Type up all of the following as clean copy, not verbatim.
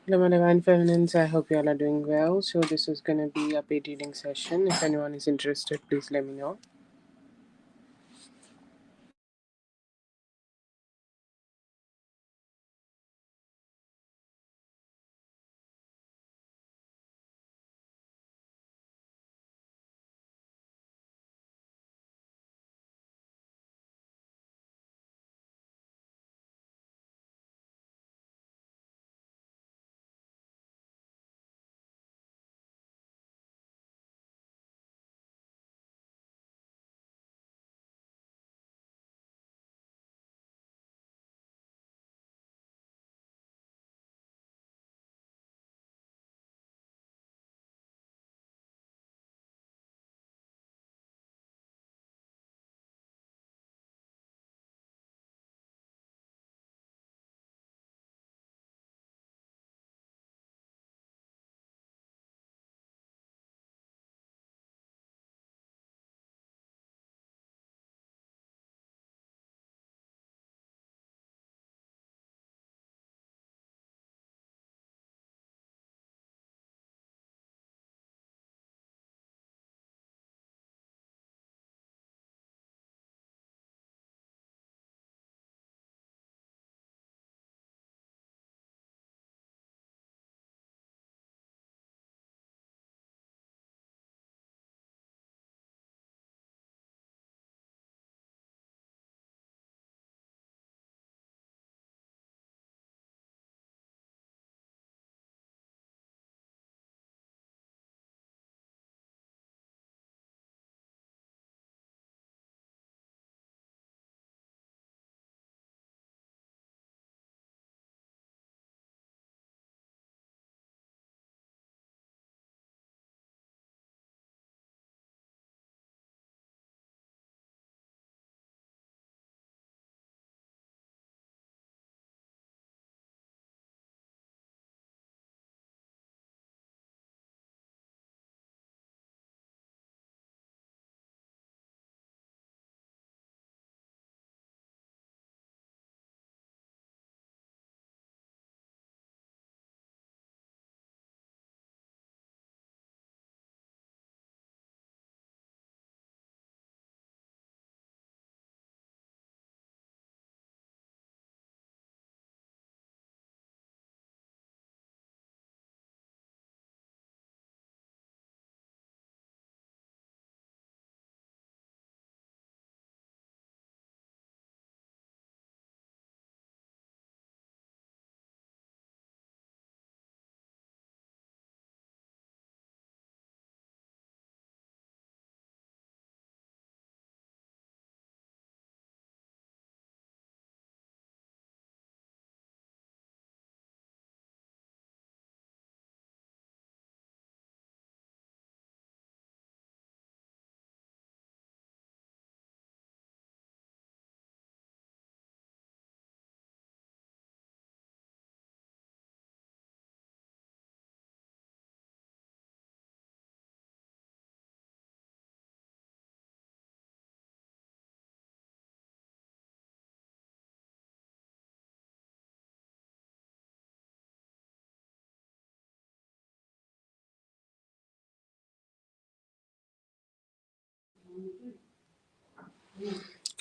Hello, my divine feminines. I hope you all are doing well. So, this is going to be a paid reading session. If anyone is interested, please let me know.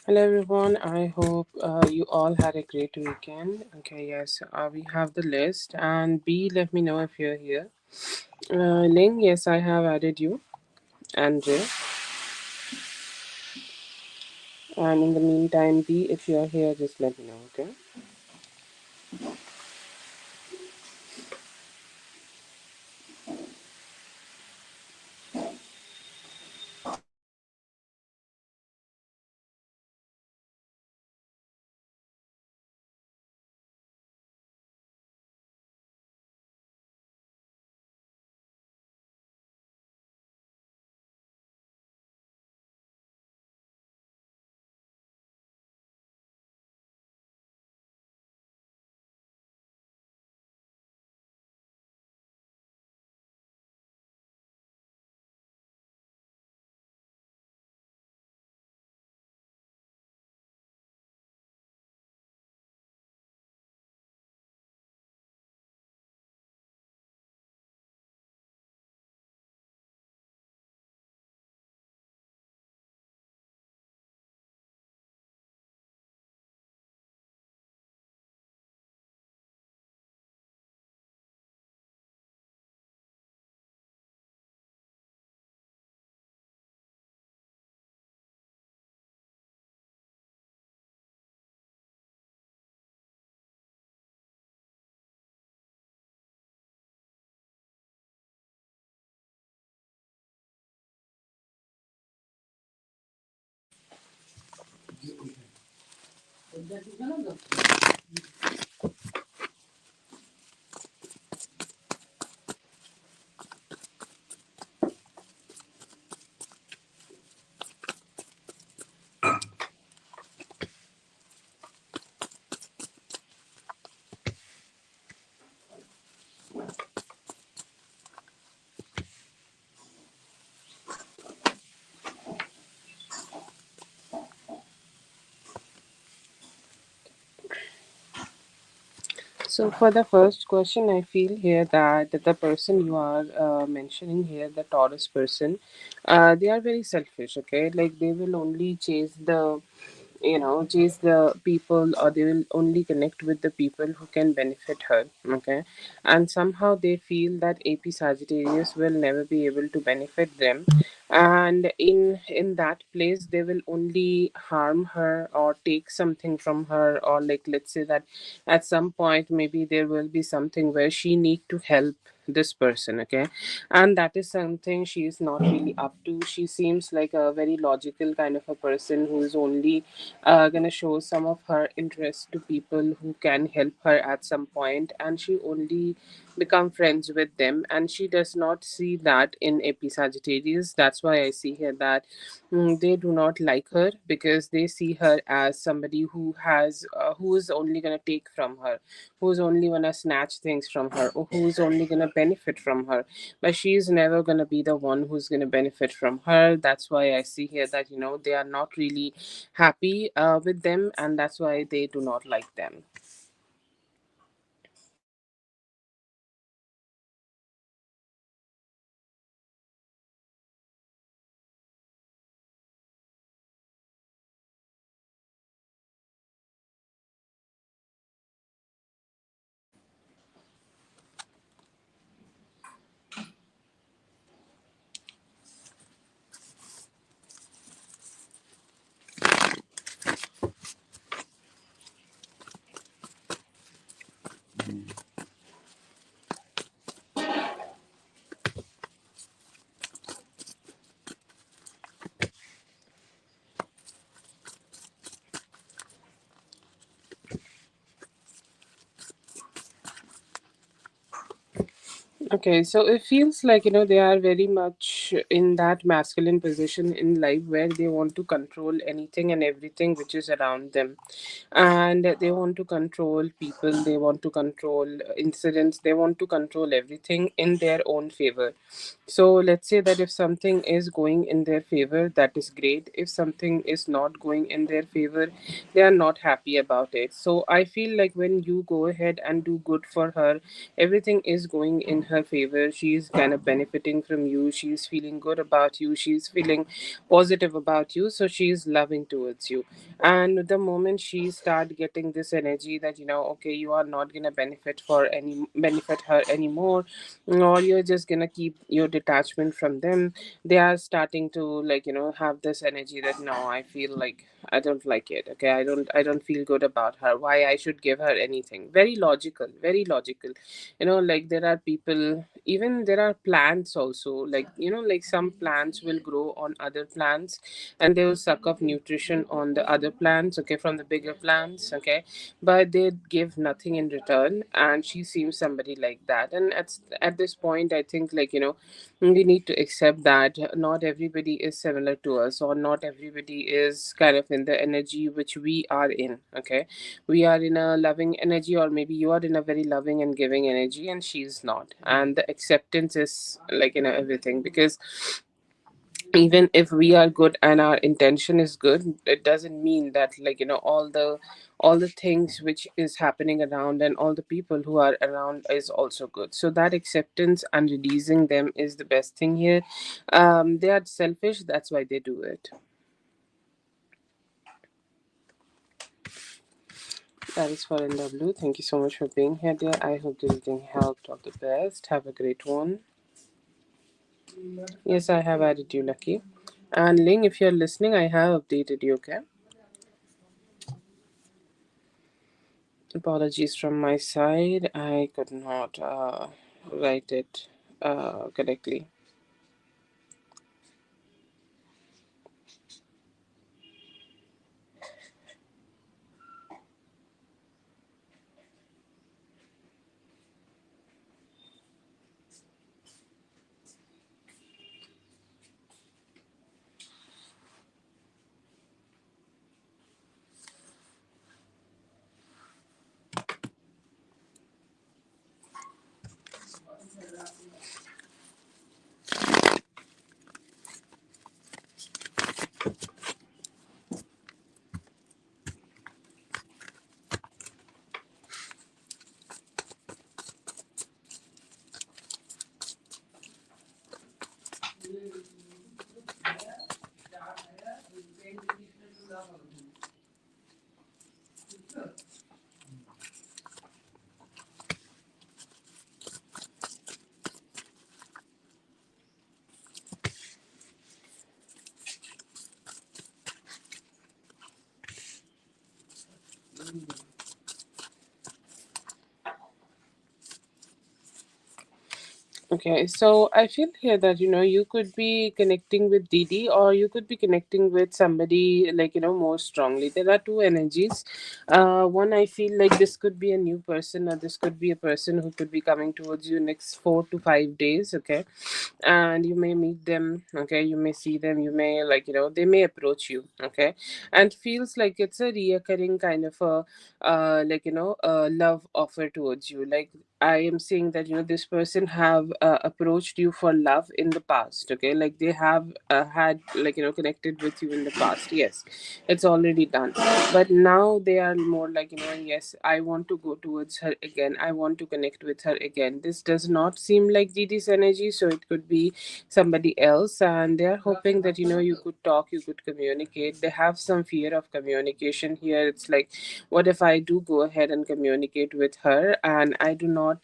Hello, everyone. I hope you all had a great weekend. Okay, yes, we have the list. And B, let me know if you're here. Ling, yes, I have added you. And J. And in the meantime, B, if you're here, just let me know, okay? So for the first question, I feel here that the person you are mentioning here, the Taurus person, they are very selfish. Okay, like they will only chase the, chase the people, or they will only connect with the people who can benefit her. Okay, and somehow they feel that AP Sagittarius will never be able to benefit them, and in that place they will only harm her or take something from her, or like let's say that at some point maybe there will be something where she need to help this person. Okay, and that is something she is not really up to. She seems like a very logical kind of a person who is only gonna show some of her interest to people who can help her at some point, and she only become friends with them, and she does not see that in AP Sagittarius. That's why I see here that they do not like her, because they see her as somebody who has who is only going to take from her, who's only going to snatch things from her, or who's only going to benefit from her, but she's never going to be the one who's going to benefit from her. That's why I see here that they are not really happy with them, and that's why they do not like them. Okay, so it feels like, they are very much in that masculine position in life where they want to control anything and everything which is around them. And they want to control people, they want to control incidents, they want to control everything in their own favor. So let's say that if something is going in their favor, that is great. If something is not going in their favor, they are not happy about it. So I feel like when you go ahead and do good for her, everything is going in her favor. She's kind of benefiting from you. She's feeling good about you. She's feeling positive about you. So she's loving towards you. And the moment she start getting this energy that, okay, you are not gonna benefit her anymore, or you're just gonna keep your detachment from them, they are starting to, like, have this energy that, no, I feel like I don't like it. Okay, I don't feel good about her. Why I should give her anything? Very logical, very logical. Like there are people, even there are plants also, like, like some plants will grow on other plants, and they will suck up nutrition on the other plants, okay, from the bigger plants, okay, but they give nothing in return. And she seems somebody like that. And at this point, I think, like, we need to accept that not everybody is similar to us, or not everybody is kind of in the energy which we are in. Okay, we are in a loving energy, or maybe you are in a very loving and giving energy, and she's not. And the acceptance is, like, everything. Because even if we are good and our intention is good, it doesn't mean that, like, all the things which is happening around and all the people who are around is also good. So that acceptance and releasing them is the best thing here. They are selfish, that's why they do it. That is for NW. Thank you so much for being here, dear. I hope the reading helped. All the best. Have a great one. Yes, I have added you, Lucky. And Ling, if you're listening, I have updated you, okay? Apologies from my side. I could not write it correctly. Okay, so I feel here that you could be connecting with Didi, or you could be connecting with somebody like more strongly. There are two energies. One, I feel like this could be a new person, or this could be a person who could be coming towards you next 4 to 5 days. Okay, and you may meet them. Okay, you may see them. You may they may approach you. Okay, and feels like it's a reoccurring kind of a love offer towards you. Like I am saying that this person have approached you for love in the past. Okay, like they have had connected with you in the past. Yes, it's already done, but now they are more like yes, I want to go towards her again. I want to connect with her again. This does not seem like Didi's energy, so it could be somebody else, and they are hoping that you could talk, you could communicate. They have some fear of communication here. It's like, what if I do go ahead and communicate with her and I do not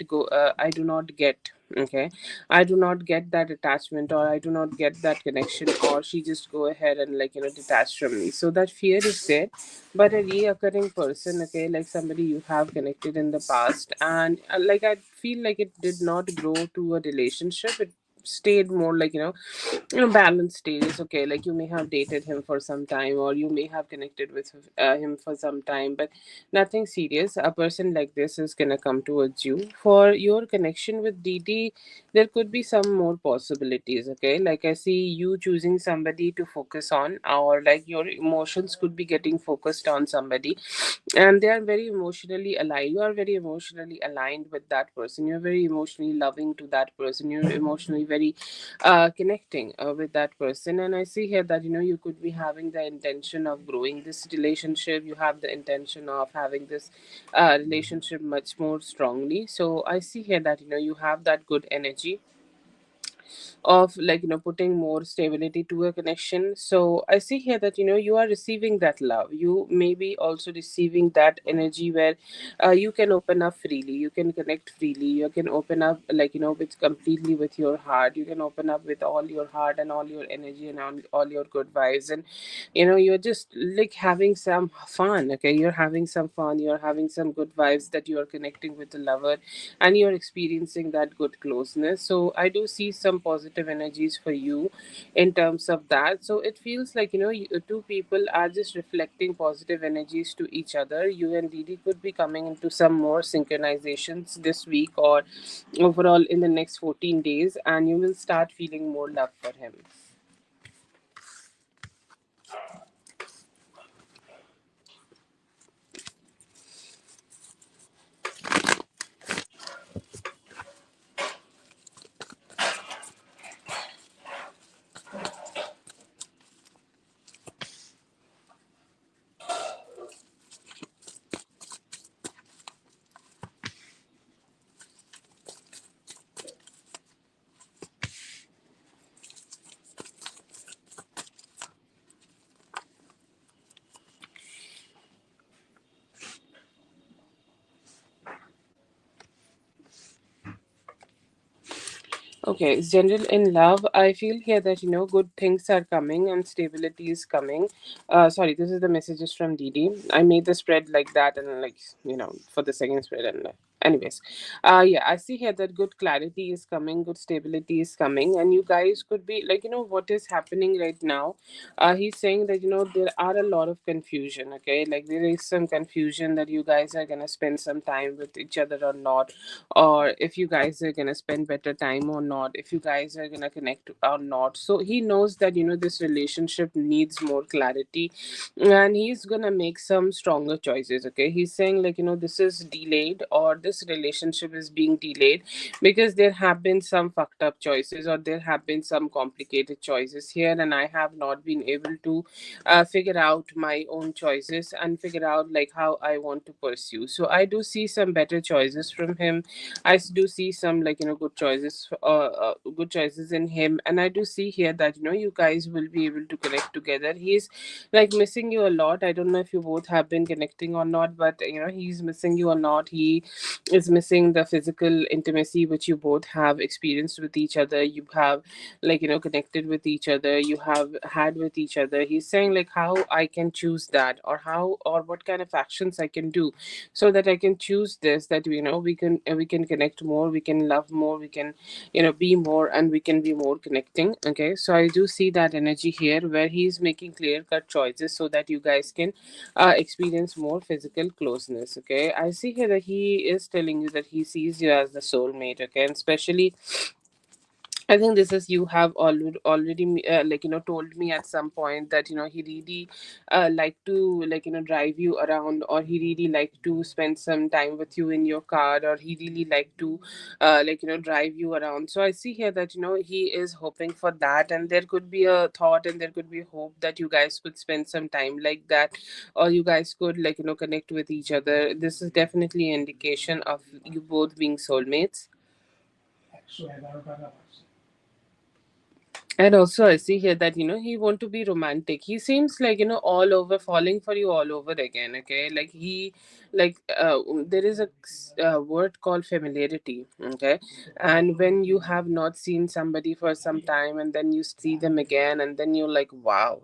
get, okay, I do not get that attachment, or I do not get that connection, or she just go ahead and detach from me. So that fear is there. But a reoccurring person, okay, like somebody you have connected in the past, and like I feel like it did not grow to a relationship. It stayed more like balanced stages. Okay, like you may have dated him for some time, or you may have connected with him for some time, but nothing serious. A person like this is gonna come towards you for your connection with DD. There could be some more possibilities. Okay, like I see you choosing somebody to focus on, or like your emotions could be getting focused on somebody, and they are very emotionally aligned. You are very emotionally aligned with that person. You're very emotionally loving to that person. You're emotionally very connecting with that person. And I see here that you could be having the intention of growing this relationship. You have the intention of having this relationship much more strongly. So I see here that you have that good energy of putting more stability to a connection. So I see here that you are receiving that love. You may be also receiving that energy where you can open up freely, you can connect freely, you can open up with completely with your heart. You can open up with all your heart and all your energy and all your good vibes. And you're just like having some fun. Okay, you're having some fun, you're having some good vibes, that you are connecting with the lover, and you're experiencing that good closeness. So I do see some positive energies for you in terms of that. So it feels like two people are just reflecting positive energies to each other. You and Didi could be coming into some more synchronizations this week, or overall in the next 14 days, and you will start feeling more love for him. Okay, it's general in love. I feel here that good things are coming and stability is coming. Sorry, this is the messages from Didi. I made the spread like that, and for the second spread. And anyways, yeah, I see here that good clarity is coming, good stability is coming, and you guys could be like what is happening right now. He's saying that there are a lot of confusion. Okay, like there is some confusion that you guys are gonna spend some time with each other or not, or if you guys are gonna spend better time or not, if you guys are gonna connect or not. So he knows that this relationship needs more clarity, and he's gonna make some stronger choices. Okay, he's saying this is delayed, or this relationship is being delayed because there have been some fucked up choices, or there have been some complicated choices here, and I have not been able to figure out my own choices and figure out like how I want to pursue. So I do see some better choices from him. I do see some good choices in him, and I do see here that you guys will be able to connect together. He's like missing you a lot. I don't know if you both have been connecting or not, but he's missing you a lot. He is missing the physical intimacy which you both have experienced with each other. You have connected with each other. You have had with each other. He's saying like how I can choose that, or how, or what kind of actions I can do so that I can choose this, that we can connect more, we can love more, we can be more, and we can be more connecting. Okay, so I do see that energy here where he's making clear cut choices so that you guys can experience more physical closeness. Okay, I see here that he is telling you that he sees you as the soulmate. Okay, and especially I think this is you have already told me at some point that he really like to drive you around, or he really like to spend some time with you in your car, or he really like to drive you around. So I see here that he is hoping for that, and there could be a thought and there could be hope that you guys could spend some time like that, or you guys could connect with each other. This is definitely an indication of you both being soulmates. And also, I see here that he want to be romantic. He seems like all over, falling for you all over again. Okay, like he, like there is a word called familiarity. Okay, and when you have not seen somebody for some time, and then you see them again, and then you're like, wow.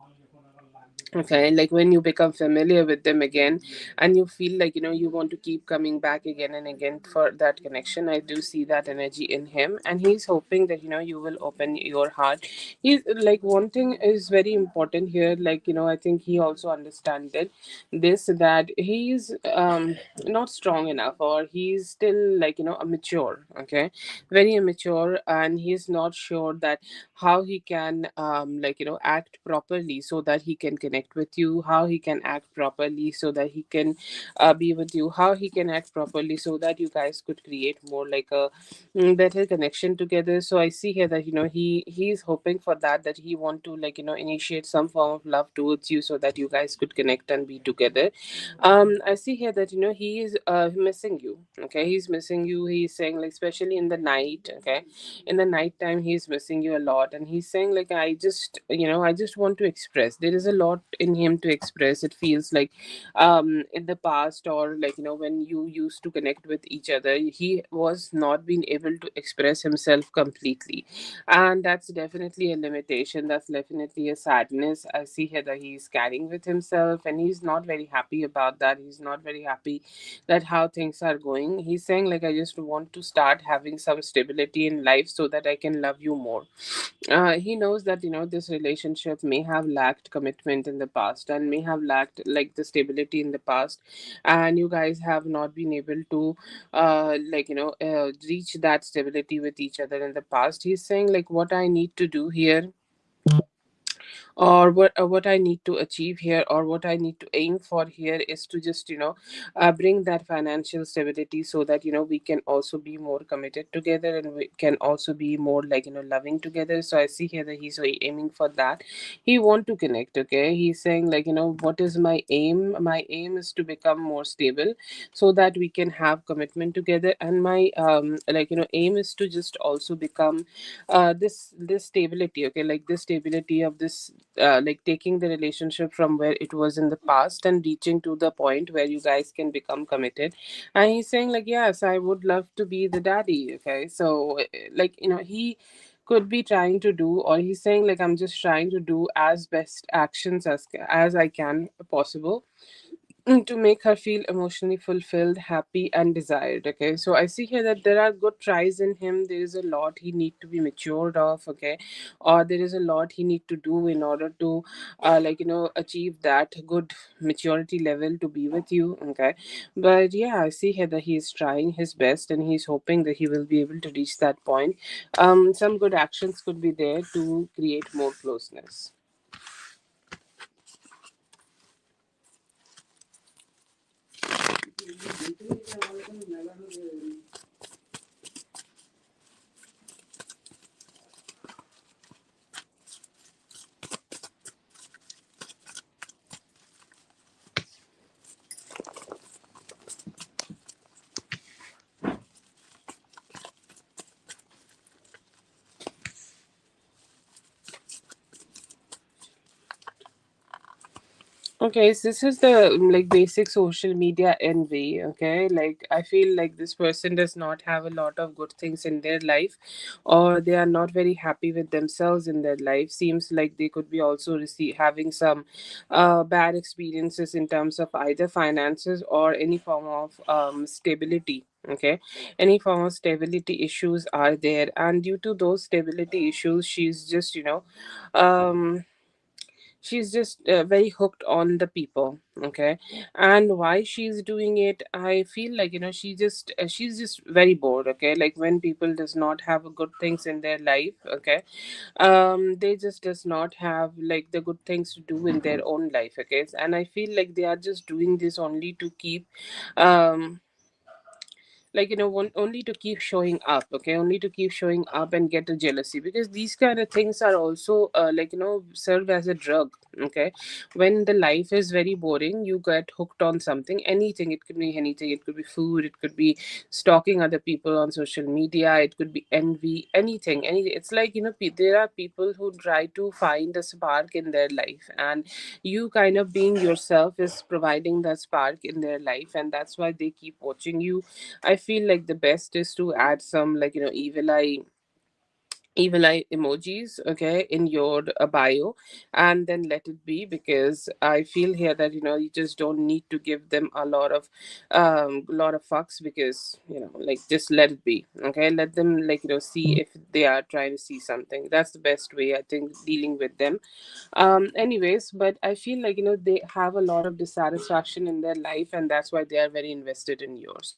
Okay, like when you become familiar with them again, and you feel like you want to keep coming back again and again for that connection. I do see that energy in him, and he's hoping that you will open your heart. He's like, one thing is very important here, like I think he also understands it, this, that he's not strong enough, or he's still immature. Okay, very immature, and he's not sure that how he can act properly so that he can connect with you, how he can act properly so that he can be with you, how he can act properly so that you guys could create more like a better connection together. So I see here that he's hoping for that he want to initiate some form of love towards you so that you guys could connect and be together. I see here that he is missing you. Okay, he's missing you. He's saying, like, especially in the night. Okay, in the night time he's missing you a lot, and he's saying, like, I just want to express. There is a lot in him to express. It feels like in the past, or when you used to connect with each other, he was not being able to express himself completely, and that's definitely a limitation. That's definitely a sadness I see here that he's carrying with himself, and he's not very happy about that. He's not very happy that how things are going. He's saying, like, I just want to start having some stability in life so that I can love you more. He knows that this relationship may have lacked commitment in the past, and may have lacked like the stability in the past, and you guys have not been able to reach that stability with each other in the past. He's saying, like, what I need to do here, or what I need to achieve here, or what I need to aim for here, is to just bring that financial stability so that we can also be more committed together, and we can also be more loving together. So I see here that he's aiming for that. He want to connect. Okay, he's saying, like, what is my aim? My aim is to become more stable so that we can have commitment together, and my aim is to just also become this stability. Okay, like this stability of this like taking the relationship from where it was in the past and reaching to the point where you guys can become committed. And he's saying, like, yes, I would love to be the daddy. Okay, so he could be trying to do, or he's saying, like, I'm just trying to do as best actions as I can possible, to make her feel emotionally fulfilled, happy, and desired. Okay, so I see here that there are good tries in him. There is a lot he need to be matured of. Okay, or there is a lot he need to do in order to, achieve that good maturity level to be with you. Okay, but yeah, I see here that he is trying his best, and he's hoping that he will be able to reach that point. Some good actions could be there to create more closeness. Okay, so this is the like basic social media envy. Okay, like I feel like this person does not have a lot of good things in their life, or they are not very happy with themselves in their life. Seems like they could be also having some bad experiences in terms of either finances or any form of stability. Okay, any form of stability issues are there, and due to those stability issues, she's just um she's just very hooked on the people. Okay, and why she's doing it, I feel like she's just very bored. Okay, like when people does not have good things in their life. Okay, they just does not have like the good things to do in their own life. Okay, and I feel like they are just doing this only to keep um only to keep showing up. Okay, only to keep showing up and get a jealousy, because these kind of things are also serve as a drug. Okay, when the life is very boring, you get hooked on something, anything. It could be anything. It could be food, it could be stalking other people on social media, it could be envy, anything. It's like there are people who try to find a spark in their life, and you kind of being yourself is providing that spark in their life, and that's why they keep watching you. I feel like the best is to add some evil eye emojis, okay, in your bio, and then let it be, because I feel here that you just don't need to give them a lot of fucks, because like just let it be. Okay, let them see if they are trying to see something. That's the best way, I think, dealing with them. Anyways, but I feel like they have a lot of dissatisfaction in their life, and that's why they are very invested in yours.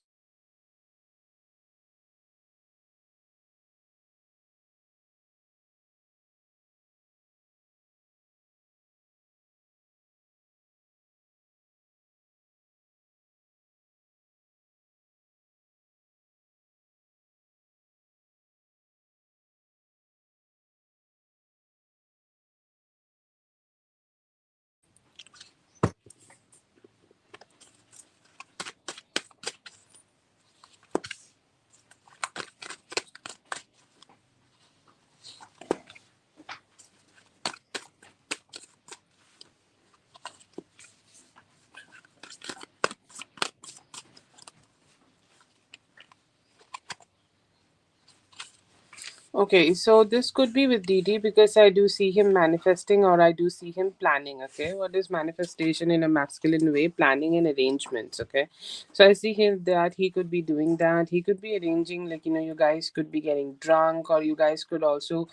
Okay, so this could be with DD, because I do see him manifesting, or I do see him planning. Okay, what is manifestation in a masculine way? Planning and arrangements. Okay, so I see him that he could be doing that. He could be arranging, you guys could be getting drunk, or you guys could also,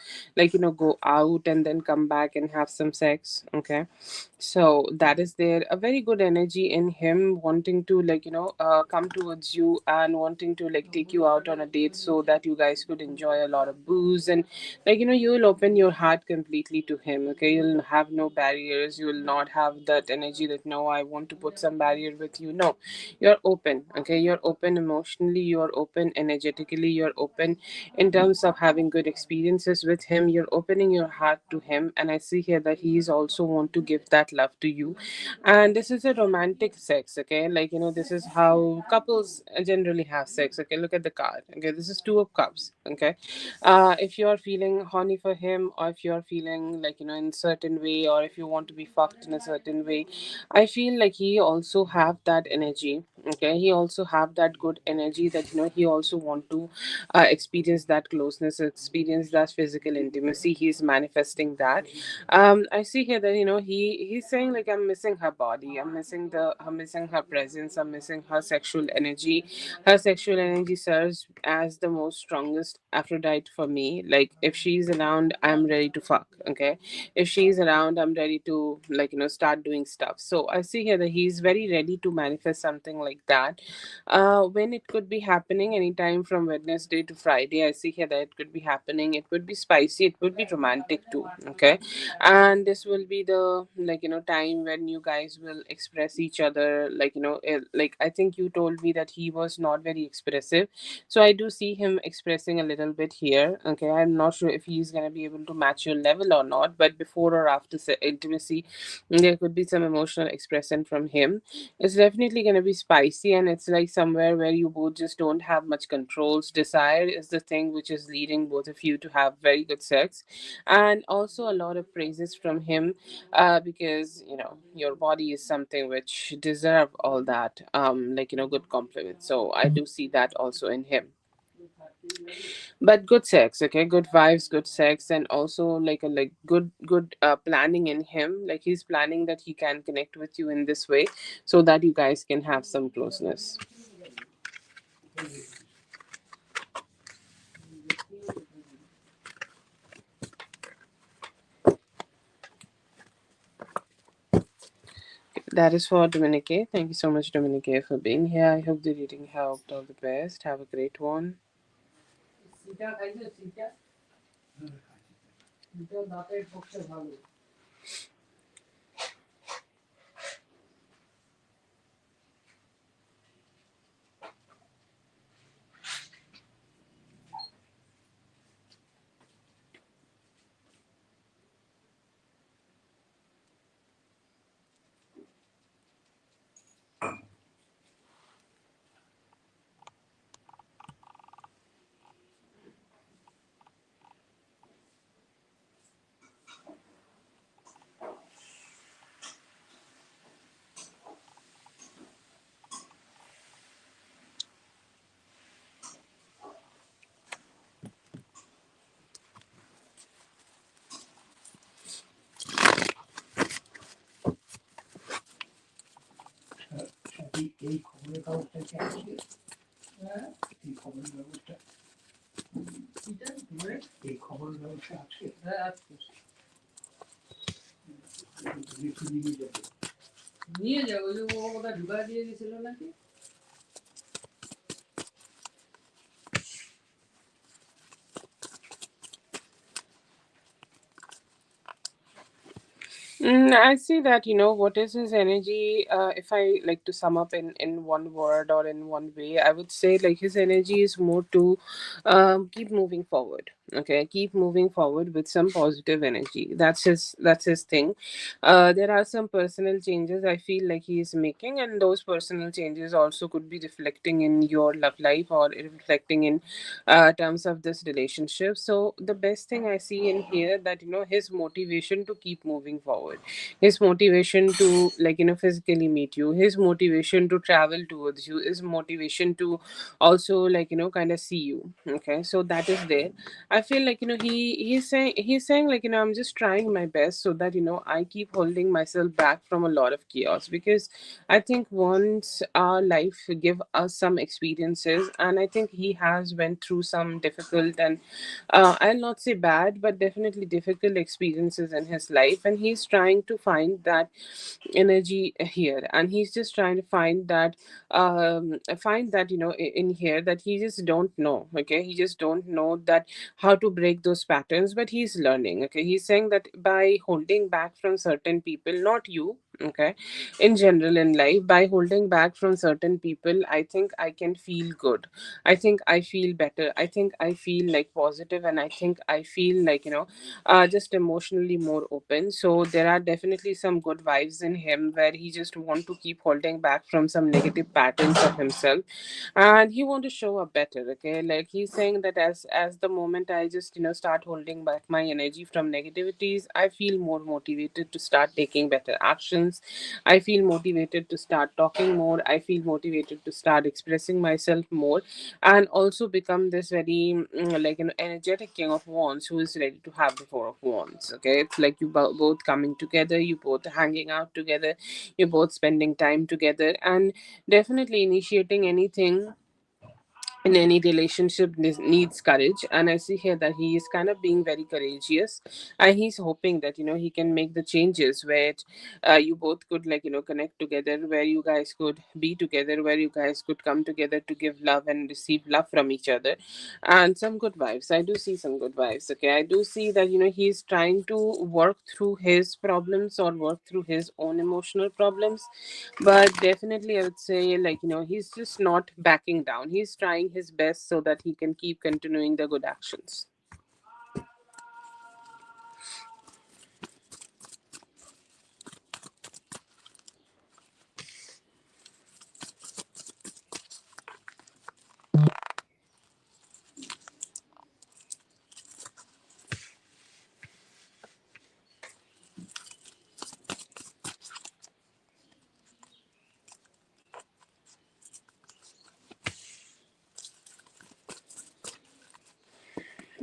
go out and then come back and have some sex. Okay, so that is there a very good energy in him wanting to come towards you and wanting to take you out on a date, so that you guys could enjoy a lot of booze, and you will open your heart completely to him. Okay, you'll have no barriers, you will not have that energy that no, I want to put some barrier with you. No, you're open. Okay, you're open emotionally, you're open energetically, you're open in terms of having good experiences with him. You're opening your heart to him, and I see here that he is also want to give that love to you. And this is a romantic sex. Okay, this is how couples generally have sex. Okay, look at the card. Okay, this is two of cups. Okay, if you're feeling horny for him, or if you're feeling in certain way, or if you want to be fucked in a certain way, I feel like he also have that energy. Okay, he also have that good energy, that he also want to experience that closeness, experience that physical intimacy. He's manifesting that. I see here that he's saying, like, I'm missing her body, I'm missing her presence, I'm missing her sexual energy. Her sexual energy serves as the most strongest Aphrodite for me. Like, if she's around, I'm ready to fuck. Okay, if she's around, I'm ready to start doing stuff. So I see here that he's very ready to manifest something like that. When it could be happening anytime from Wednesday to Friday, I see here that it could be happening. It could be spicy, it could be romantic too. Okay, and this will be the time when you guys will express each other. Like, I think you told me that he was not very expressive, so I do see him expressing a little bit here. Okay, I'm not sure if he's gonna be able to match your level or not, but before or after intimacy, there could be some emotional expression from him. It's definitely gonna be spicy. spicy, and it's like somewhere where you both just don't have much controls. Desire is the thing which is leading both of you to have very good sex, and also a lot of praises from him, because your body is something which deserve all that, good compliments. So I do see that also in him. But good sex, okay, good vibes, good sex, and also like good planning in him. Like he's planning that he can connect with you in this way, so that you guys can have some closeness. That is for Dominique. Thank you so much, Dominique, for being here. I hope the reading helped. All the best. Have a great one. I see that, what is his energy. If I like to sum up in one word or in one way, I would say like his energy is more to keep moving forward. Okay, keep moving forward with some positive energy. That's his thing. There are some personal changes I feel like he is making, and those personal changes also could be reflecting in your love life or reflecting in terms of this relationship. So the best thing I see in here, that his motivation to keep moving forward, his motivation to physically meet you, his motivation to travel towards you, his motivation to also kind of see you. Okay, so that is there. I feel like he's saying like I'm just trying my best so that I keep holding myself back from a lot of chaos, because I think once our life give us some experiences, and I think he has went through some difficult and I'll not say bad, but definitely difficult experiences in his life, and he's trying to find that energy here, and he's just trying to find that in here, that he just don't know. Okay, he just don't know that how to break those patterns, but he's learning. Okay, he's saying that by holding back from certain people, not you, okay, in general in life, by holding back from certain people, I think I can feel good. I think I feel better. I think I feel like positive, and I think I feel like just emotionally more open. So there are definitely some good vibes in him, where he just want to keep holding back from some negative patterns of himself, and he want to show up better. Okay, like he's saying that as the moment I just start holding back my energy from negativities, I feel more motivated to start taking better actions. I feel motivated to start talking more. I feel motivated to start expressing myself more, and also become this very energetic king of wands who is ready to have the four of wands. Okay, it's like you both coming together, you both hanging out together, you're both spending time together, and definitely initiating anything in any relationship needs courage. And I see here that he is kind of being very courageous, and he's hoping that he can make the changes where you both could connect together, where you guys could be together, where you guys could come together to give love and receive love from each other. And some good vibes, I do see some good vibes. Okay, I do see that he's trying to work through his problems or work through his own emotional problems, but definitely I would say he's just not backing down. He's trying his best so that he can keep continuing the good actions.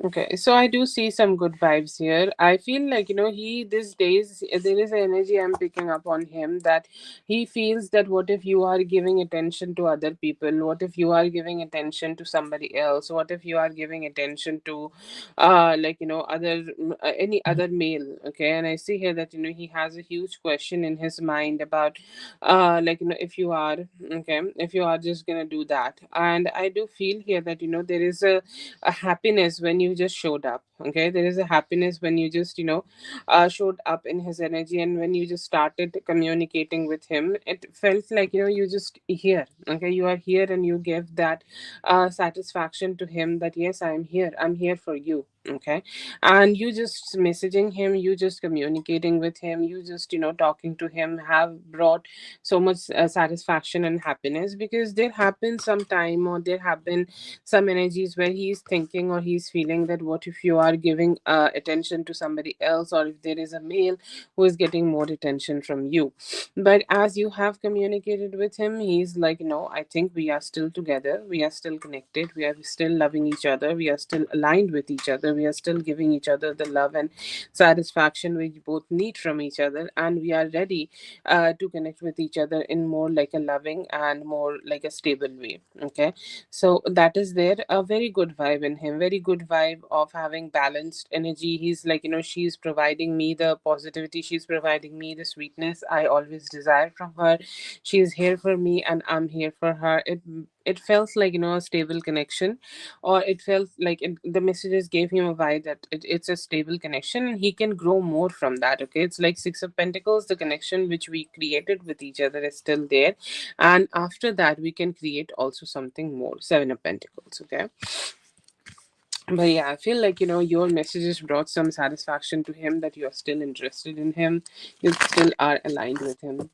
Okay, so I do see some good vibes here. I feel like, he these days there is an energy I'm picking up on him, that he feels that what if you are giving attention to other people? What if you are giving attention to somebody else? What if you are giving attention to, other any other male? Okay, and I see here that he has a huge question in his mind about, if you are okay, if you are just gonna do that, and I do feel here that there is a happiness when you just showed up. Okay, there is a happiness when you just showed up in his energy, and when you just started communicating with him, it felt like you just here. Okay, you are here, and you give that satisfaction to him that yes, I'm here for you. Okay, and you just messaging him, you just communicating with him, you just talking to him have brought so much satisfaction and happiness, because there happens some time, or there have been some energies where he's thinking or he's feeling that what if you are giving attention to somebody else, or if there is a male who is getting more attention from you. But as you have communicated with him, he's like, no, I think we are still together, we are still connected, we are still loving each other, we are still aligned with each other, we are still giving each other the love and satisfaction we both need from each other, and we are ready to connect with each other in more like a loving and more like a stable way. Okay, so that is there, a very good vibe in him, very good vibe of having balanced energy. He's like, she's providing me the positivity, she's providing me the sweetness I always desire from her. She's here for me, and I'm here for her. It felt like a stable connection, or it felt like the messages gave him a vibe that it's a stable connection, and he can grow more from that. Okay, it's like Six of Pentacles, the connection which we created with each other is still there, and after that we can create also something more. Seven of Pentacles. Okay, but yeah, I feel like your messages brought some satisfaction to him, that you are still interested in him, you still are aligned with him.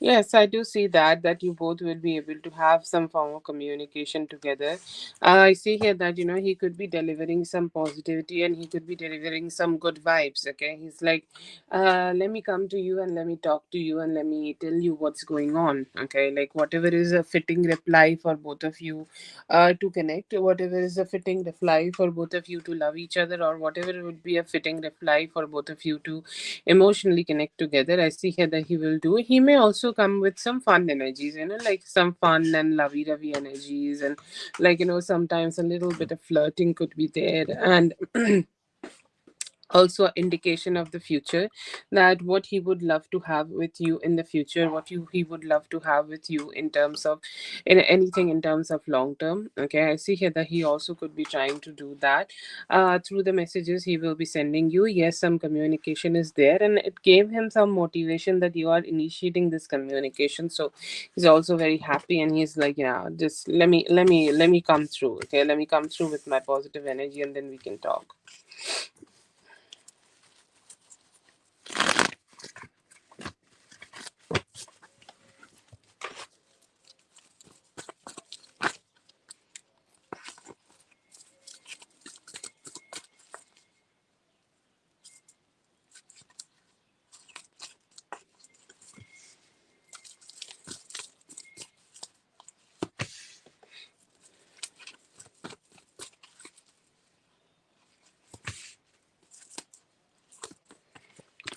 Yes, I do see that you both will be able to have some form of communication together. I see here that he could be delivering some positivity, and he could be delivering some good vibes. Okay, he's like, let me come to you, and let me talk to you, and let me tell you what's going on. Okay, like whatever is a fitting reply for both of you to connect, whatever is a fitting reply for both of you to love each other, or whatever would be a fitting reply for both of you to emotionally connect together. I see here that he will do. He may also come with some fun energies, like some fun and lovey-dovey energies, and like sometimes a little bit of flirting could be there, and also an indication of the future, that what he would love to have with you in the future, what he would love to have with you in terms of in anything in terms of long term. Okay, I see here that he also could be trying to do that through the messages he will be sending you. Yes, some communication is there, and it gave him some motivation that you are initiating this communication. So he's also very happy, and he's like, yeah, just let me come through. Okay, let me come through with my positive energy, and then we can talk.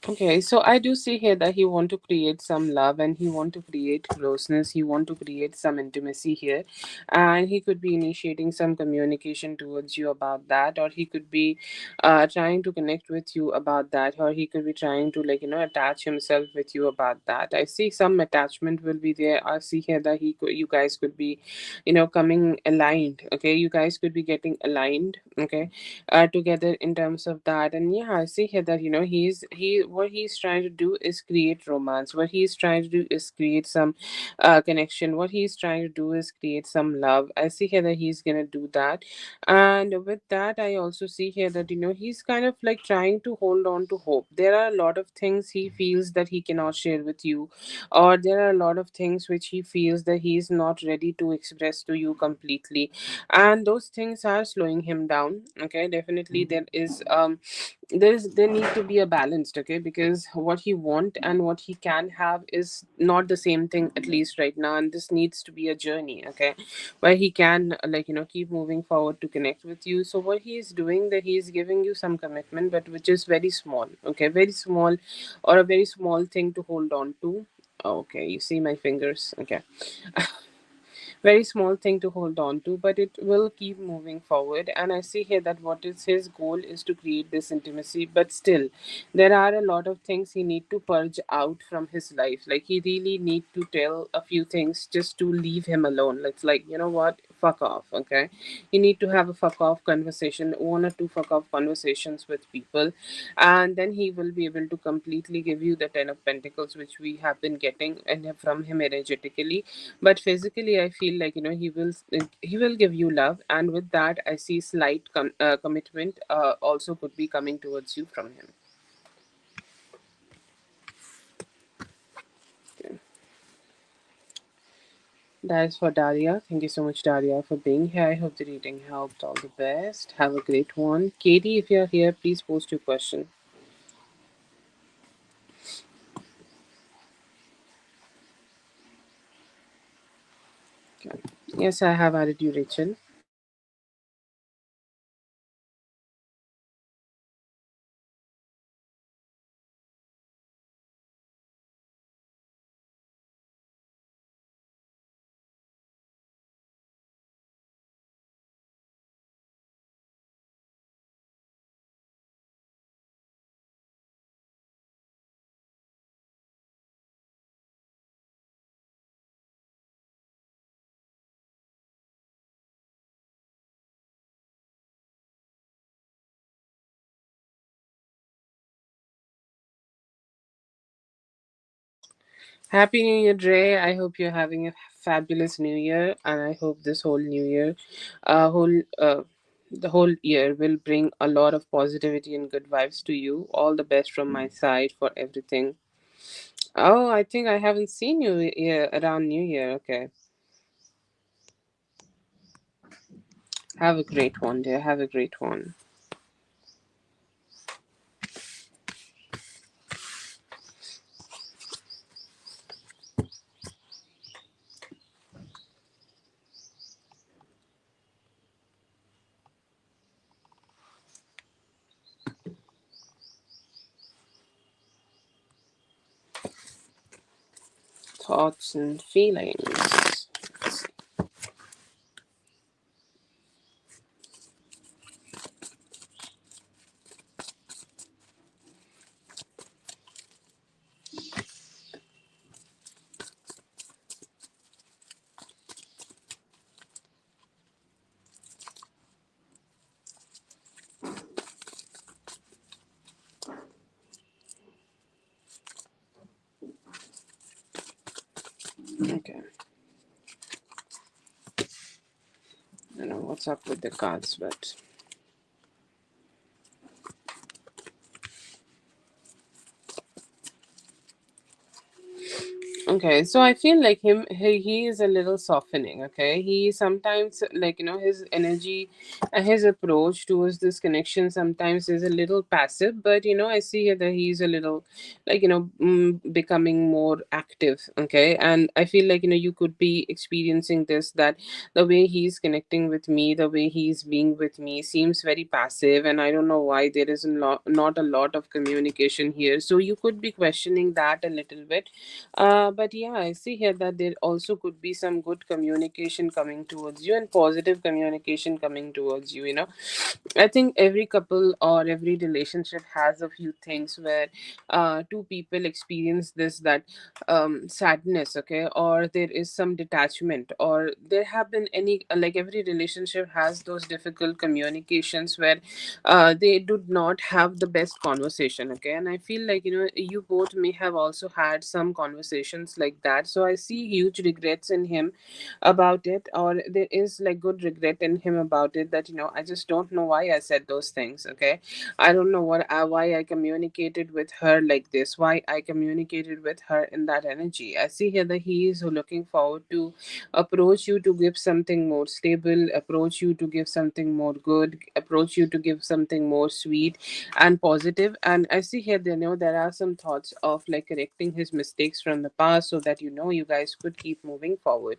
Okay, so I do see here that he want to create some love, and he want to create closeness. He want to create some intimacy here, and he could be initiating some communication towards you about that, or he could be trying to connect with you about that, or he could be trying to attach himself with you about that. I see some attachment will be there. I see here that you guys could be coming aligned. Okay, you guys could be getting aligned. Okay, together in terms of that. And yeah, I see here that he what he's trying to do is create romance. What he's trying to do is create some connection. What he's trying to do is create some love. I see here that he's gonna do that. And with that, I also see here that, he's kind of like trying to hold on to hope. There are a lot of things he feels that he cannot share with you, or there are a lot of things which he feels that he is not ready to express to you completely, and those things are slowing him down. Okay, definitely there need to be a balanced, okay, because what he want and what he can have is not the same thing, at least right now, and this needs to be a journey, okay, where he can, like, keep moving forward to connect with you. So what he is doing, that he is giving you some commitment, but which is very small, okay, very small, or a very small thing to hold on to. Okay, you see my fingers, okay. Very small thing to hold on to, but it will keep moving forward. And I see here that what is his goal is to create this intimacy, but still there are a lot of things he need to purge out from his life. Like, he really need to tell a few things just to leave him alone. It's like, you know what, fuck off, okay. You need to have a fuck off conversation, one or two fuck off conversations with people, and then he will be able to completely give you the 10 of pentacles which we have been getting and from him energetically. But physically, I feel like, he will give you love, and with that I see slight commitment also could be coming towards you from him. Okay. That is for Daria. Thank you so much, Daria, for being here. I hope the reading helped. All the best. Have a great one. Katie, if you're here, please post your question. Okay. Yes, I have added you, Rachel. Happy New Year, Dre. I hope you're having a fabulous New Year, and I hope this whole New Year, whole the whole year will bring a lot of positivity and good vibes to you. All the best from my side for everything. Oh, I think I haven't seen you around New Year. Okay, have a great one, dear. Have a great one. Thoughts and feelings. Okay, I don't know what's up with the cards, but okay, so I feel like he is a little softening, okay? He sometimes, like, his energy and his approach towards this connection sometimes is a little passive, but, I see here that he's a little, like, becoming more active, okay? And I feel like, you could be experiencing this, that the way he's connecting with me, the way he's being with me seems very passive, and I don't know why there is not a lot of communication here. So you could be questioning that a little bit, but But yeah, I see here that there also could be some good communication coming towards you and positive communication coming towards you. I think every couple or every relationship has a few things where two people experience this, that sadness, okay, or there is some detachment, or there have been any, like every relationship has those difficult communications where they do not have the best conversation, okay. And I feel like, you both may have also had some conversations like that, so I see huge regrets in him about it, or there is like good regret in him about it, that I just don't know why I said those things, okay. I don't know why I communicated with her like this, why I communicated with her in that energy. I see here that he is looking forward to approach you to give something more stable, approach you to give something more good, approach you to give something more sweet and positive. And I see here, there are some thoughts of like correcting his mistakes from the past, so that you guys could keep moving forward.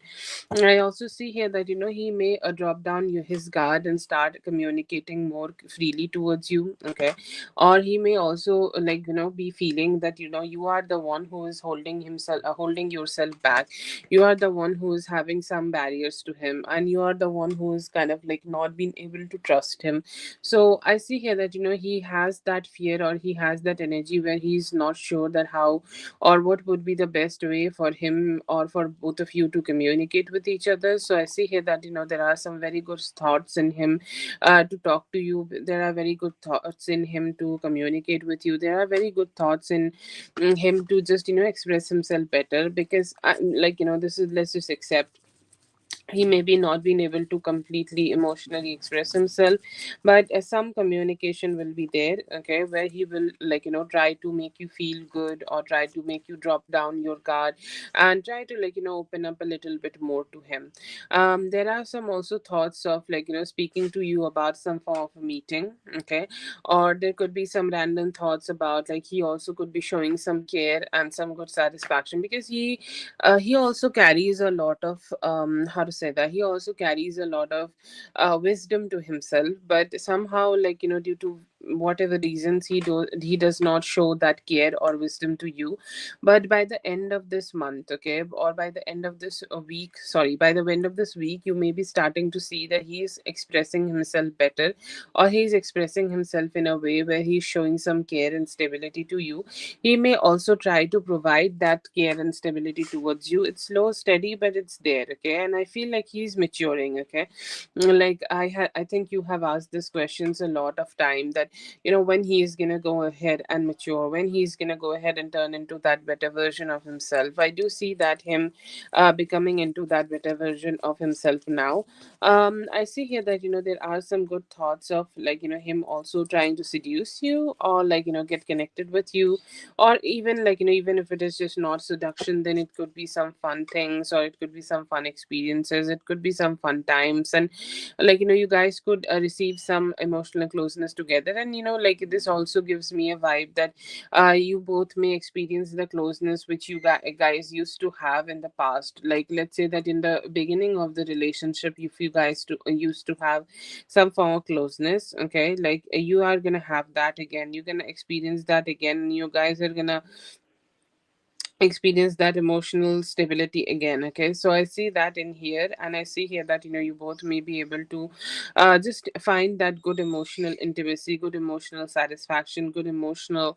I also see here that he may drop down his guard and start communicating more freely towards you, okay. Or he may also like be feeling that you are the one who is holding yourself back. You are the one who is having some barriers to him, and you are the one who is kind of like not being able to trust him. So I see here that he has that fear, or he has that energy where he's not sure that how or what would be the best way for him or for both of you to communicate with each other. So I see here that there are some very good thoughts in him to talk to you. There are very good thoughts in him to communicate with you. There are very good thoughts in him to just express himself better, because like this is, let's just accept, he may be not being able to completely emotionally express himself, but some communication will be there, okay, where he will like try to make you feel good, or try to make you drop down your guard, and try to like open up a little bit more to him. There are some also thoughts of like speaking to you about some form of a meeting, okay. Or there could be some random thoughts about like he also could be showing some care and some good satisfaction, because he also carries a lot of how to say that, he also carries a lot of wisdom to himself, but somehow like due to whatever reasons he does not show that care or wisdom to you. But by the end of this month, okay, or by the end of this week, sorry, by the end of this week, you may be starting to see that he is expressing himself better, or he is expressing himself in a way where he's showing some care and stability to you. He may also try to provide that care and stability towards you. It's slow, steady, but it's there, okay? And I feel like he's maturing, okay? Like I think you have asked these questions a lot of time, that when he's gonna go ahead and mature, when he's gonna go ahead and turn into that better version of himself. I do see that him becoming into that better version of himself now. I see here that there are some good thoughts of like him also trying to seduce you, or like get connected with you, or even like even if it is just not seduction, then it could be some fun things, or it could be some fun experiences, it could be some fun times. And like you guys could receive some emotional closeness together. And like this also gives me a vibe that you both may experience the closeness which you guys used to have in the past. Like let's say that in the beginning of the relationship, if you guys used to have some form of closeness, okay, like you are gonna have that again, you're gonna experience that again, you guys are gonna experience that emotional stability again, okay. So I see that in here, and I see here that you both may be able to just find that good emotional intimacy, good emotional satisfaction, good emotional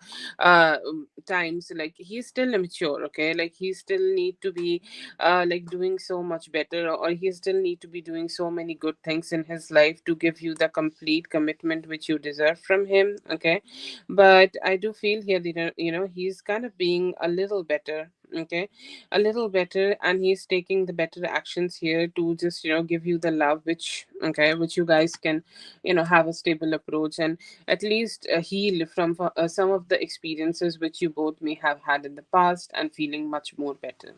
times. Like he's still immature, okay, like he still need to be like doing so much better, or he still need to be doing so many good things in his life to give you the complete commitment which you deserve from him, okay. But I do feel here that he's kind of being a little better, okay, a little better, and he's taking the better actions here to just give you the love which, okay, which you guys can have a stable approach, and at least heal from some of the experiences which you both may have had in the past, and feeling much more better.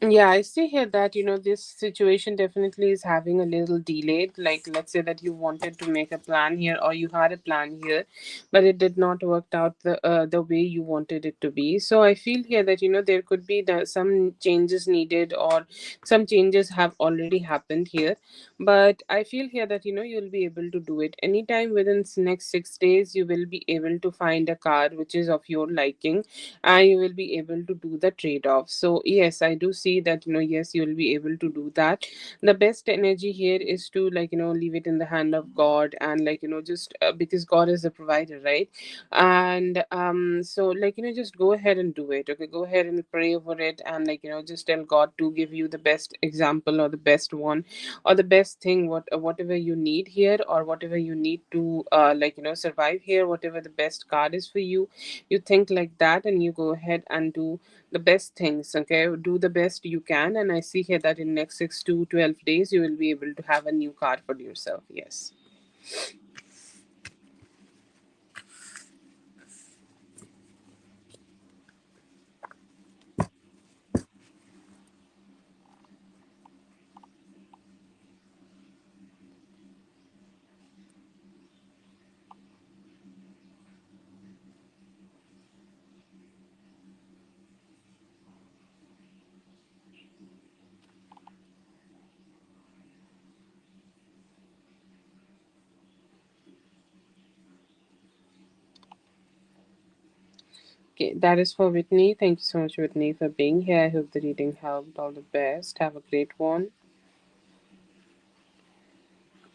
Yeah, I see here that this situation definitely is having a little delayed. Like, let's say that you wanted to make a plan here, or you had a plan here, but it did not work out the way you wanted it to be. So I feel here that there could be some changes needed, or some changes have already happened here. But I feel here that you'll be able to do it anytime within next 6 days. You will be able to find a car which is of your liking, and you will be able to do the trade off. So yes, I do see that yes, you will be able to do that. The best energy here is to, like, leave it in the hand of God, and, like, just because God is the provider, right? And so, like, just go ahead and do it. Okay, go ahead and pray over it, and, like, just tell God to give you the best example, or the best one, or the best thing, whatever you need here, or whatever you need to like, survive here, whatever the best card is for you. You think like that, and you go ahead and do the best things. Okay, do the best you can, and I see here that in next 6 to 12 days you will be able to have a new car for yourself. Yes. Okay, that is for Whitney. Thank you so much, Whitney, for being here. I hope the reading helped. All the best. Have a great one.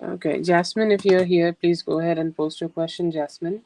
Okay, Jasmine, if you're here, please go ahead and post your question, Jasmine.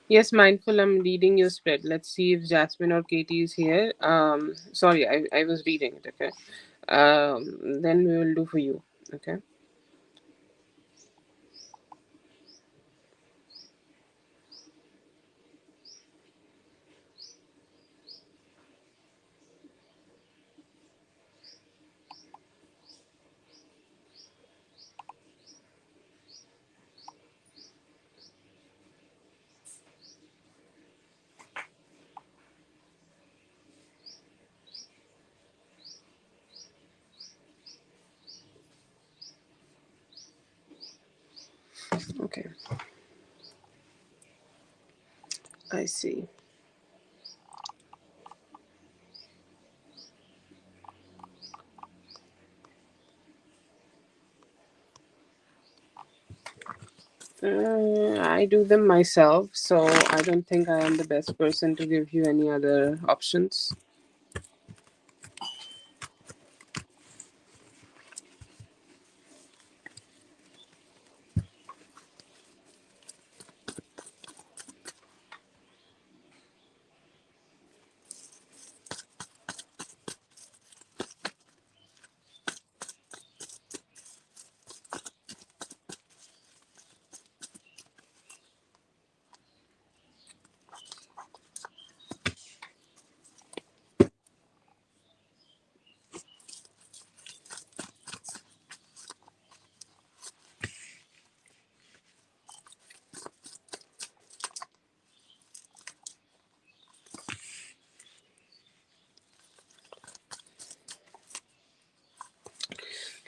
Yes, mindful. I'm reading your spread. Let's see if Jasmine or Katie is here. Sorry, I was reading it. Okay. Then we will do for you. Okay. Okay. I see. I do them myself, so I don't think I am the best person to give you any other options.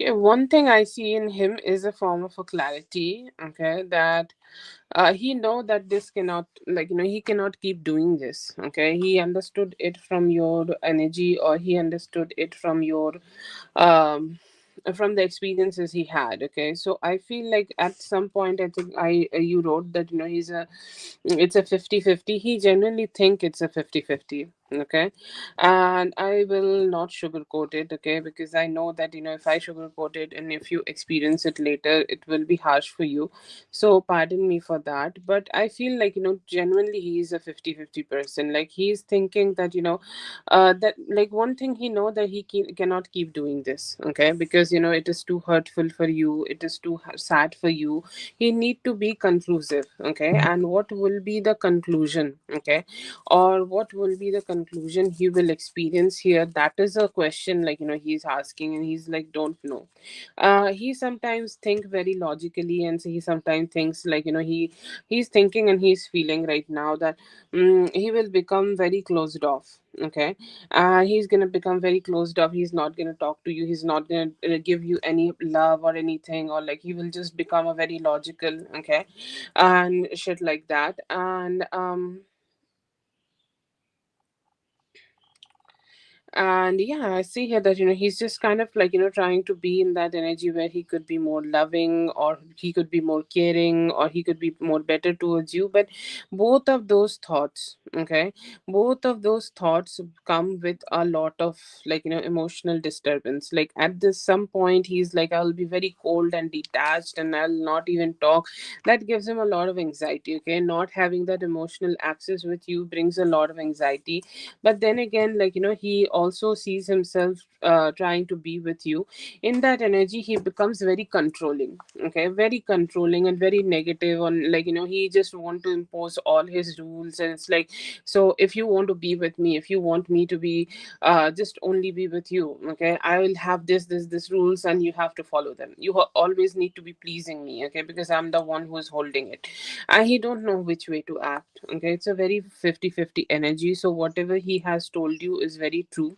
Okay, one thing I see in him is a form of a clarity. Okay, that he know that this cannot, like, he cannot keep doing this. Okay, he understood it from your energy, or he understood it um from the experiences he had. Okay, so I feel like at some point, I think I you wrote that, it's a 50-50. He genuinely think it's a 50-50. Okay, and I will not sugarcoat it. Okay, because I know that, if I sugarcoat it and if you experience it later, it will be harsh for you. So pardon me for that, but I feel like, genuinely he is a 50-50 person. Like, he's thinking that, that, like, one thing he know that he cannot keep doing this. Okay, because, it is too hurtful for you, it is too sad for you. He need to be conclusive. Okay, and what will be the conclusion? Okay, or what will be the conclusion he will experience here? That is a question, like, he's asking, and he's like, don't know. He sometimes think very logically, and he sometimes thinks, like, he's thinking and he's feeling right now that, he will become very closed off. Okay, he's gonna become very closed off. He's not gonna talk to you, he's not gonna give you any love or anything, or like he will just become a very logical. Okay, and shit like that. And yeah, I see here that, he's just kind of like, trying to be in that energy where he could be more loving, or he could be more caring, or he could be more better towards you. But both of those thoughts, okay, both of those thoughts come with a lot of, like, emotional disturbance. Like, at this some point, he's like, I'll be very cold and detached, and I'll not even talk. That gives him a lot of anxiety. Okay, not having that emotional access with you brings a lot of anxiety. But then again, like, he also sees himself trying to be with you. In that energy, he becomes very controlling. Okay, very controlling and very negative on, like, he just want to impose all his rules. And it's like, so if you want to be with me, if you want me to be just only be with you, okay, I will have this rules, and you have to follow them. You always need to be pleasing me. Okay, because I'm the one who's holding it. And he don't know which way to act. Okay, it's a very 50-50 energy. So whatever he has told you is very true.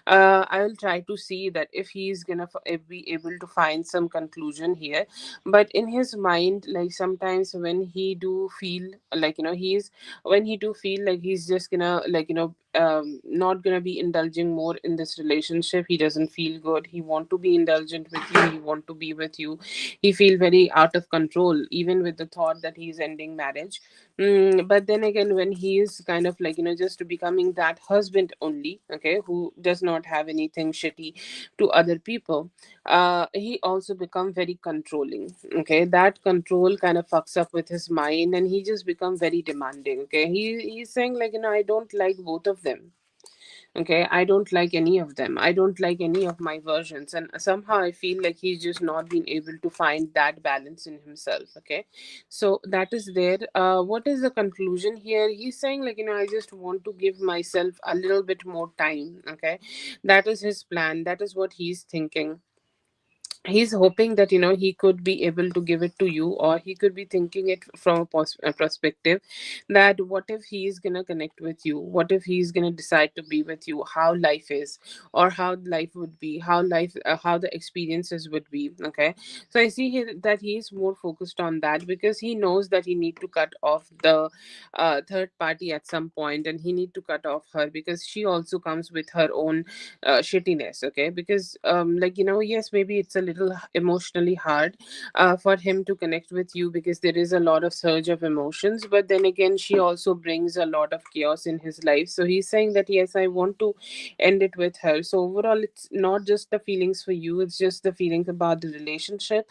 I will try to see that if he's gonna be able to find some conclusion here. But in his mind, like, sometimes when he do feel like, he's when he do feel like he's just gonna, like, not gonna be indulging more in this relationship, he doesn't feel good. He want to be indulgent with you, he want to be with you. He feel very out of control, even with the thought that he's ending marriage. But then again, when he is kind of like, just becoming that husband only, okay, who does not have anything shitty to other people, he also become very controlling. Okay, that control kind of fucks up with his mind, and he just become very demanding. Okay, he's saying, like, I don't like both of them. Okay, I don't like any of them, I don't like any of my versions. And somehow I feel like he's just not been able to find that balance in himself. Okay, so that is there. What is the conclusion here? He's saying, like, I just want to give myself a little bit more time. Okay, that is his plan, that is what he's thinking. He's hoping that, he could be able to give it to you, or he could be thinking it from a perspective that, what if he's gonna connect with you, what if he's gonna decide to be with you, how life is, or how life would be, how the experiences would be. Okay, so I see here that he's more focused on that, because he knows that he need to cut off the third party at some point, and he need to cut off her, because she also comes with her own shittiness. Okay, because, like, yes, maybe it's a little emotionally hard for him to connect with you, because there is a lot of surge of emotions. But then again, she also brings a lot of chaos in his life. So he's saying that, yes, I want to end it with her. So overall, it's not just the feelings for you, it's just the feelings about the relationship.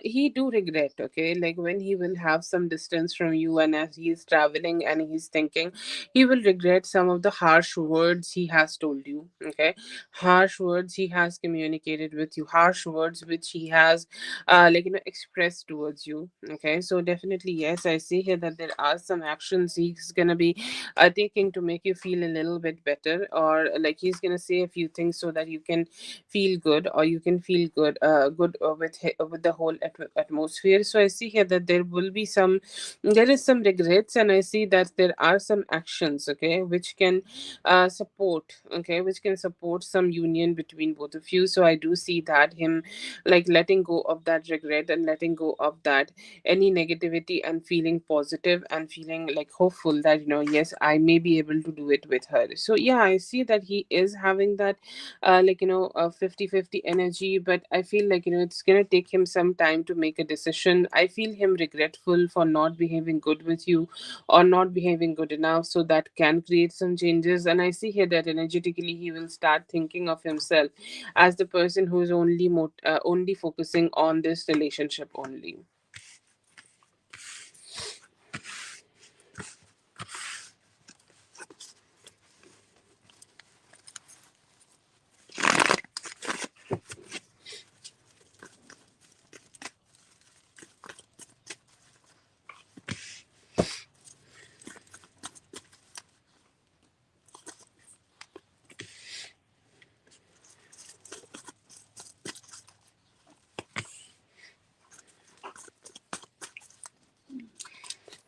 He do regret. Okay, like, when he will have some distance from you, and as he's traveling and he's thinking, he will regret some of the harsh words he has told you. Okay, harsh words he has communicated with you, harsh words which he has like, expressed towards you. Okay, so definitely, yes, I see here that there are some actions he's gonna be taking to make you feel a little bit better, or like, he's gonna say a few things so that you can feel good, or you can feel good with the whole atmosphere. So I see here that there is some regrets, and I see that there are some actions, okay, which can support, okay, which can support some union between both of you. So I do see that him him, like letting go of that regret and letting go of that any negativity, and feeling positive and feeling like hopeful that yes, I may be able to do it with her. So yeah, I see that he is having that 50-50 energy, but I feel like it's gonna take him some time to make a decision. I feel him regretful for not behaving good with you or not behaving good enough, so that can create some changes. And I see here that energetically he will start thinking of himself as the person who is only focusing on this relationship only.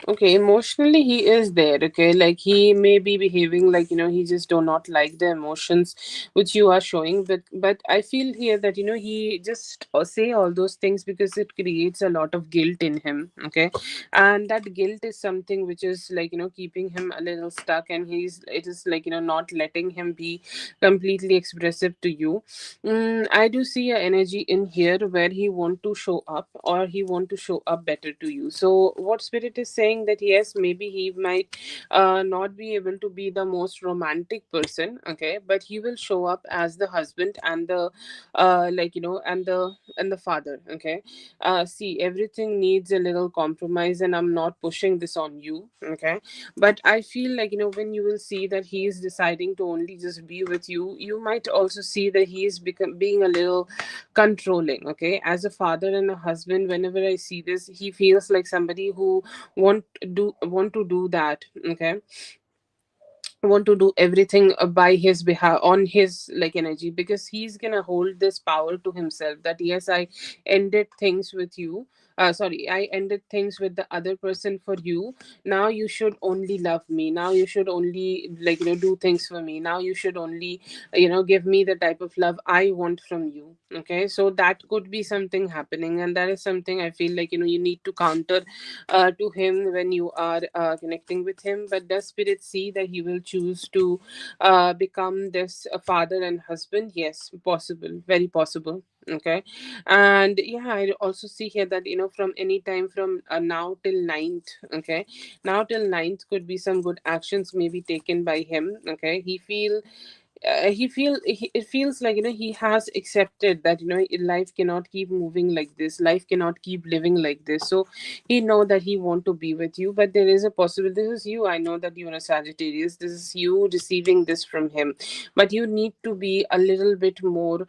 Okay, emotionally he is there. Okay, like he may be behaving like he just do not like the emotions which you are showing, but I feel here that he just say all those things because it creates a lot of guilt in him. Okay, and that guilt is something which is like keeping him a little stuck, and it is like not letting him be completely expressive to you. I do see a energy in here where he want to show up, or he want to show up better to you. So what spirit is saying that yes, maybe he might not be able to be the most romantic person, okay, but he will show up as the husband and the and the father, okay. See, everything needs a little compromise, and I'm not pushing this on you, okay, but I feel like when you will see that he is deciding to only just be with you, you might also see that he is being a little controlling, okay. As a father and a husband, whenever I see this, he feels like somebody who want to do that, okay, want to do everything by his behalf, on his like energy, because he's gonna hold this power to himself that yes, I ended things with you, sorry, I ended things with the other person for you. Now you should only love me. Now you should only do things for me. Now you should only give me the type of love I want from you, okay. So that could be something happening, and that is something I feel like you need to counter to him when you are connecting with him. But does spirit see that he will choose to become this father and husband? Yes, possible, very possible, okay. And yeah, I also see here that from any time from now till ninth, okay, now till ninth could be some good actions may be taken by him, okay. It feels like he has accepted that life cannot keep moving like this, life cannot keep living like this. So he know that he want to be with you, but there is a possibility. This is you, I know that you're a Sagittarius, this is you receiving this from him, but you need to be a little bit more.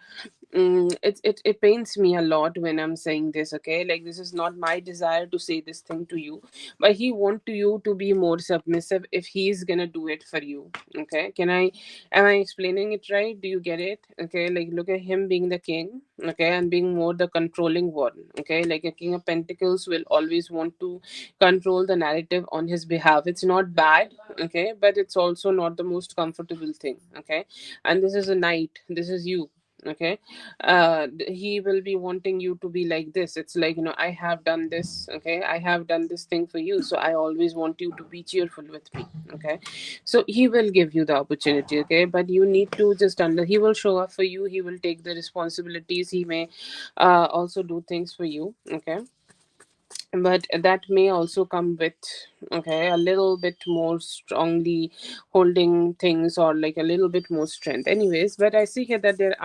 It pains me a lot when I'm saying this, okay, like this is not my desire to say this thing to you, but he want to you to be more submissive if he's gonna do it for you, okay. Am I explaining it right? Do you get it? Okay, like look at him being the king, okay, and being more the controlling one, okay. Like a king of pentacles will always want to control the narrative on his behalf. It's not bad, okay, but it's also not the most comfortable thing, okay. And this is a knight, this is you, okay. He will be wanting you to be like this. It's like I have done this, okay, I have done this thing for you, so I always want you to be cheerful with me, okay. So he will give you the opportunity, okay, but you need to just under he will show up for you, he will take the responsibilities, he may also do things for you, okay. But that may also come with, okay, a little bit more strongly holding things, or like a little bit more strength, anyways. But I see here that there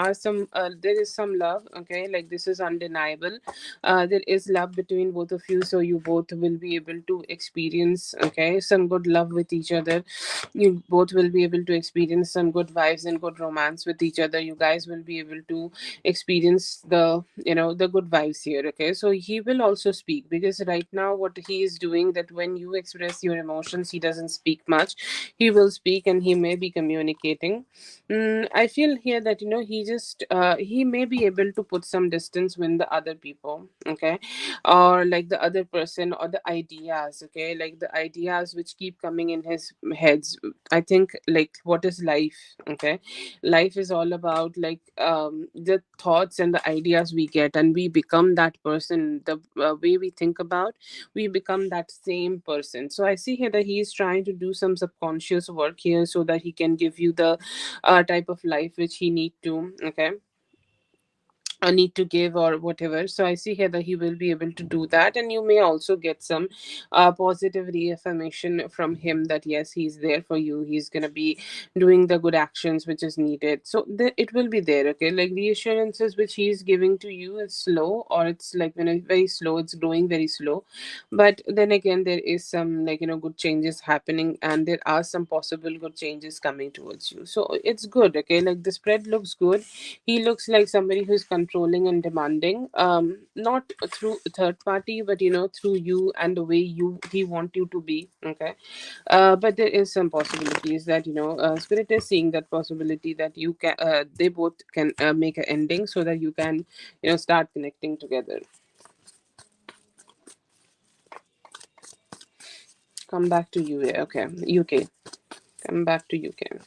is some love, okay, like this is undeniable. There is love between both of you, so you both will be able to experience, okay, some good love with each other. You both will be able to experience some good vibes and good romance with each other. You guys will be able to experience the good vibes here, okay. So he will also speak, because right now what he is doing, that when you express your emotions. He doesn't speak much. He will speak and he may be communicating. I feel here that he just he may be able to put some distance with the other people, okay, or like the other person or the ideas, okay, like the ideas which keep coming in his heads. I think like what is life, okay? Life is all about like the thoughts and the ideas we get, and we become that person. The way we think about, we become that same person. So I see here that he is trying to do some subconscious work here so that he can give you the type of life which he need to, okay, need to give or whatever. So I see here that he will be able to do that, and you may also get some positive reaffirmation from him that yes, he's there for you. He's gonna be doing the good actions which is needed. So it will be there, okay. Like reassurances which he's giving to you is slow, or it's like very slow. It's growing very slow, but then again there is some like good changes happening, and there are some possible good changes coming towards you. So it's good, okay. Like the spread looks good. He looks like somebody who's controlling and demanding, not through a third party, but through you and the way he want you to be, okay. But there is some possibilities that spirit is seeing that possibility that you can they both can make an ending so that you can start connecting together. Come back to you, okay, UK. Come back to UK.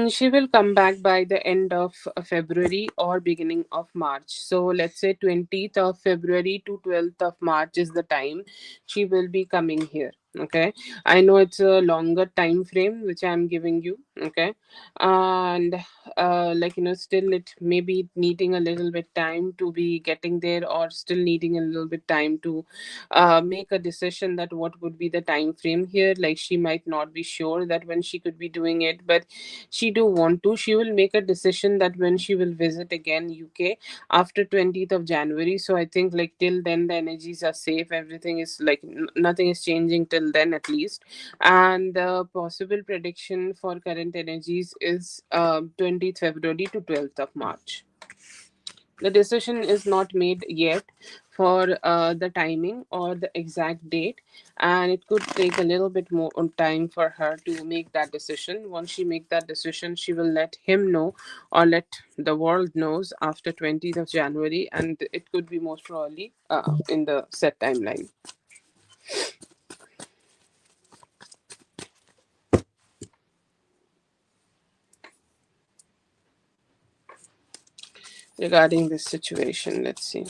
She will come back by the end of February or beginning of March. So let's say 20th of February to 12th of March is the time she will be coming here. Okay, I know it's a longer time frame which I'm giving you. Okay, and like still it may be needing a little bit time to be getting there, or still needing a little bit time to make a decision that what would be the time frame here. Like she might not be sure that when she could be doing it, but she do want to. She will make a decision that when she will visit again UK after 20th of January. So I think like till then the energies are safe. Everything is like nothing is changing till then at least. And the possible prediction for current energies is 20th February to 12th of March. The decision is not made yet for the timing or the exact date, and it could take a little bit more on time for her to make that decision. Once she make that decision, she will let him know or let the world knows after 20th of January, and it could be most probably in the set timeline. Regarding this situation, let's see.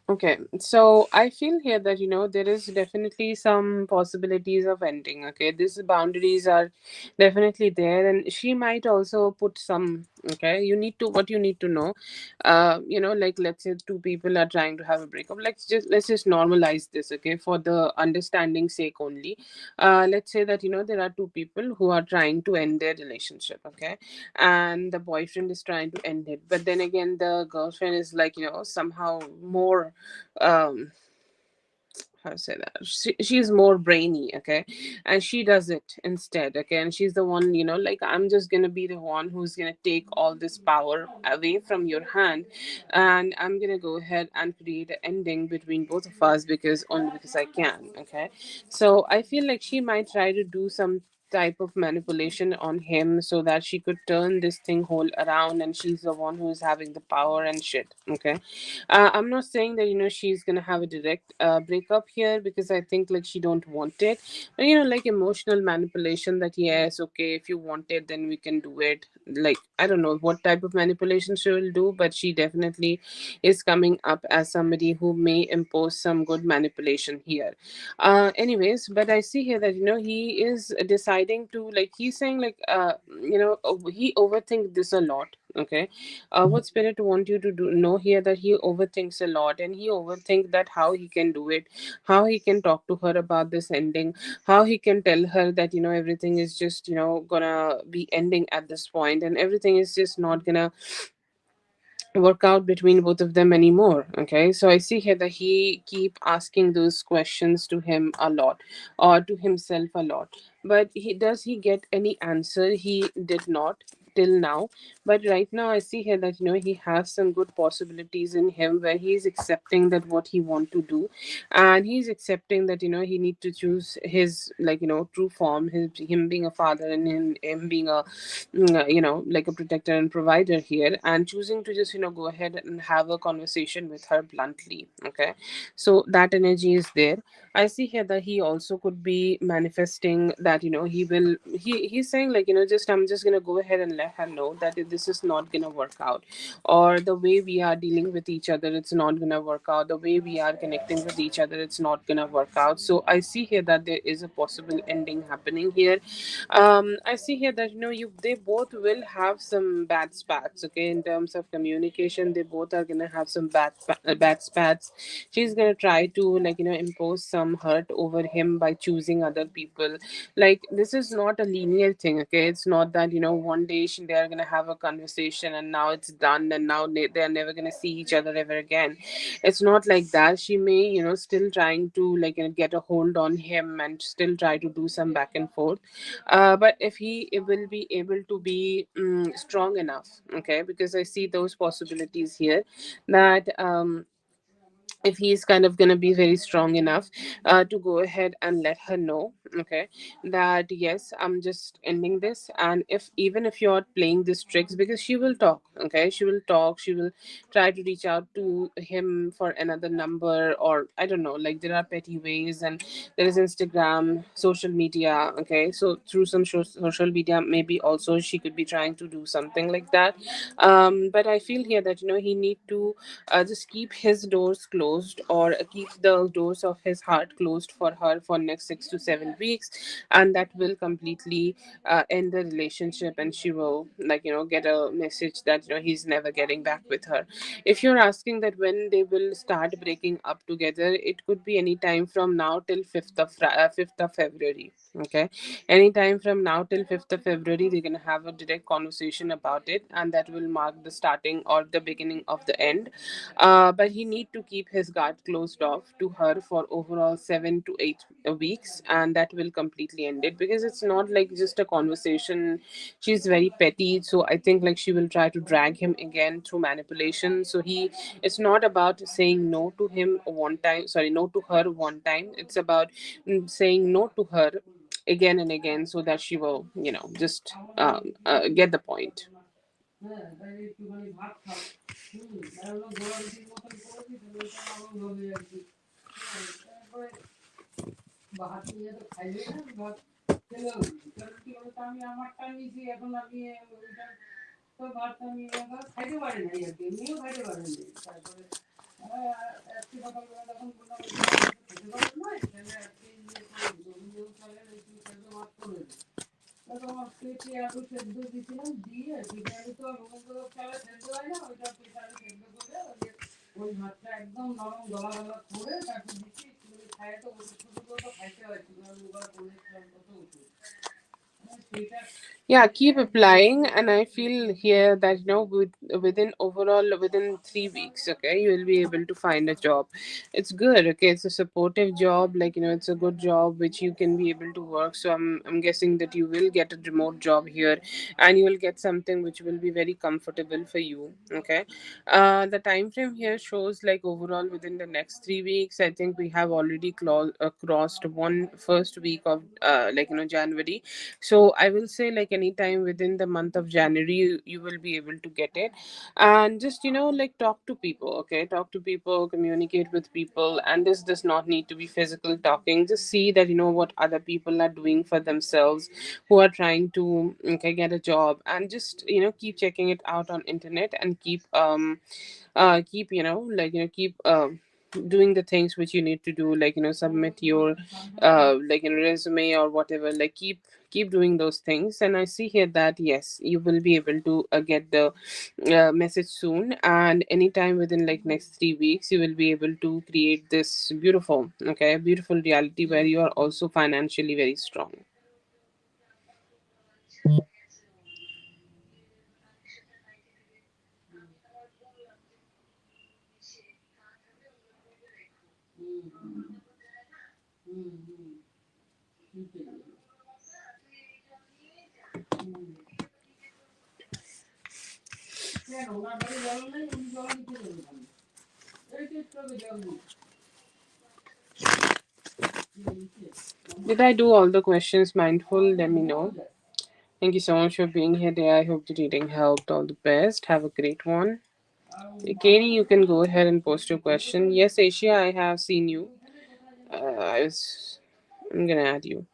Okay, so I feel here that there is definitely some possibilities of ending. Okay, these boundaries are definitely there, and she might also put some. Okay, what you need to know, like let's say two people are trying to have a breakup. Let's just normalize this. Okay, for the understanding sake only. Let's say that there are two people who are trying to end their relationship. Okay, and the boyfriend is trying to end it, but then again the girlfriend is like somehow more um how to say that, she's more brainy, okay, and she does it instead, okay, and she's the one, like I'm just gonna be the one who's gonna take all this power away from your hand, and I'm gonna go ahead and create an ending between both of us because only because I can, okay. So I feel like she might try to do some type of manipulation on him so that she could turn this thing whole around, and she's the one who is having the power and shit, okay. I'm not saying that she's gonna have a direct breakup here, because I think like she don't want it, but like emotional manipulation that yes, okay, if you want it then we can do it. Like I don't know what type of manipulation she will do, but she definitely is coming up as somebody who may impose some good manipulation here. Anyways, but I see here that he is deciding deciding to, like, he's saying like, he overthink this a lot. Okay, what spirit want you to do know here, that he overthinks a lot, and he overthink that how he can do it, how he can talk to her about this ending, how he can tell her that, everything is just, gonna be ending at this point, and everything is just not gonna work out between both of them anymore. Okay, so I see here that he keep asking those questions to him a lot, or to himself a lot, but he get any answer? He did not till now. But right now I see here that, he has some good possibilities in him, where he's accepting that what he want to do, and he's accepting that, he need to choose his, like, true form, him being a father, and him being a, like a protector and provider here, and choosing to just, go ahead and have a conversation with her bluntly. Okay, so that energy is there. I see here that he also could be manifesting that, he's saying like, just I'm just gonna go ahead and let her know that this is not gonna work out, or the way we are dealing with each other, it's not gonna work out, the way we are connecting with each other, it's not gonna work out. So I see here that there is a possible ending happening here. I see here that, they both will have some bad spats. Okay, in terms of communication, they both are gonna have some bad spats. She's gonna try to, like, impose some hurt over him by choosing other people. Like, this is not a linear thing. Okay, it's not that, one day they are gonna have a conversation and now it's done, and now they are never gonna see each other ever again. It's not like that. She may, still trying to, like, get a hold on him, and still try to do some back and forth. But if he will be able to be strong enough. Okay, because I see those possibilities here, that if he's kind of going to be very strong enough to go ahead and let her know. Okay, that yes, I'm just ending this, and if even if you're playing these tricks, because she will talk. Okay, she will talk, she will try to reach out to him for another number, or I don't know, like, there are petty ways, and there is Instagram, social media. Okay, so through some social media, maybe also she could be trying to do something like that. But I feel here that, he need to just keep his doors closed, or keep the doors of his heart closed for her for next 6 to 7 weeks, and that will completely end the relationship, and she will, like, get a message that, he's never getting back with her. If you're asking that when they will start breaking up together, it could be any time from now till 5th of February. Okay, anytime from now till 5th of February, they're going to have a direct conversation about it, and that will mark the starting or the beginning of the end. But he need to keep his guard closed off to her for overall 7 to 8 weeks, and that will completely end it, because it's not like just a conversation. She's very petty, so I think like she will try to drag him again through manipulation. So it's not about saying no to him one time, sorry, no to her one time. It's about saying no to her again and again, so that she will, just get the point. Yeah, keep applying, and I feel here that, within 3 weeks, okay, you will be able to find a job. It's good. Okay, it's a supportive job, like, it's a good job which you can be able to work. So I'm guessing that you will get a remote job here, and you will get something which will be very comfortable for you. Okay, the time frame here shows like overall within the next 3 weeks. I think we have already crossed one first week of January. So I will say like anytime within the month of January, you will be able to get it. And just, like, talk to people. Okay, talk to people, communicate with people, and this does not need to be physical talking. Just see that, what other people are doing for themselves, who are trying to, okay, get a job, and just, keep checking it out on internet, and keep keep doing the things which you need to do, like submit your resume or whatever. Like keep doing those things, and I see here that yes, you will be able to get the message soon, and anytime within like next 3 weeks you will be able to create this beautiful reality where you are also financially very strong. Did I do all the questions mindful? Let me know. Thank you so much for being here today. I hope the reading helped. All the best. Have a great one. Katie, you can go ahead and post your question. Yes, Asia, I have seen you. I'm gonna add you.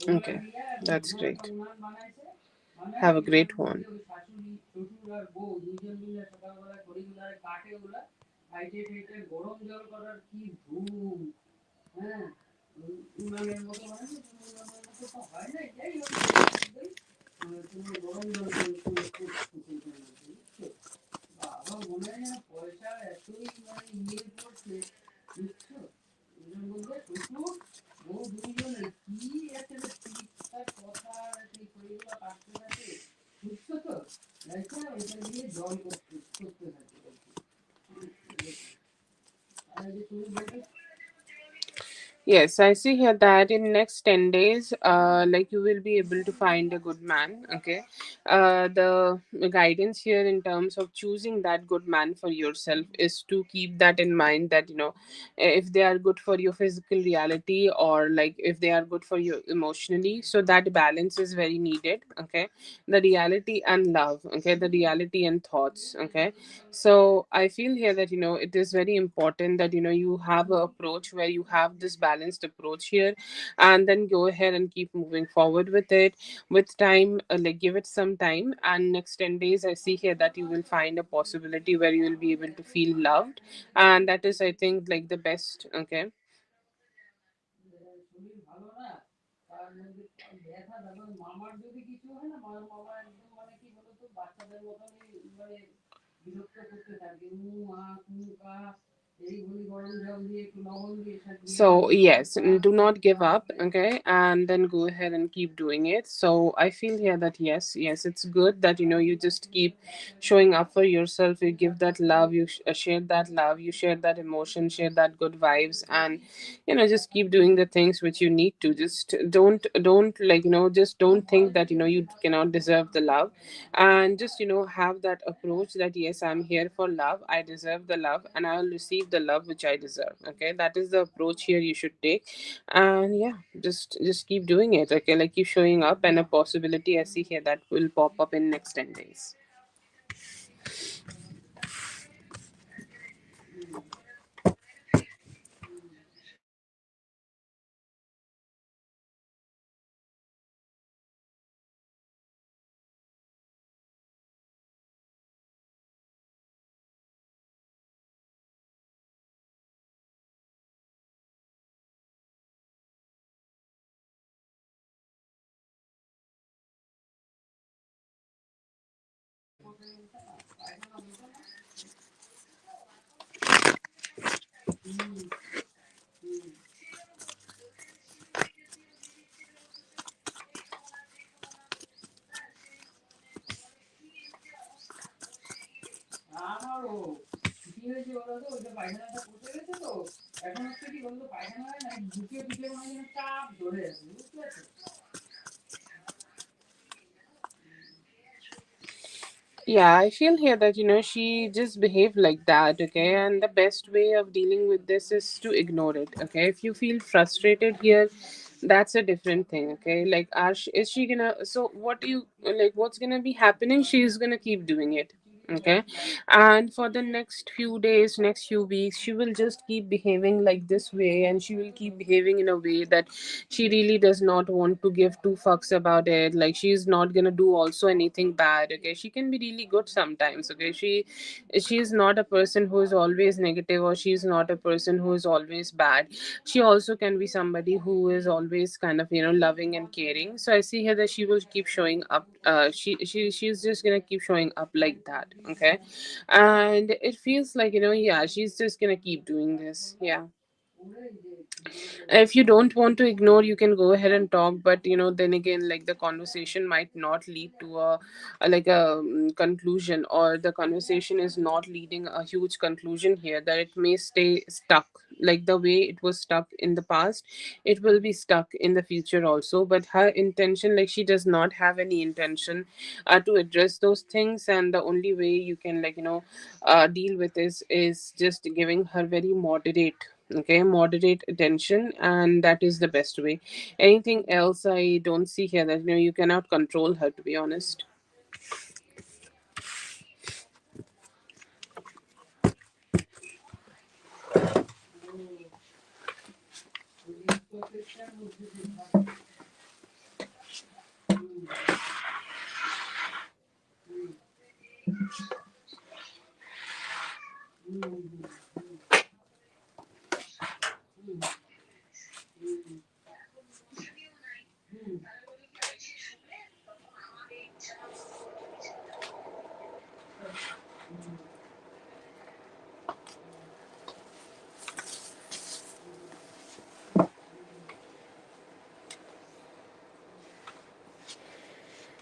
Okay, that's great. Have a great one. Yes, I see here that in next 10 days, like you will be able to find a good man. Okay. The guidance here in terms of choosing that good man for yourself is to keep that in mind, that, if they are good for your physical reality, or like if they are good for you emotionally. So that balance is very needed. Okay. The reality and love. Okay. The reality and thoughts. Okay. So I feel here that it is very important that you have an approach where you have this balanced approach here, and then go ahead and keep moving forward with it. With time, like give it some time, and next 10 days I see here that you will find a possibility where you will be able to feel loved, and that is, I think, like the best. Okay. So yes, do not give up. Okay, and then go ahead and keep doing it. So I feel here that yes, it's good that you just keep showing up for yourself. You give that love, you share that love, you share that emotion, share that good vibes, and just keep doing the things which you need to. Just don't like just don't think that you cannot deserve the love, and just have that approach that yes, I'm here for love, I deserve the love, and I'll receive the love which I deserve. Okay, that is the approach here you should take. And yeah, just keep doing it. Okay, like keep showing up, and a possibility I see here that will pop up in next 10 days. Yeah, I feel here that she just behaved like that. Okay, and the best way of dealing with this is to ignore it. Okay, if you feel frustrated here, that's a different thing. Okay, like is she gonna, so what do you like, what's gonna be happening? She's gonna keep doing it. Okay, and for the next few days, next few weeks, she will just keep behaving like this way, and she will keep behaving in a way that she really does not want to give two fucks about it. Like, she's not gonna do also anything bad. Okay, she can be really good sometimes. Okay, she's not a person who is always negative, or she's not a person who is always bad. She also can be somebody who is always kind of, loving and caring. So I see here that she will keep showing up. She's just gonna keep showing up like that. Okay, and it feels like, yeah, she's just gonna keep doing this. Yeah, if you don't want to ignore, you can go ahead and talk, but then again, like, the conversation might not lead to a conclusion, or the conversation is not leading a huge conclusion here, that it may stay stuck. Like the way it was stuck in the past, it will be stuck in the future also. But her intention, like, she does not have any intention to address those things, and the only way you can, like, deal with this is just giving her very moderate, okay, moderate attention, and that is the best way. Anything else, I don't see here, that you cannot control her, to be honest.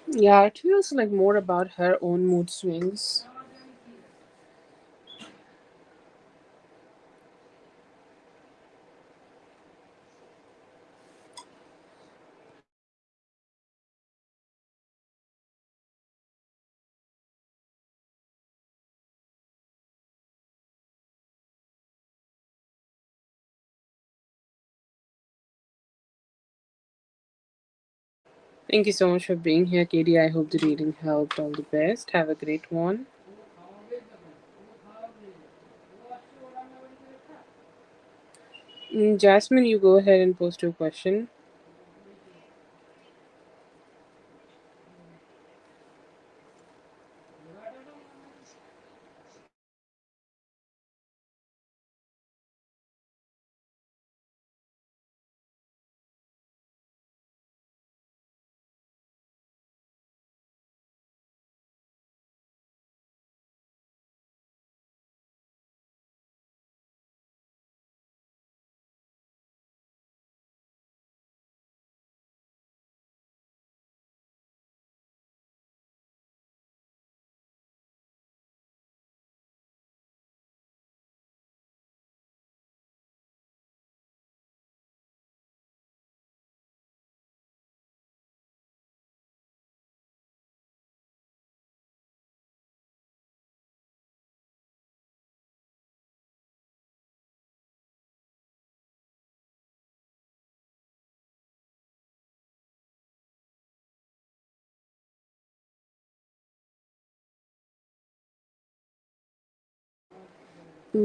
Yeah, it feels like more about her own mood swings. Thank you so much for being here, Katie. I hope the reading helped. All the best. Have a great one. Jasmine, you go ahead and post your question.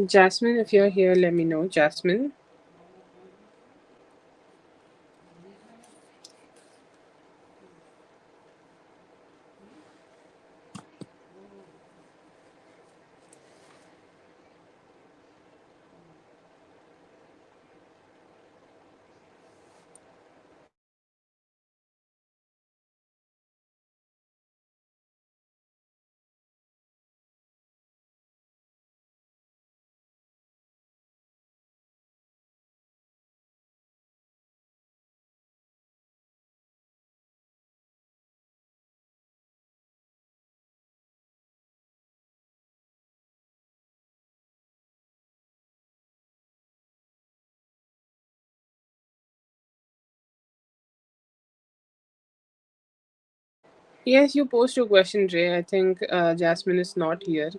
Jasmine, if you're here, let me know. Jasmine. Yes, you post your question, Jay. I think Jasmine is not here.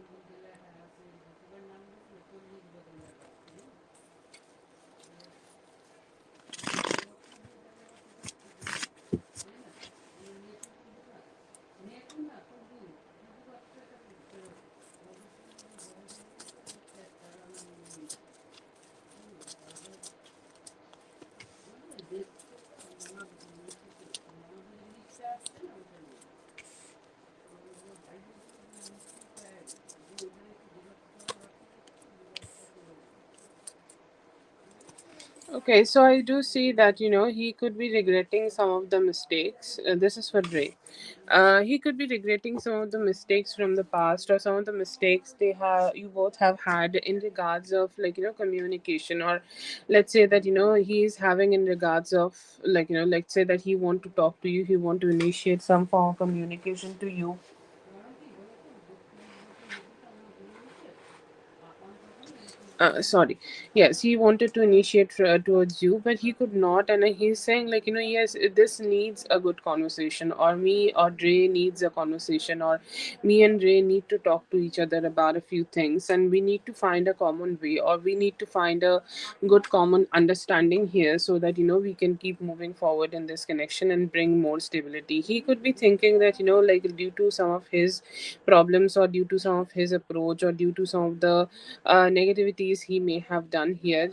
Okay, so I do see that he could be regretting some of the mistakes. This is for Ray. He could be regretting some of the mistakes from the past, or some of the mistakes you both have had in regards of communication, or let's say that he's having in regards of let's say that he want to talk to you, he want to initiate some form of communication to you. Sorry, yes, he wanted to initiate towards you, but he could not, and he's saying yes, this needs a good conversation, or me or Dre needs a conversation, or me and Ray need to talk to each other about a few things, and we need to find a common way, or we need to find a good common understanding here, so that we can keep moving forward in this connection and bring more stability. He could be thinking that due to some of his problems, or due to some of his approach, or due to some of the negativities he may have done here,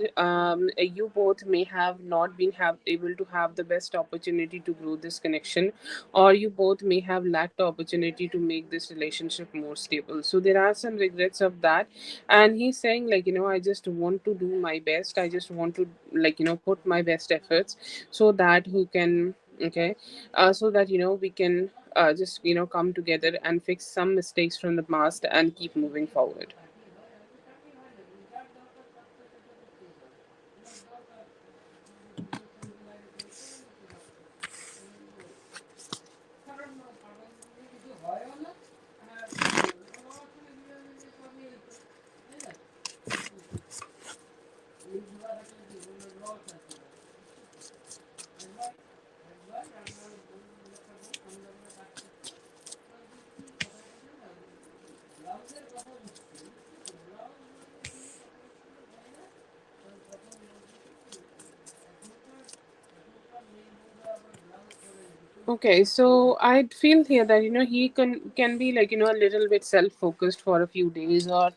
you both may have not been able to have the best opportunity to grow this connection, or you both may have lacked the opportunity to make this relationship more stable. So there are some regrets of that, and he's saying I just want to do my best, I just want to put my best efforts, so that who can okay so that we can just come together and fix some mistakes from the past and keep moving forward. Okay, so I feel here that he can be a little bit self focused for a few days, or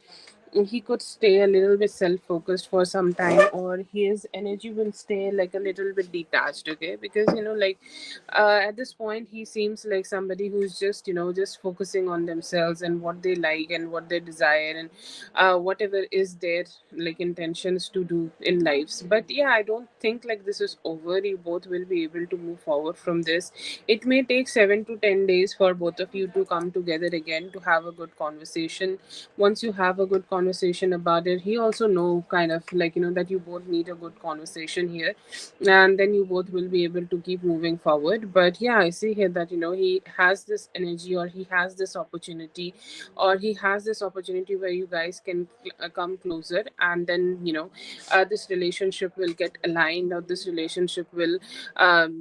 he could stay a little bit self focused for some time, or his energy will stay like a little bit detached. Okay, because at this point he seems like somebody who's just just focusing on themselves and what they like and what they desire, and whatever is their intentions to do in lives. But yeah, I don't think this is over. You both will be able to move forward from this. It may take 7 to 10 days for both of you to come together again to have a good conversation. Once you have a good conversation about it, he also know kind of that you both need a good conversation here, and then you both will be able to keep moving forward. But yeah, I see here that he has this energy, or he has this opportunity, or he has this opportunity where you guys can come closer, and then this relationship will get aligned, or this relationship will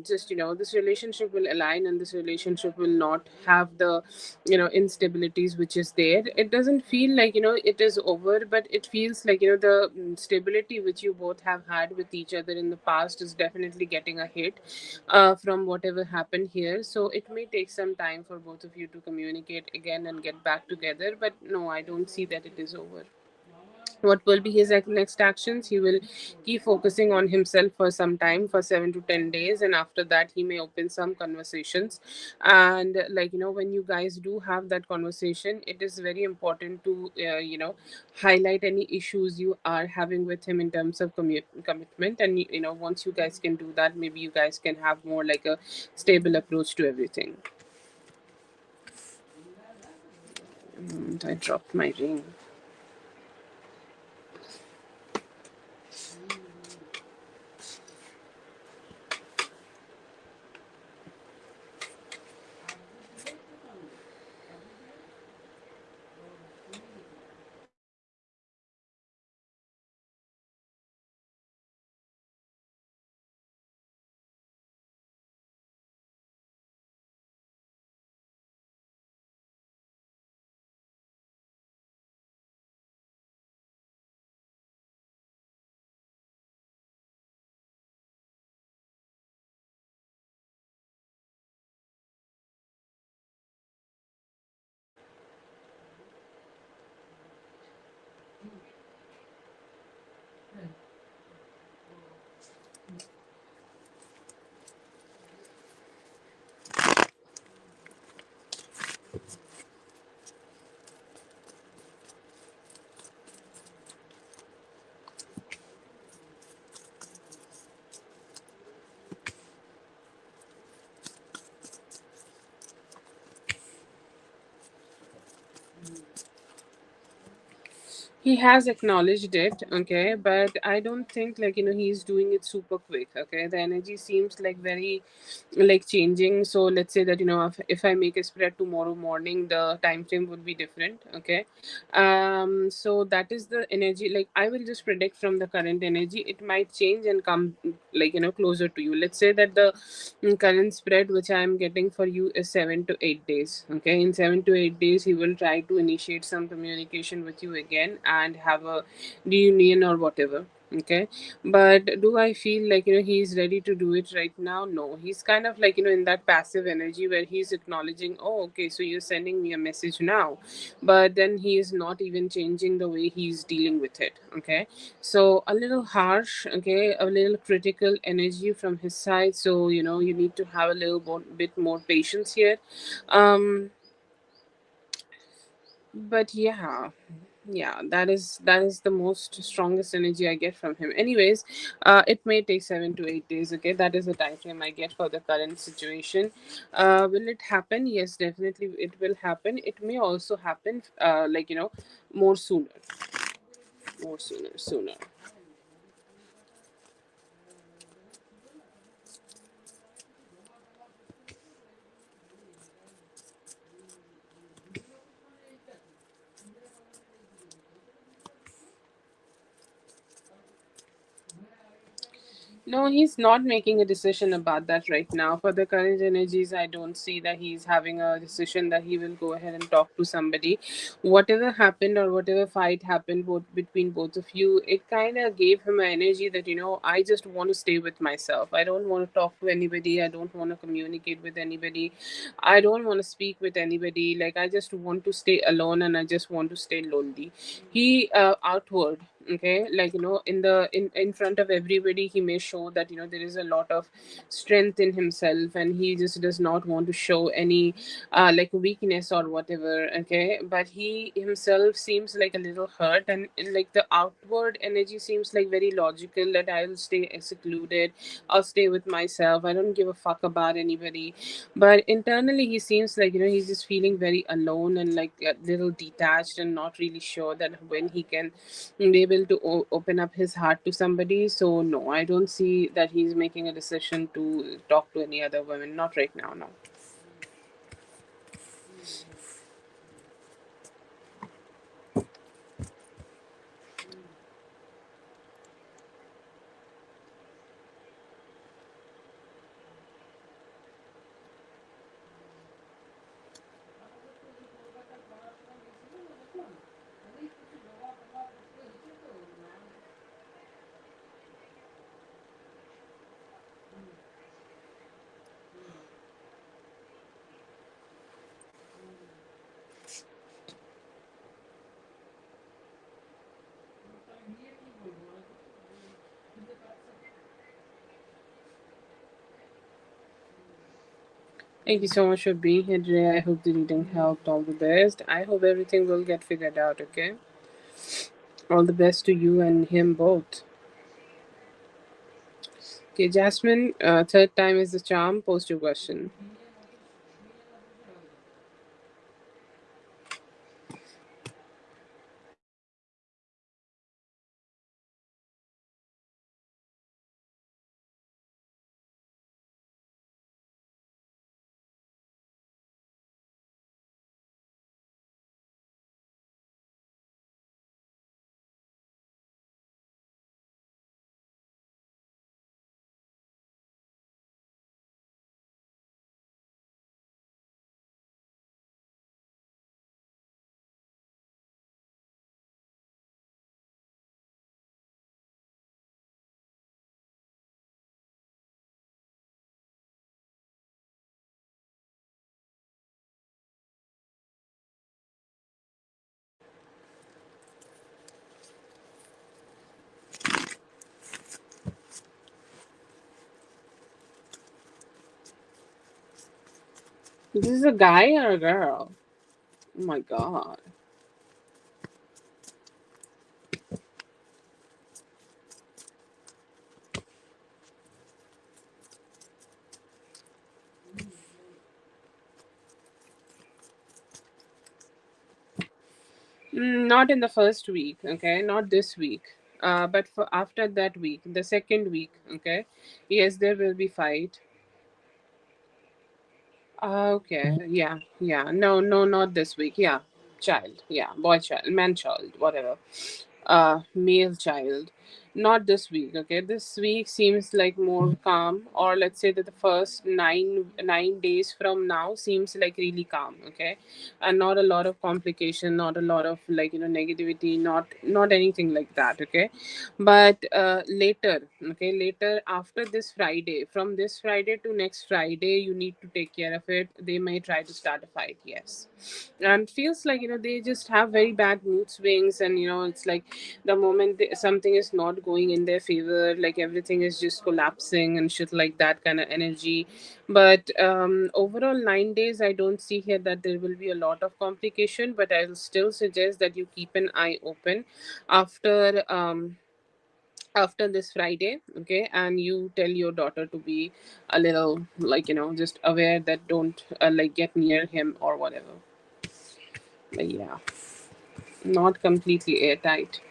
just this relationship will align, and this relationship will not have the instabilities which is there. It doesn't feel it is over, but it feels the stability which you both have had with each other in the past is definitely getting a hit from whatever happened here. So it may take some time for both of you to communicate again and get back together, but no, I don't see that it is over. What will be his next actions? He will keep focusing on himself for some time, for 7 to 10 days, and after that he may open some conversations. And when you guys do have that conversation, it is very important to highlight any issues you are having with him in terms of commitment. And once you guys can do that, maybe you guys can have more a stable approach to everything. And I dropped my ring. He has acknowledged it, okay, but I don't think, like, he's doing it super quick, okay. The energy seems like very, like, changing. So let's say that, if I make a spread tomorrow morning, the time frame would be different, okay. So that is the energy. Like, I will just predict from the current energy, it might change and come, like, closer to you. Let's say that the current spread which I am getting for you is 7 to 8 days. Okay, in 7 to 8 days, he will try to initiate some communication with you again and have a reunion or whatever. Okay, but do I feel like, he's ready to do it right now? No, he's kind of like, in that passive energy where he's acknowledging, oh, okay, so you're sending me a message now, but then he is not even changing the way he's dealing with it. Okay, so a little harsh, okay, a little critical energy from his side. So, you need to have a little bit more patience here. um but yeah, that is the most strongest energy I get from him. Anyways, it may take 7 to 8 days. Okay, that is the time frame I get for the current situation. Will it happen? Yes, definitely it will happen. It may also happen, like, more sooner, sooner. No, he's not making a decision about that right now. For the current energies, I don't see that he's having a decision that he will go ahead and talk to somebody. Whatever happened or whatever fight happened between both of you, it kind of gave him an energy that, I just want to stay with myself. I don't want to talk to anybody. I don't want to communicate with anybody. I don't want to speak with anybody. Like, I just want to stay alone and I just want to stay lonely. He outward, okay, like, in front of everybody, he may show that, there is a lot of strength in himself, and he just does not want to show any like weakness or whatever. Okay, but he himself seems like a little hurt, and like the outward energy seems like very logical, that I'll stay secluded, I'll stay with myself, I don't give a fuck about anybody. But internally, he seems like, he's just feeling very alone and like a little detached and not really sure that when he can be able to open up his heart to somebody. So no, I don't see that he's making a decision to talk to any other women. Not right now, no. Thank you so much for being here today. I hope the reading helped. All the best. I hope everything will get figured out. Okay, all the best to you and him both. Okay, Jasmine, third time is the charm. Post your question. This is a guy or a girl? Oh my god. Not in the first week, okay, not this week, but for after that week, the second week, okay, yes, there will be fight. Okay, yeah, yeah. No, no, not this week. Yeah, child. Yeah, boy child, man child, whatever. Male child. Not this week. Okay, this week seems like more calm, or let's say that the first nine days from now seems like really calm. Okay, and not a lot of complication, not a lot of negativity, not anything like that. Okay, but later, okay, later after this Friday, from this Friday to next Friday, you need to take care of it. They may try to start a fight, yes. And feels like they just have very bad mood swings, and it's like the moment something is not going in their favor, like everything is just collapsing and shit, like that kind of energy. But overall 9 days, I don't see here that there will be a lot of complication, but I'll still suggest that you keep an eye open after this Friday, okay? And you tell your daughter to be a little, just aware that don't get near him or whatever. But yeah, not completely airtight.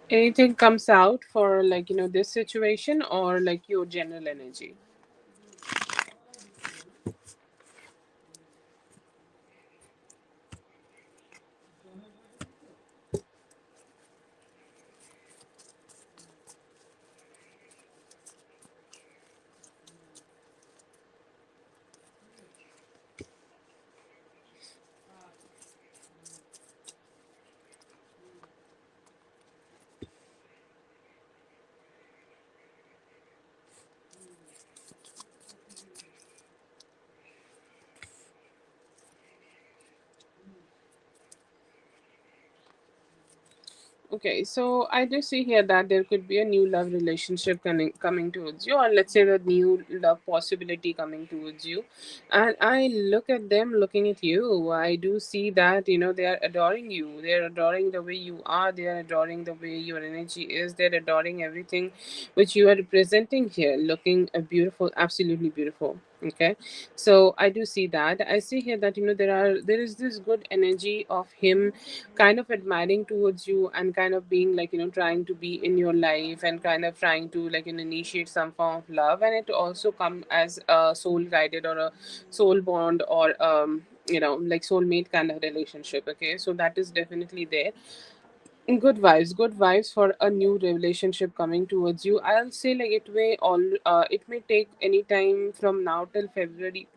Anything comes out for this situation, or like your general energy? Okay, so I do see here that there could be a new love relationship coming towards you, or let's say the new love possibility coming towards you. And I look at them looking at you. I do see that, they are adoring you. They're adoring the way you are. They're adoring the way your energy is. They're adoring everything which you are representing here, looking beautiful, absolutely beautiful. Okay, so I do see that. I see here that, there is this good energy of him kind of admiring towards you, and kind of being trying to be in your life, and kind of trying to initiate some form of love, and it also come as a soul guided or a soul bond, or like soulmate kind of relationship. Okay, so that is definitely there. Good vibes for a new relationship coming towards you. I'll say like it may take any time from now till February,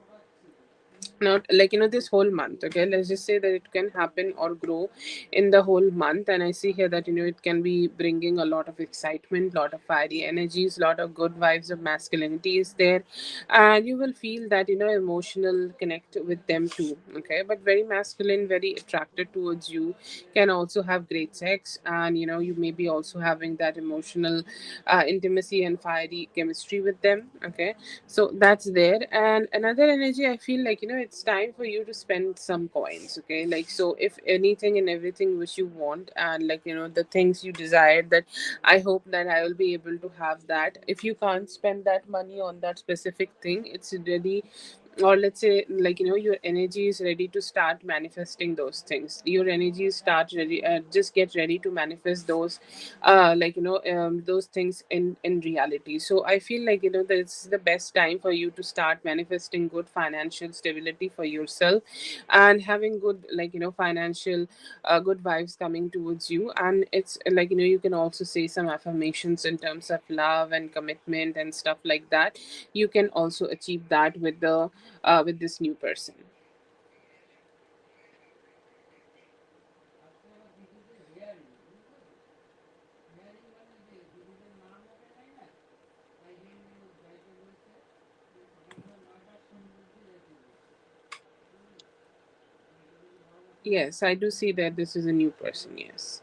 not this whole month. Okay, let's just say that it can happen or grow in the whole month. And I see here that it can be bringing a lot of excitement, lot of fiery energies, lot of good vibes of masculinity is there. And you will feel that emotional connect with them too. Okay, but very masculine, very attracted towards you, can also have great sex. And you may be also having that emotional intimacy and fiery chemistry with them. Okay, so that's there. And another energy, I feel like it's time for you to spend some coins. Okay, like, so if anything and everything which you want, and the things you desire, that I hope that I will be able to have that. If you can't spend that money on that specific thing, it's really, or let's say your energy is ready to start manifesting those things. Your energy start ready, just get ready to manifest those those things in reality. So I feel like that it's the best time for you to start manifesting good financial stability for yourself, and having good financial good vibes coming towards you. And it's you can also say some affirmations in terms of love and commitment and stuff like that. You can also achieve that with the with this new person. Yes, I do see that this is a new person. Yes.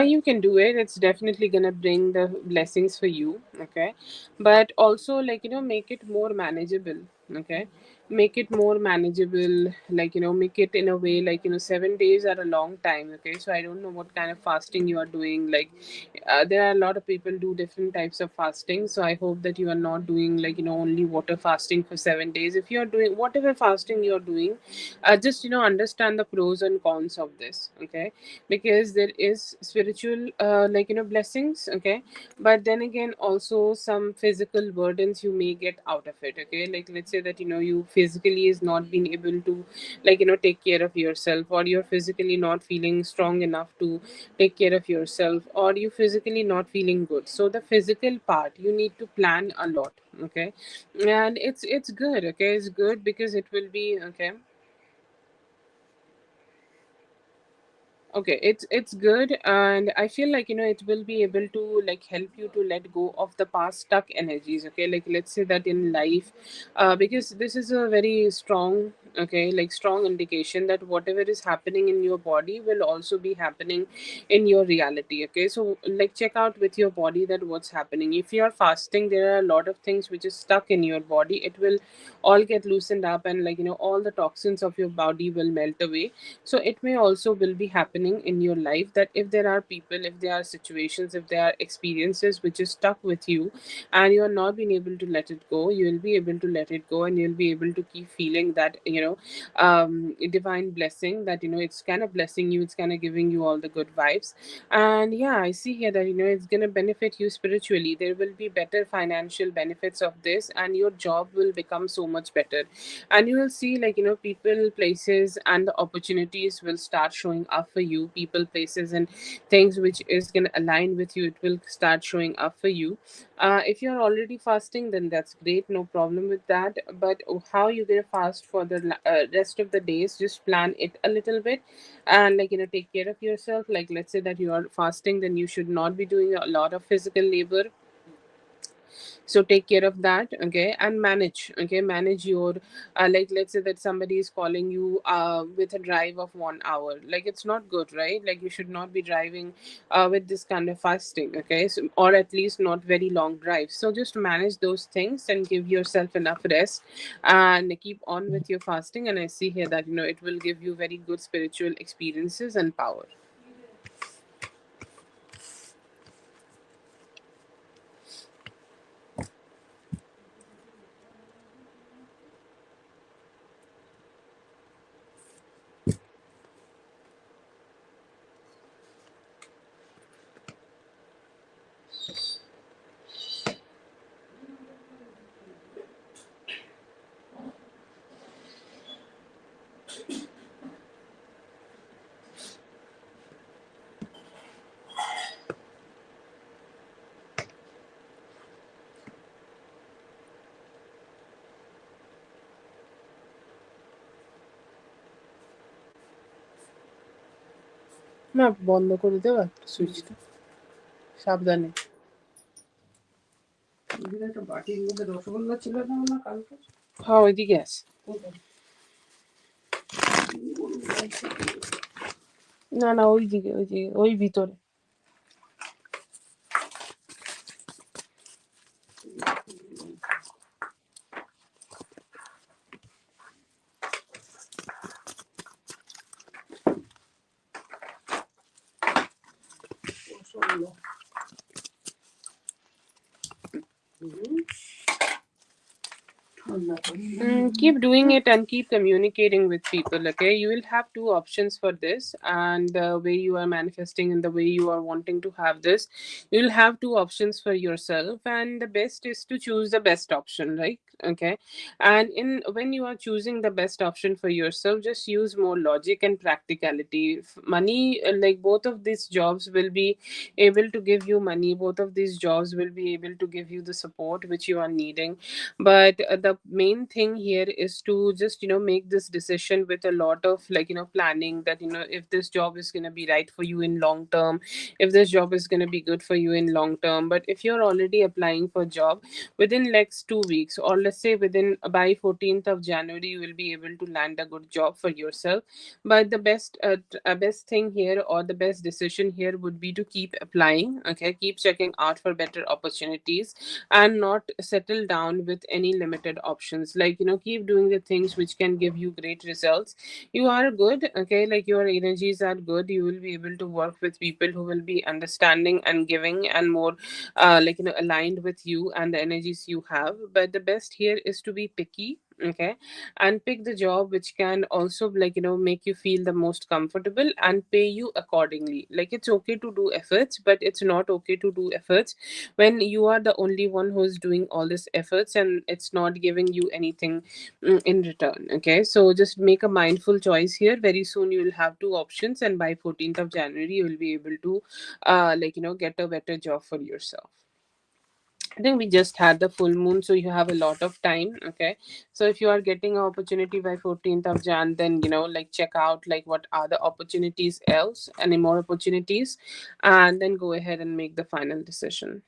You can do it. It's definitely gonna bring the blessings for you. Okay, but also, like, make it more manageable. Okay, make it more manageable. Like, make it in a way, like, 7 days are a long time. Okay, so I don't know what kind of fasting you are doing. Like, there are a lot of people do different types of fasting. So I hope that you are not doing, like, only water fasting for 7 days. If you are doing whatever fasting you are doing, just understand the pros and cons of this. Okay, because there is spiritual like, blessings. Okay, but then again, also some physical burdens you may get out of it. Okay, like, let's say that you physically is not being able to, like, take care of yourself, or you're physically not feeling strong enough to take care of yourself, or you physically not feeling good. So the physical part you need to plan a lot. Okay, and it's good. Okay, it's good because it will be okay. Okay, it's good, and I feel like it will be able to, like, help you to let go of the past stuck energies. Okay, like, let's say that in life, because this is a very strong, okay, like, strong indication that whatever is happening in your body will also be happening in your reality. Okay, so, like, check out with your body that what's happening. If you are fasting, there are a lot of things which is stuck in your body. It will all get loosened up, and, like, all the toxins of your body will melt away. So it may also will be happening in your life that if there are people, if there are situations, if there are experiences which is stuck with you, and you are not being able to let it go, you will be able to let it go, and you'll be able to keep feeling that, divine blessing, that it's kind of blessing you, it's kind of giving you all the good vibes. And yeah, I see here that it's going to benefit you spiritually. There will be better financial benefits of this, and your job will become so much better. And you will see, like, people, places, and the opportunities will start showing up for you. People, places, and things which is going to align with you, it will start showing up for you. If you're already fasting, then that's great, no problem with that. But how you're going to fast for the rest of the days, just plan it a little bit, and, like, take care of yourself. Like, let's say that you are fasting, then you should not be doing a lot of physical labor. So take care of that. Okay, and manage. Okay, manage your like, let's say that somebody is calling you with a drive of 1 hour. Like, it's not good, right? Like, you should not be driving with this kind of fasting. Okay, so, or at least not very long drives. So just manage those things and give yourself enough rest, and keep on with your fasting. And I see here that it will give you very good spiritual experiences and power. না, বন্ধ করে দেওয়া সুইচটা, সাবধানে। এখানে একটা বাটির মধ্যে রসগোল্লা ছিল না আমার কালকে? হ্যাঁ, ওইদিকে আছে। না, না, ওইদিকে, ওইদিকে, ওই ভিতরে। Keep doing it and keep communicating with people. Okay, you will have two options for this, and the way you are manifesting and the way you are wanting to have this, you'll have two options for yourself, and the best is to choose the best option, right? Okay, and in when you are choosing the best option for yourself, just use more logic and practicality. Money, like both of these jobs will be able to give you money. Both of these jobs will be able to give you the support which you are needing, but the main thing here is to just make this decision with a lot of planning, that if this job is going to be right for you in long term, if this job is going to be good for you in long term. But if you're already applying for job, within next 2 weeks, or let's say within by 14th of January, you will be able to land a good job for yourself. But the best thing here, or the best decision here, would be to keep applying. Okay, keep checking out for better opportunities, and not settle down with any limited options. Like, keep doing the things which can give you great results. You are good. Okay, like your energies are good. You will be able to work with people who will be understanding and giving and more aligned with you and the energies you have. But the best here is to be picky. Okay, and pick the job which can also make you feel the most comfortable and pay you accordingly. Like, it's okay to do efforts, but it's not okay to do efforts when you are the only one who is doing all these efforts and it's not giving you anything in return. Okay, so just make a mindful choice here. Very soon you will have two options, and by 14th of January you will be able to get a better job for yourself. I think we just had the full moon, so you have a lot of time. Okay, so if you are getting an opportunity by 14th of Jan, then check out like what are the opportunities else, any more opportunities, and then go ahead and make the final decision.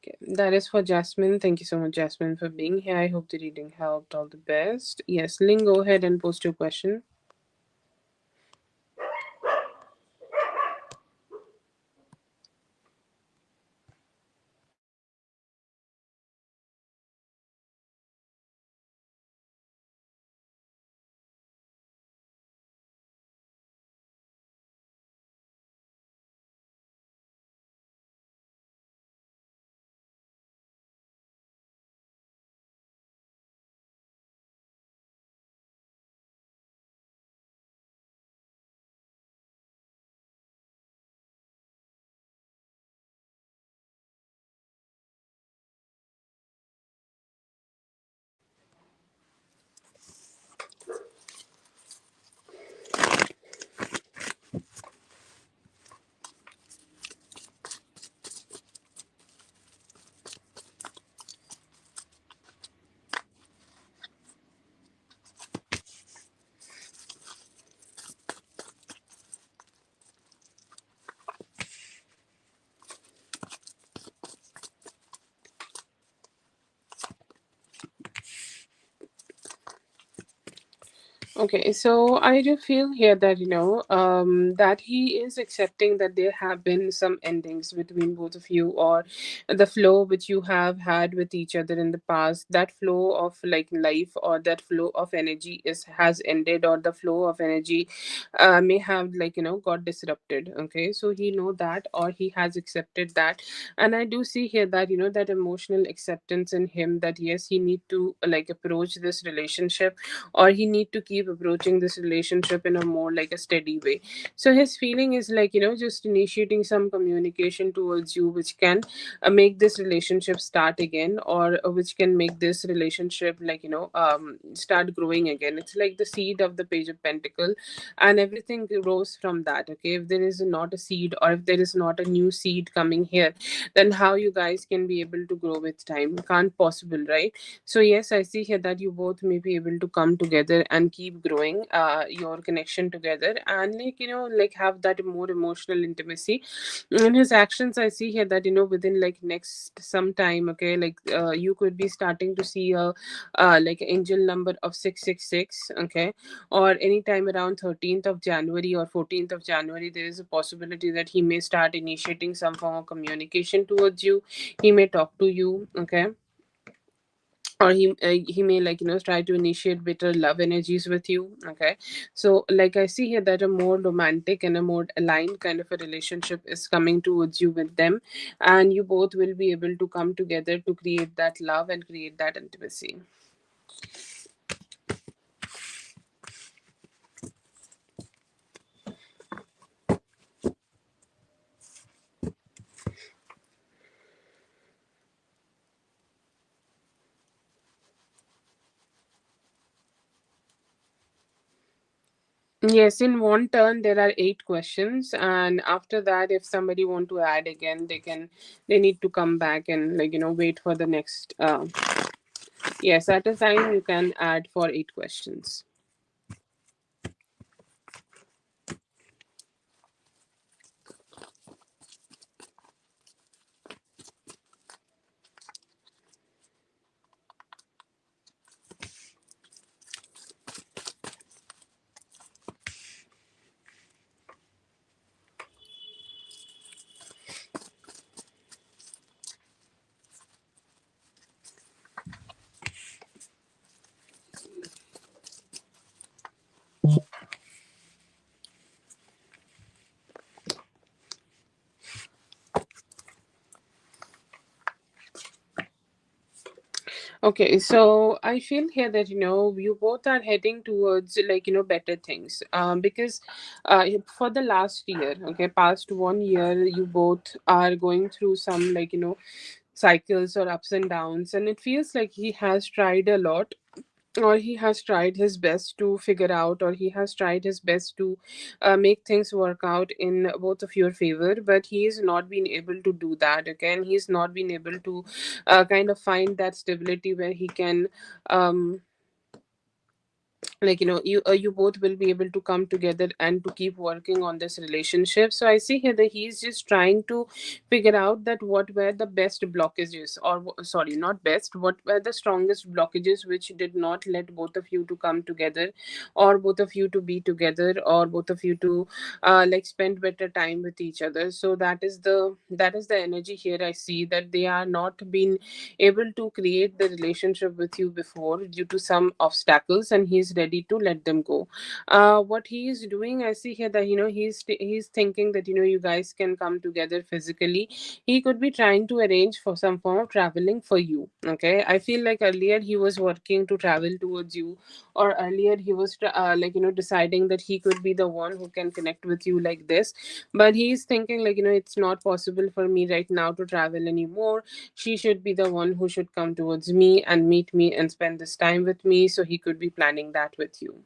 Okay, that is for Jasmine. Thank you so much, Jasmine, for being here. I hope the reading helped. All the best. Yes, Ling, go ahead and post your question. Okay, so I do feel here that that he is accepting that there have been some endings between both of you, or the flow which you have had with each other in the past. That flow of like life, or that flow of energy is has ended, or the flow of energy may have got disrupted. Okay, so he know that, or he has accepted that, and I do see here that that emotional acceptance in him, that yes, he need to approach this relationship, or he need to keep approaching this relationship in a more like a steady way. So his feeling is just initiating some communication towards you, which can make this relationship start again, or which can make this relationship start growing again. It's like the seed of the Page of Pentacle, and everything grows from that. Okay, if there is not a seed, or if there is not a new seed coming here, then how you guys can be able to grow with time? Can't possible, right? So yes, I see here that you both may be able to come together and keep keep growing your connection together, and like like have that more emotional intimacy. In his actions, I see here that within like next some time, okay, like you could be starting to see a like angel number of 666, okay, or anytime around 13th of January or 14th of January, there is a possibility that he may start initiating some form of communication towards you. He may talk to you, okay, or he may like try to initiate better love energies with you, okay. So like I see here that a more romantic and a more aligned kind of a relationship is coming towards you with them, and you both will be able to come together to create that love and create that intimacy. Yes, in one turn there are 8 questions, and after that, if somebody want to add again, they need to come back and like wait for the next. Yes, at a time you can add for 8 questions. Okay, so I feel here that you both are heading towards like better things. Because for the last year, okay, past 1 year, you both are going through some like cycles or ups and downs, and it feels like he has tried a lot, or he has tried his best to figure out, or he has tried his best to make things work out in both of your favor, but he has not been able to do that, okay, and he's not been able to kind of find that stability where he can um like you both will be able to come together and to keep working on this relationship. So I see here that he's just trying to figure out that what were the best blockages, or sorry, not best, what were the strongest blockages which did not let both of you to come together, or both of you to be together, or both of you to like spend better time with each other. So that is the energy here. I see that they are not being able to create the relationship with you before due to some obstacles, and he's ready to let them go. What he is doing, I see here that he's thinking that you guys can come together physically. He could be trying to arrange for some form of traveling for you, okay. I feel like earlier he was working to travel towards you, or earlier he was like deciding that he could be the one who can connect with you like this, but he's thinking like it's not possible for me right now to travel anymore. She should be the one who should come towards me and meet me and spend this time with me, so he could be planning that with you.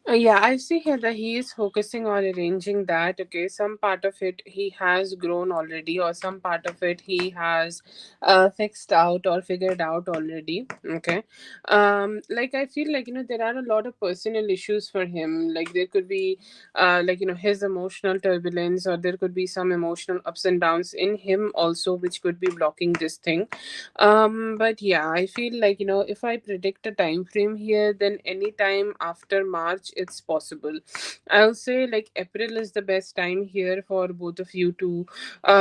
Yeah, I see here that he is focusing on arranging that. Okay, some part of it he has grown already, or some part of it he has fixed out or figured out already. Okay, like I feel like there are a lot of personal issues for him. Like there could be, like his emotional turbulence, or there could be some emotional ups and downs in him also, which could be blocking this thing. But yeah, I feel like if I predict a time frame here, then anytime after March it's possible. I'll say like April is the best time here for both of you to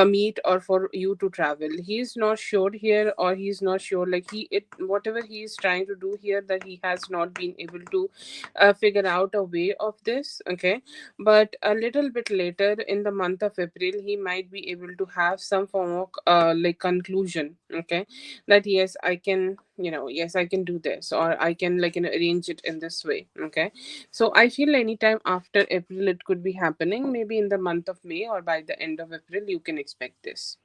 meet, or for you to travel. He's not sure here, or he's not sure, like whatever he is trying to do here, that he has not been able to figure out a way of this. Okay, but a little bit later in the month of April, he might be able to have some form of like conclusion. Okay, that yes, I can, yes, I can do this, or I can, like arrange it in this way. Okay, so I feel anytime after April it could be happening, maybe in the month of May, or by the end of April you can expect this.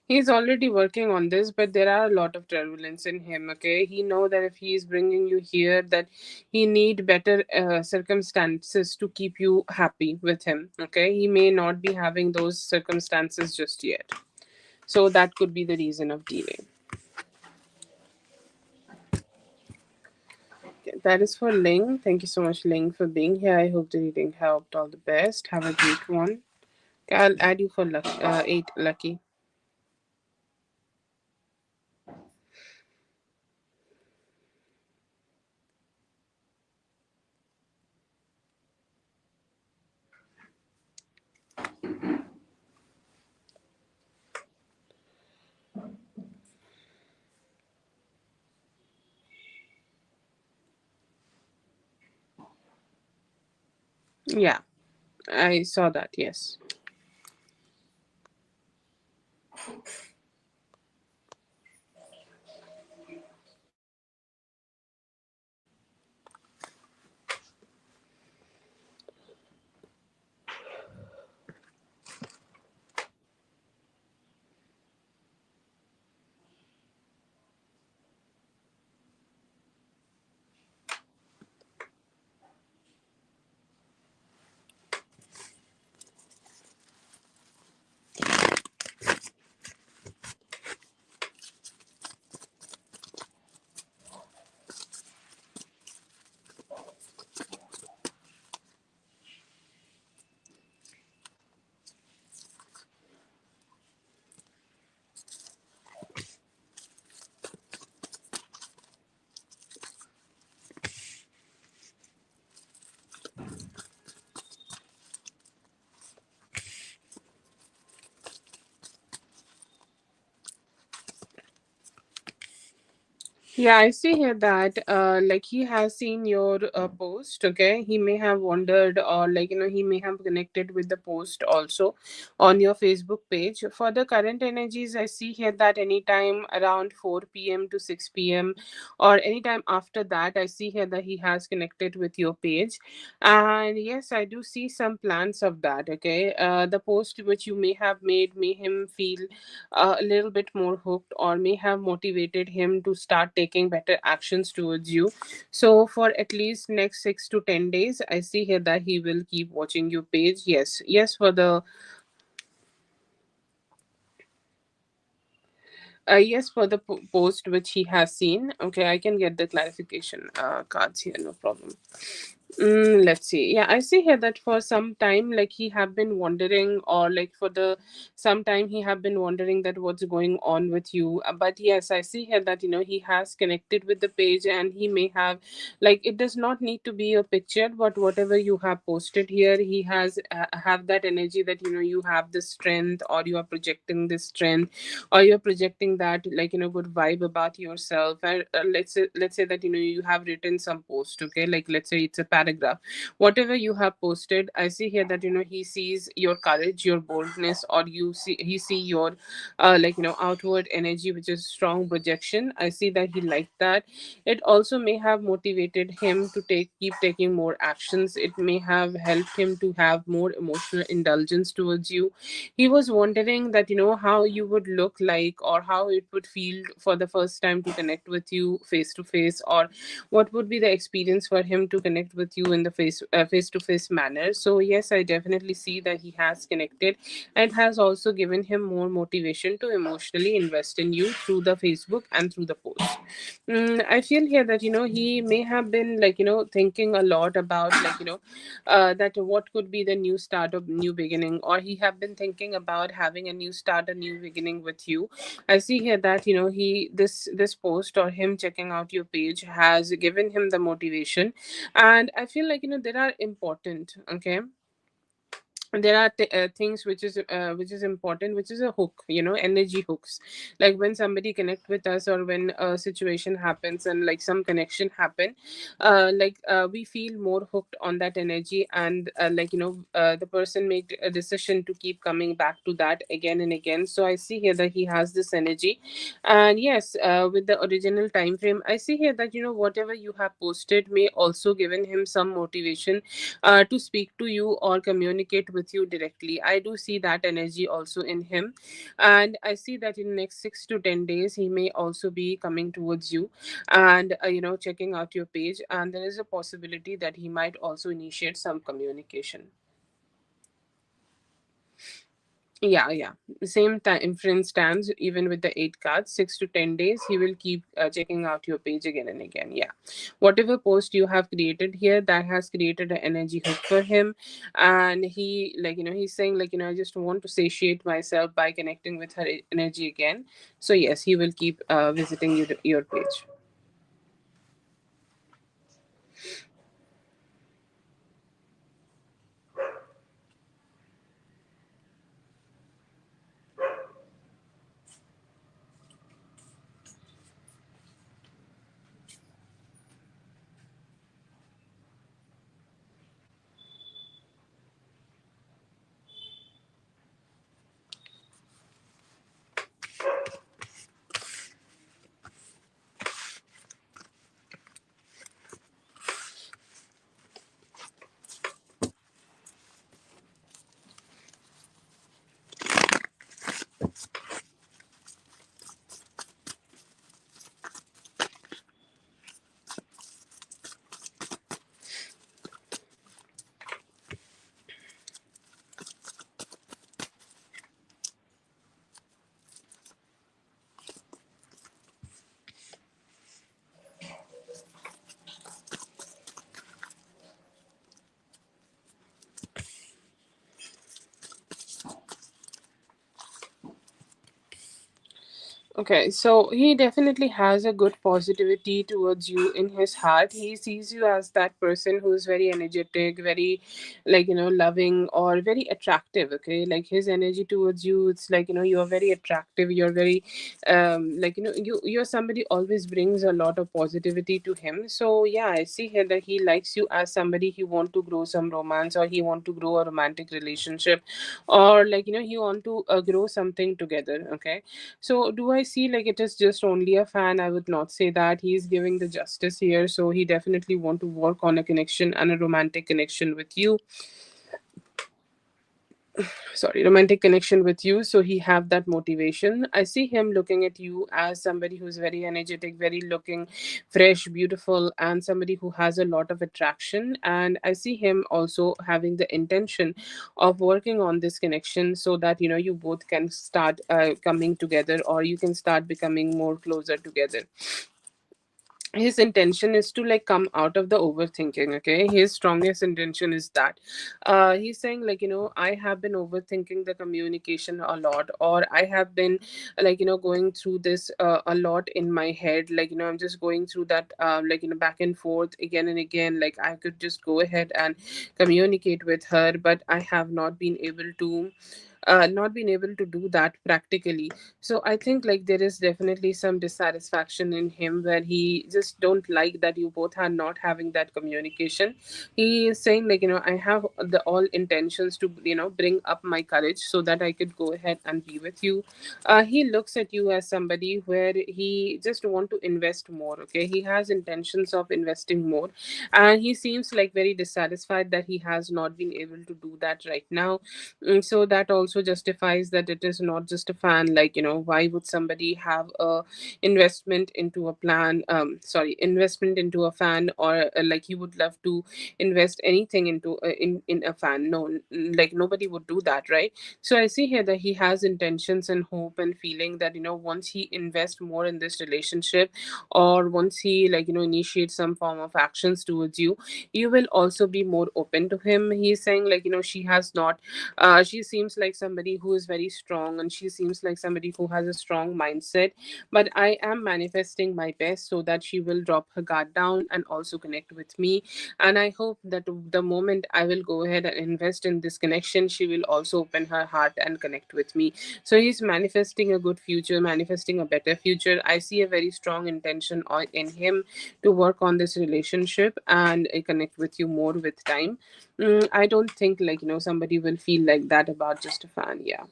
He's already working on this, but there are a lot of turbulence in him. Okay, he know that if he is bringing you here, that he need better circumstances to keep you happy with him. Okay, he may not be having those circumstances just yet, so that could be the reason of delay. Okay, that is for Ling. Thank you so much, Ling, for being here. I hope the reading helped. All the best. Have a great one. Okay, I'll add you for eight, Lucky. Yeah, I saw that. Yes. Yeah, I see here that like he has seen your post. Okay, he may have wondered, or like he may have connected with the post also on your Facebook page. For the current energies, I see here that anytime around 4 p.m. to 6 p.m., or anytime after that, I see here that he has connected with your page. And yes, I do see some plans of that. Okay, the post which you may have made may him feel a little bit more hooked, or may have motivated him to start taking better actions towards you. So for at least next 6 to 10 days, I see here that he will keep watching your page. Yes, yes, for the yes, for the post which he has seen. Okay, I can get the clarification cards here, no problem. Let's see. Yeah, I see here that for some time, like he have been wondering, or like for the some time he have been wondering that what's going on with you. But yes, I see here that he has connected with the page, and he may have, like, it does not need to be a picture, but whatever you have posted here, he has have that energy that you have the strength, or you are projecting this strength, or you're projecting that, like, good vibe about yourself. And let's say that you have written some post. Okay, like let's say it's a paragraph, whatever you have posted, I see here that he sees your courage, your boldness, or he see your outward energy, which is strong projection. I see that he liked that. It also may have motivated him to keep taking more actions. It may have helped him to have more emotional indulgence towards you. He was wondering that how you would look like, or how it would feel for the first time to connect with you face to face, or what would be the experience for him to connect with you in the face to face manner. So yes, I definitely see that he has connected, and has also given him more motivation to emotionally invest in you through the Facebook and through the post. I feel here that he may have been thinking a lot about that what could be the new start of new beginning, or he have been thinking about having a new start, a new beginning with you. I see here that he this post or him checking out your page has given him the motivation. And I feel like there are important, okay, there are things which is important, which is a hook, energy hooks. Like when somebody connect with us, or when a situation happens and like some connection happen, we feel more hooked on that energy. And the person make a decision to keep coming back to that again and again. So I see here that he has this energy. And yes, with the original time frame, I see here that whatever you have posted may also given him some motivation to speak to you or communicate with you directly. I do see that energy also in him. And I see that in next 6 to 10 days he may also be coming towards you, and checking out your page, and there is a possibility that he might also initiate some communication. Yeah, yeah. Same time frame stands even with the 8 cards. 6 to 10 days, he will keep checking out your page again and again. Yeah, whatever post you have created here, that has created an energy hook for him, and he he's saying I just want to satiate myself by connecting with her energy again. So yes, he will keep visiting your page. Okay, so he definitely has a good positivity towards you in his heart. He sees you as that person who is very energetic, very loving, or very attractive. Okay, like his energy towards you, it's you're very attractive. You're very you're somebody always brings a lot of positivity to him. So yeah, I see here that he likes you as somebody he want to grow some romance, or he want to grow a romantic relationship, or he want to grow something together. Okay, so do I see like it is just only a fan? I would not say that. He's giving the justice here. So he definitely want to work on a connection and a romantic connection with you. Sorry, romantic connection with you. So he have that motivation. I see him looking at you as somebody who's very energetic, very looking fresh, beautiful, and somebody who has a lot of attraction. And I see him also having the intention of working on this connection, so that you both can start coming together, or you can start becoming more closer together. His intention is to come out of the overthinking. Okay, his strongest intention is that he's saying I have been overthinking the communication a lot, or I have been going through this a lot in my head. I'm just going through that back and forth again and again. Like I could just go ahead and communicate with her, but I have not been able to not been able to do that practically. So I think like there is definitely some dissatisfaction in him where he just don't like that you both are not having that communication. He is saying like, I have the all intentions to, bring up my courage so that I could go ahead and be with you. He looks at you as somebody where he just want to invest more. Okay, he has intentions of investing more, and he seems like very dissatisfied that he has not been able to do that right now. So that also justifies that it is not just a fan. Like, why would somebody have a investment into a plan, sorry, investment into a fan, or like he would love to invest anything into in a fan? No, like nobody would do that, right? So I see here that he has intentions and hope and feeling that, once he invests more in this relationship, or once he, like, initiates some form of actions towards you, you will also be more open to him. He's saying like, she has not, she seems like somebody who is very strong, and she seems like somebody who has a strong mindset. But I am manifesting my best so that she will drop her guard down and also connect with me. And I hope that the moment I will go ahead and invest in this connection, she will also open her heart and connect with me. So he's manifesting a good future, manifesting a better future. I see a very strong intention in him to work on this relationship and connect with you more with time. I don't think like, somebody will feel like that about just a fan. Yeah.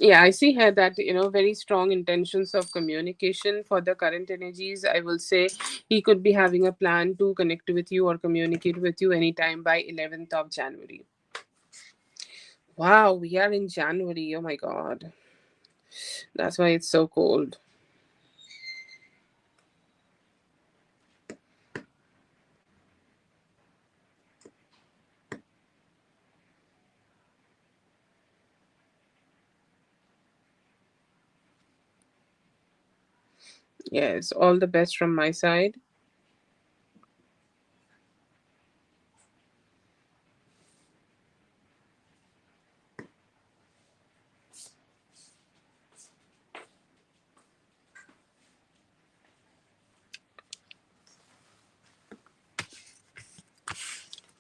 Yeah, I see here that, very strong intentions of communication for the current energies. I will say he could be having a plan to connect with you or communicate with you anytime by 11th of January. Wow, we are in January. Oh my God. That's why it's so cold. Yes, all the best from my side.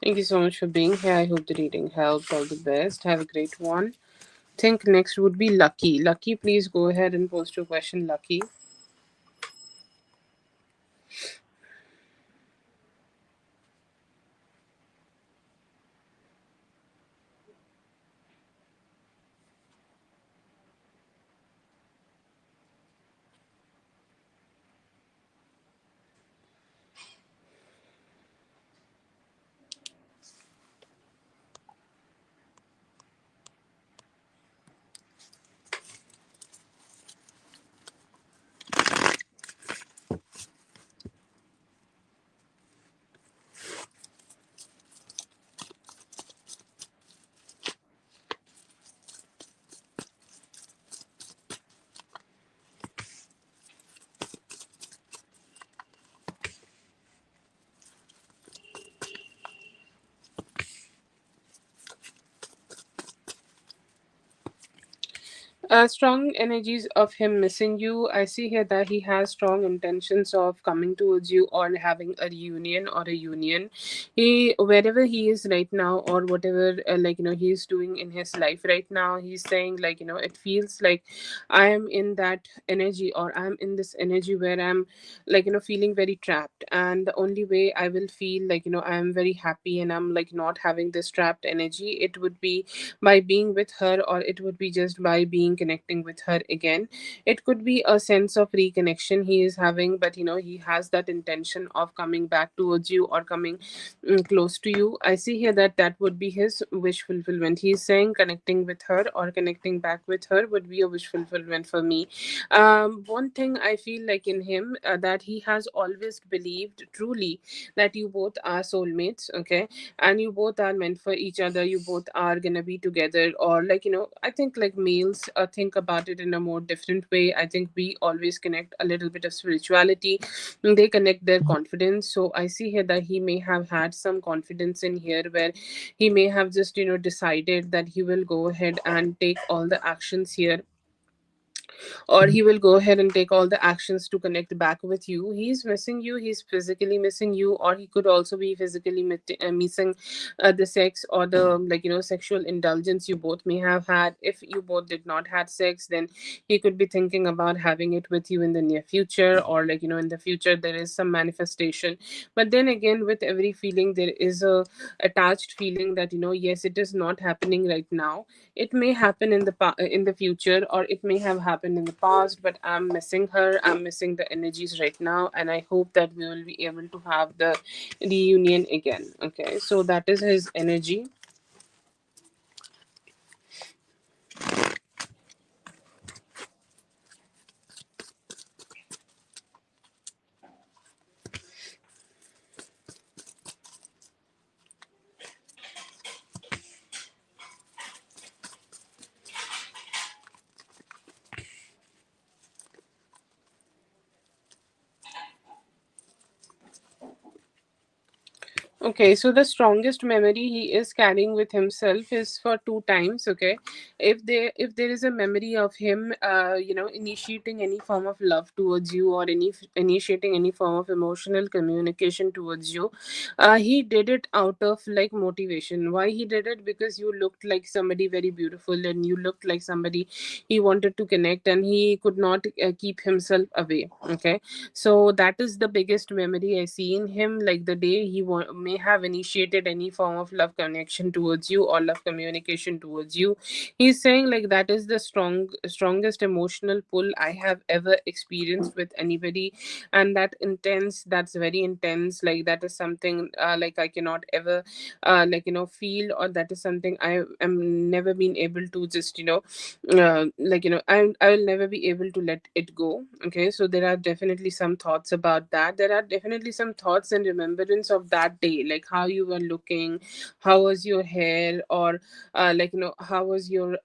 Thank you so much for being here. I hope the reading helped. All the best. Have a great one. Think next would be Lucky. Lucky, please go ahead and post your question, Lucky. Strong energies of him missing you. I see here that he has strong intentions of coming towards you or having a reunion or a union. He, wherever he is right now, or whatever, like, he's doing in his life right now, he's saying like, it feels like I am in that energy, or I'm in this energy where I'm like, feeling very trapped. And the only way I will feel like, I'm very happy and I'm like not having this trapped energy, it would be by being with her, or it would be just by being connecting with her again. It could be a sense of reconnection he is having, but he has that intention of coming back towards you or coming close to you. I see here that that would be his wish fulfillment. He's saying connecting with her or connecting back with her would be a wish fulfillment for me. One thing I feel like in him, that he has always believed truly that you both are soulmates. Okay, and you both are meant for each other, you both are gonna be together. Or like, I think like males think about it in a more different way. I think we always connect a little bit of spirituality. They connect their confidence. So I see here that he may have had some confidence in here, where he may have just decided that he will go ahead and take all the actions here or he will go ahead and take all the actions to connect back with you. He's missing you, he's physically missing you, or he could also be physically missing the sex or the, like, sexual indulgence you both may have had. If you both did not had sex, then he could be thinking about having it with you in the near future, or, like, in the future there is some manifestation. But then again, with every feeling there is a attached feeling that, yes, it is not happening right now. It may happen in the in the future, or it may have happened in the past, but I'm missing her, I'm missing the energies right now, and I hope that we will be able to have the reunion again. Okay, so that is his energy. Okay, so the strongest memory he is carrying with himself is for two times. Okay, if there is a memory of him, initiating any form of love towards you, or initiating any form of emotional communication towards you, he did it out of, like, motivation. Why he did it? Because you looked like somebody very beautiful, and you looked like somebody he wanted to connect, and he could not keep himself away. Okay, so that is the biggest memory I see in him. Like, the day he may have initiated any form of love connection towards you, or love communication towards you, he's saying, like, that is the strongest emotional pull I have ever experienced with anybody. And that intense, that's very intense. Like, that is something, like, I cannot ever, feel, or that is something I am never been able to just, I will never be able to let it go. Okay, so there are definitely some thoughts about that. There are definitely some thoughts and remembrance of that day, like how you were looking, how was your hair, or how was your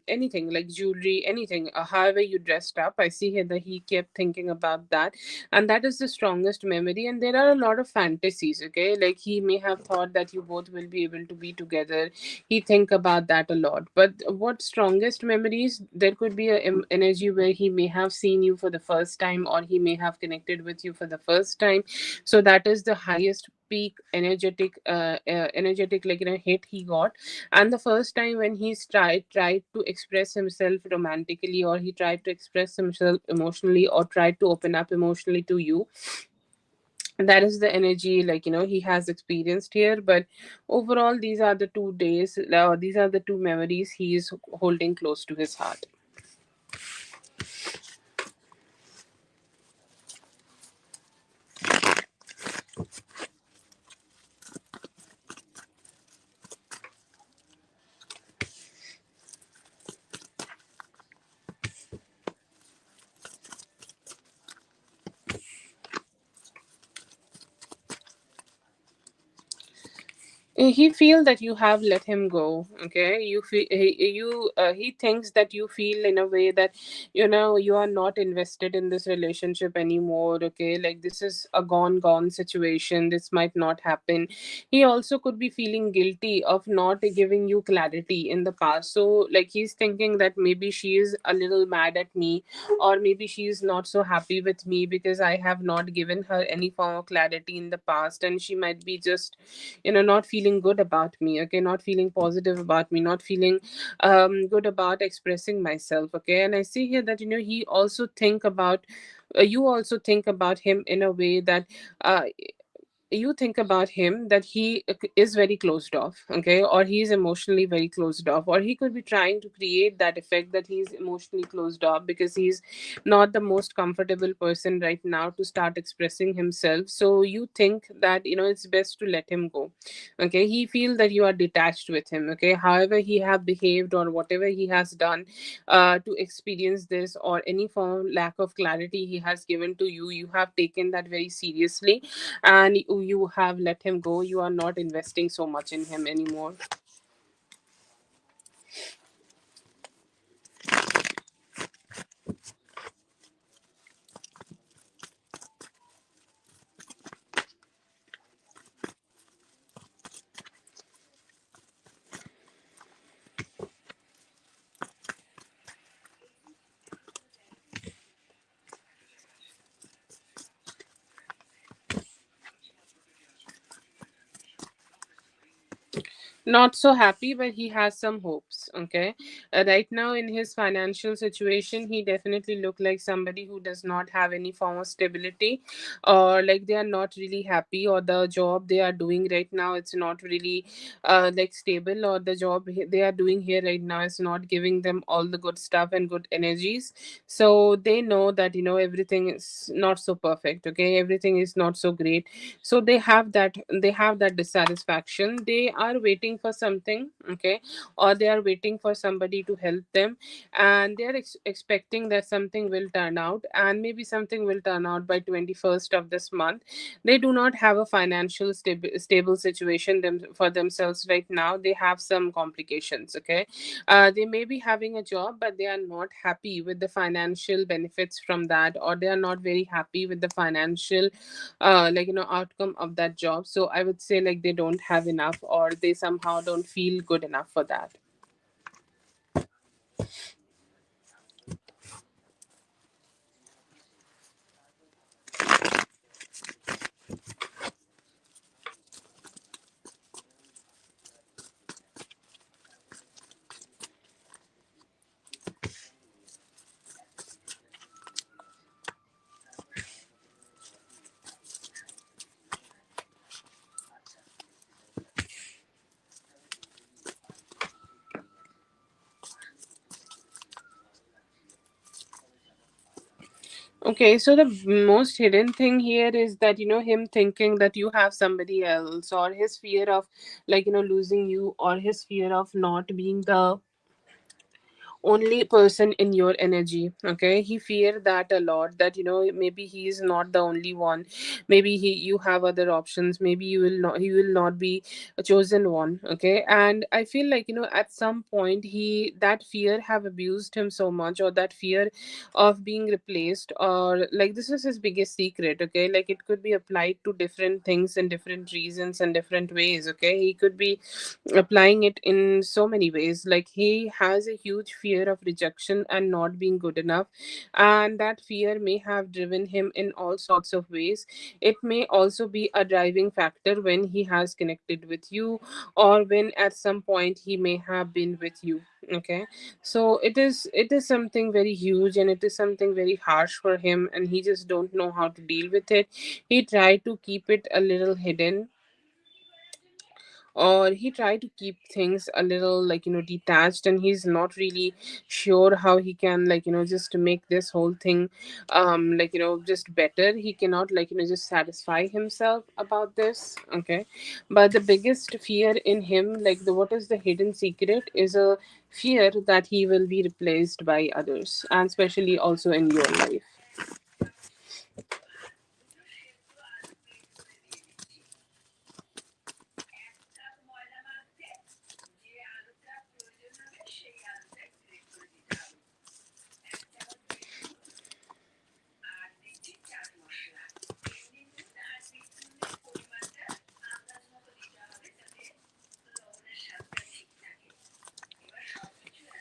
anything, like jewelry, anything, however you dressed up. I see here that he kept thinking about that, and that is the strongest memory. And there are a lot of fantasies. Okay, like, he may have thought that you both will be able to be together. He think about that a lot. But what strongest memories, there could be a energy where he may have seen you for the first time, or he may have connected with you for the first time. So that is the highest peak energetic, hit he got. And the first time when he tried to express himself romantically, or he tried to express himself emotionally, or tried to open up emotionally to you, that is the energy, he has experienced here. But overall, these are the 2 days, these are the two memories he is holding close to his heart. He feel that you have let him go. Okay, you feel he thinks that you feel in a way that, you are not invested in this relationship anymore. Okay, like, this is a gone situation, this might not happen. He also could be feeling guilty of not giving you clarity in the past. So, like, he's thinking that maybe she is a little mad at me, or maybe she is not so happy with me because I have not given her any form of clarity in the past, and she might be just, not feeling good about me. Okay, not feeling positive about me, not feeling good about expressing myself. Okay, and I see here that, he also think about, you also think about him in a way that, uh, you think about him that he is very closed off. Okay, or he's emotionally very closed off, or he could be trying to create that effect that he's emotionally closed off because he's not the most comfortable person right now to start expressing himself. So you think that, it's best to let him go. Okay, he feel that you are detached with him. Okay, however he have behaved, or whatever he has done to experience this, or any form of lack of clarity he has given to you, you have taken that very seriously, and you have let him go. You are not investing so much in him anymore. not so happy, but he has some hopes. Okay, right now in his financial situation, he definitely look like somebody who does not have any form of stability, or like they are not really happy, or the job they are doing right now, it's not really like stable, or the job they are doing here right now is not giving them all the good stuff and good energies. So they know that, everything is not so perfect. Okay, everything is not so great. So they have that dissatisfaction. They are waiting for something. Okay, or they are waiting for somebody to help them, and they are expecting that something will turn out, and maybe something will turn out by 21st of this month. They do not have a financial stable situation for themselves right now. They have some complications. Okay, they may be having a job, but they are not happy with the financial benefits from that, or they are not very happy with the financial outcome of that job. So I would say like they don't have enough, or they somehow don't feel good enough for that. Okay, so the most hidden thing here is that, him thinking that you have somebody else, or his fear of losing you, or his fear of not being the only person in your energy. Okay, he feared that a lot, that maybe he is not the only one. Maybe you have other options. Maybe he will not be a chosen one. Okay, and I feel like, at some point that fear have abused him so much, or that fear of being replaced, or like this is his biggest secret. Okay, like it could be applied to different things and different reasons and different ways. Okay, he could be applying it in so many ways. Like he has a huge fear of rejection and not being good enough, and that fear may have driven him in all sorts of ways. It may also be a driving factor when he has connected with you, or when at some point he may have been with you. Okay, so it is something very huge, and it is something very harsh for him, and he just don't know how to deal with it. He tried to keep it a little hidden, or he tried to keep things a little detached, and he's not really sure how he can just to make this whole thing just better. He cannot just satisfy himself about this. Okay, but the biggest fear in him, like the what is the hidden secret, is a fear that he will be replaced by others, and especially also in your life.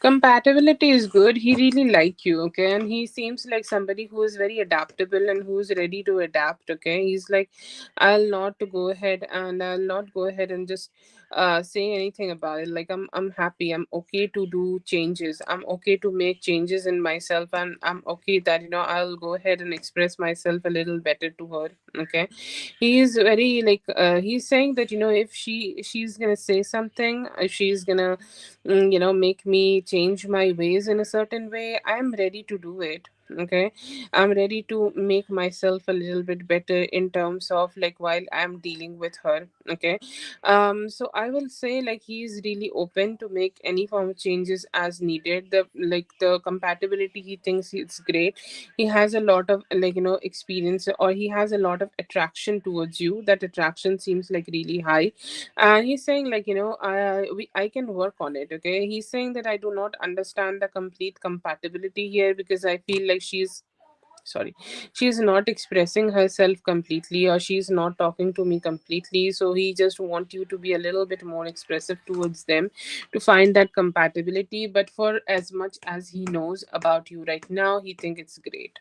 Compatibility is good. He really like you. Okay, and he seems like somebody who is very adaptable and who's ready to adapt. Okay, he's like, I'll not go ahead and just say anything about it. Like I'm happy. I'm okay to do changes. I'm okay to make changes in myself, and I'm okay that I'll go ahead and express myself a little better to her. Okay, he is very he's saying that if she's gonna say something, if she's gonna make me change my ways in a certain way, I'm ready to do it. Okay, I'm ready to make myself a little bit better in terms of like while I'm dealing with her. Okay, so I will say like he's really open to make any form of changes as needed. The compatibility, he thinks it's great. He has a lot of experience, or he has a lot of attraction towards you. That attraction seems like really high, and he's saying I can work on it. Okay, he's saying that I do not understand the complete compatibility here, because I feel like she's not expressing herself completely, or she's not talking to me completely. So he just want you to be a little bit more expressive towards them to find that compatibility. But for as much as he knows about you right now, he think it's great.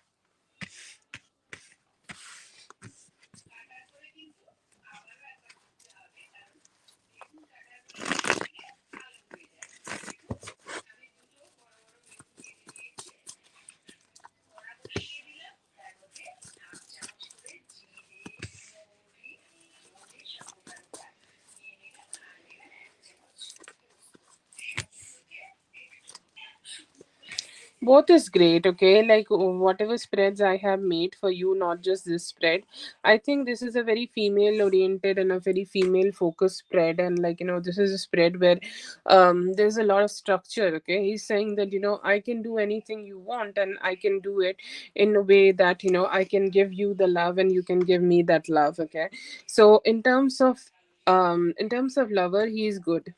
Both is great, okay? Like whatever spreads I have made for you, not just this spread. I think this is a very female oriented and a very female focused spread. And like, this is a spread where there's a lot of structure, okay? He's saying that, I can do anything you want and I can do it in a way that, I can give you the love and you can give me that love, okay? So in terms of lover, he's good.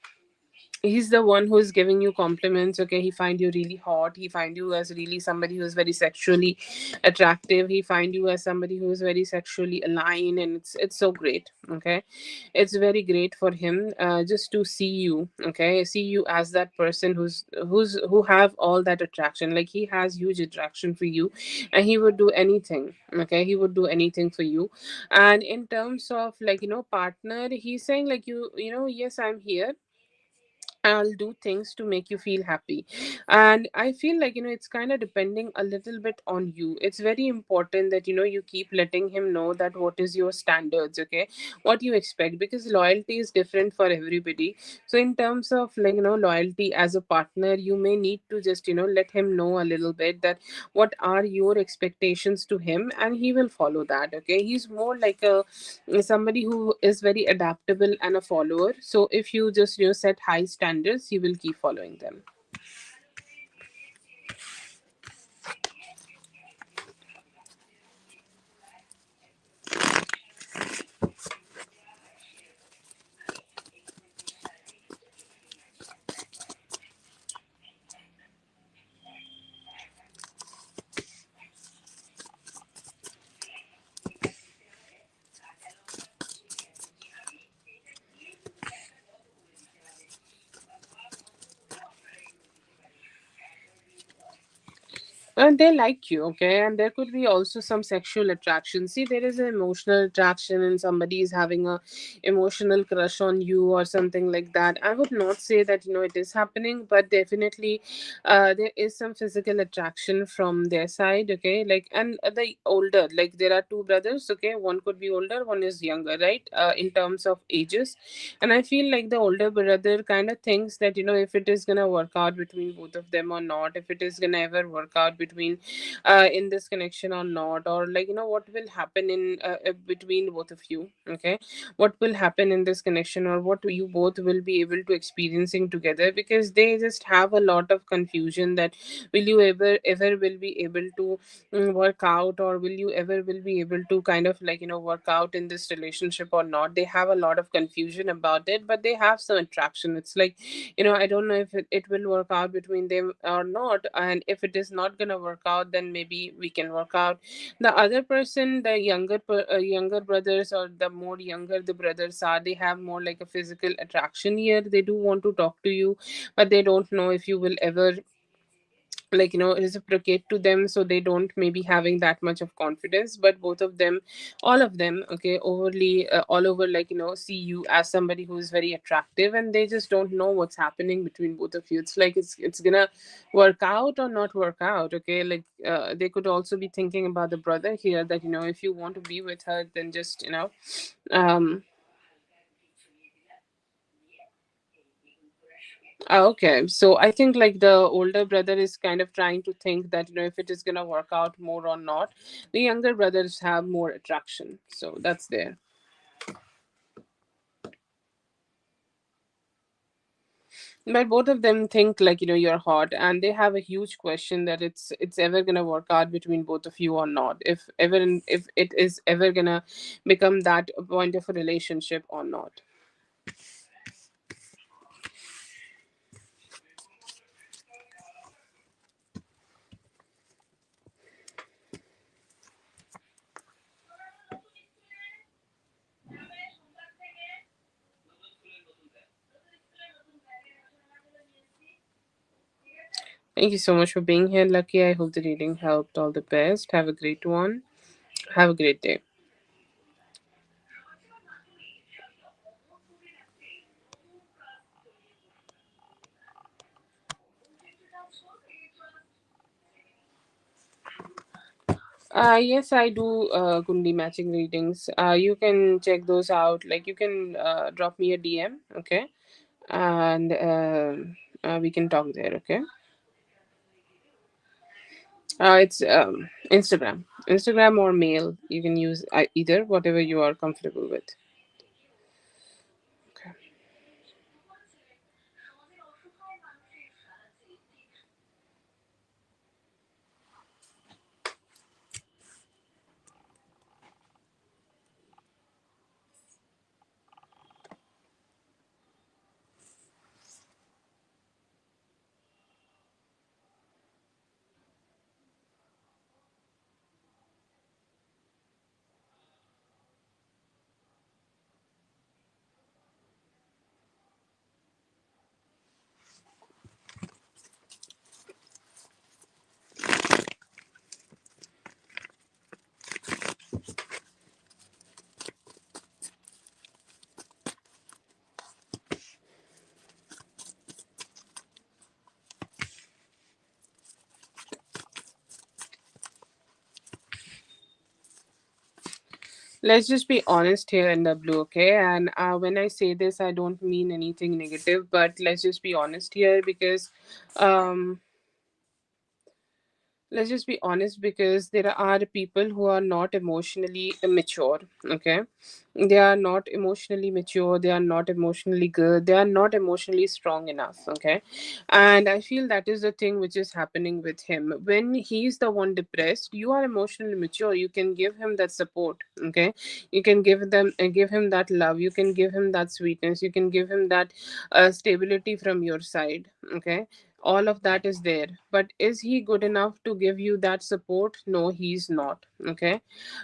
He's the one who's giving you compliments, okay? He find you really hot, he find you as really somebody who is very sexually attractive, he find you as somebody who is very sexually aligned, and it's so great, okay? It's very great for him, just to see you, okay? See you as that person who have all that attraction. Like, he has huge attraction for you, and he would do anything, okay? He would do anything for you. And in terms of, like, partner, he's saying like, yes, I'm here, I'll do things to make you feel happy. And I feel like, it's kind of depending a little bit on you. It's very important that, you keep letting him know that what is your standards, okay? What you expect, because loyalty is different for everybody. So, in terms of, like, loyalty as a partner, you may need to just, let him know a little bit that what are your expectations to him, and he will follow that, okay? He's more like somebody who is very adaptable and a follower. So if you just set high standards, he will keep following them. And they like you, okay? And there could be also some sexual attraction. See, there is an emotional attraction, and somebody is having a emotional crush on you or something like that. I would not say that it is happening, but definitely there is some physical attraction from their side, okay? Like, and the older, like, there are two brothers, okay? One could be older, one is younger, right? In terms of ages. And I feel like the older brother kind of thinks that, if it is gonna work out between both of them or not, if it is gonna ever work out between in this connection or not, or like, what will happen in between both of you, okay? What will happen in this connection, or what you both will be able to experiencing together, because they just have a lot of confusion that will you ever will be able to work out, or will you ever will be able to kind of like work out in this relationship or not. They have a lot of confusion about it, but they have some attraction. It's like, I don't know if it will work out between them or not, and if it is not going to work out, then maybe we can work out. The other person, the younger brothers, or the more younger the brothers are, they have more like a physical attraction here. They do want to talk to you, but they don't know if you will ever, like, reciprocate to them. So they don't maybe having that much of confidence. But both of them, all of them, okay, overly all over, like, see you as somebody who is very attractive, and they just don't know what's happening between both of you. It's like it's gonna work out or not work out, okay? Like, they could also be thinking about the brother here, that if you want to be with her, then just um okay, so I think like the older brother is kind of trying to think that if it is gonna work out more or not. The younger brothers have more attraction, so that's there. But both of them think like you're hot, and they have a huge question that it's ever gonna work out between both of you or not. If it is ever gonna become that point of a relationship or not. Thank you so much for being here, Lucky. I hope the reading helped. All the best. Have a great one. Have a great day. Yes, I do Kundi matching readings. You can check those out. Like, you can drop me a DM, okay? And we can talk there, okay? It's Instagram or mail. You can use either, whatever you are comfortable with. Okay. Let's just be honest here in the blue, okay? And when I say this, I don't mean anything negative, but let's just be honest here because um let's just be honest, because there are people who are not emotionally mature, okay? They are not emotionally mature, they are not emotionally good, they are not emotionally strong enough, okay? And I feel that is the thing which is happening with him. When he's the one depressed, you are emotionally mature, you can give him that support, okay? You can give him that love, you can give him that sweetness, you can give him that stability from your side, okay? All of that is there, but is he good enough to give you that support? No, he's not, okay?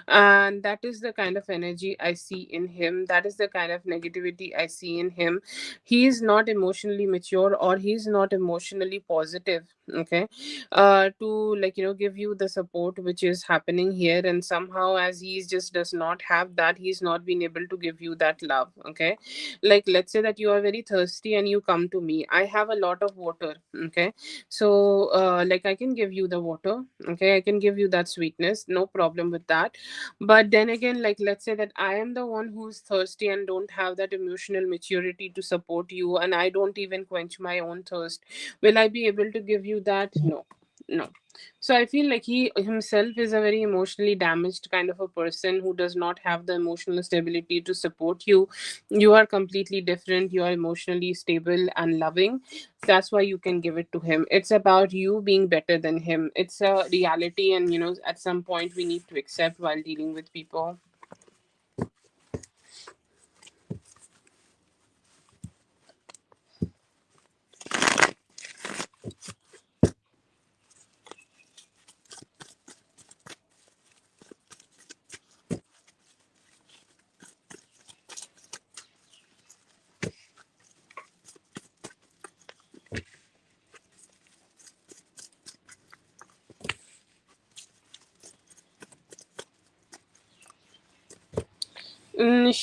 And that is the kind of energy I see in him, that is the kind of negativity I see in him. He is not emotionally mature, or he's not emotionally positive, okay? To, like, give you the support which is happening here, and somehow, as he just does not have that, he's not been able to give you that love, okay? Like, let's say that you are very thirsty and you come to me, I have a lot of water, okay? So like, I can give you the water, okay? I can give you that sweetness, no problem with that. But then again, like, let's say that I am the one who's thirsty and don't have that emotional maturity to support you, and I don't even quench my own thirst. Will I be able to give you that? No. No. So I feel like he himself is a very emotionally damaged kind of a person who does not have the emotional stability to support you. You are completely different, you are emotionally stable and loving. That's why you can give it to him. It's about you being better than him. It's a reality, and at some point we need to accept while dealing with people.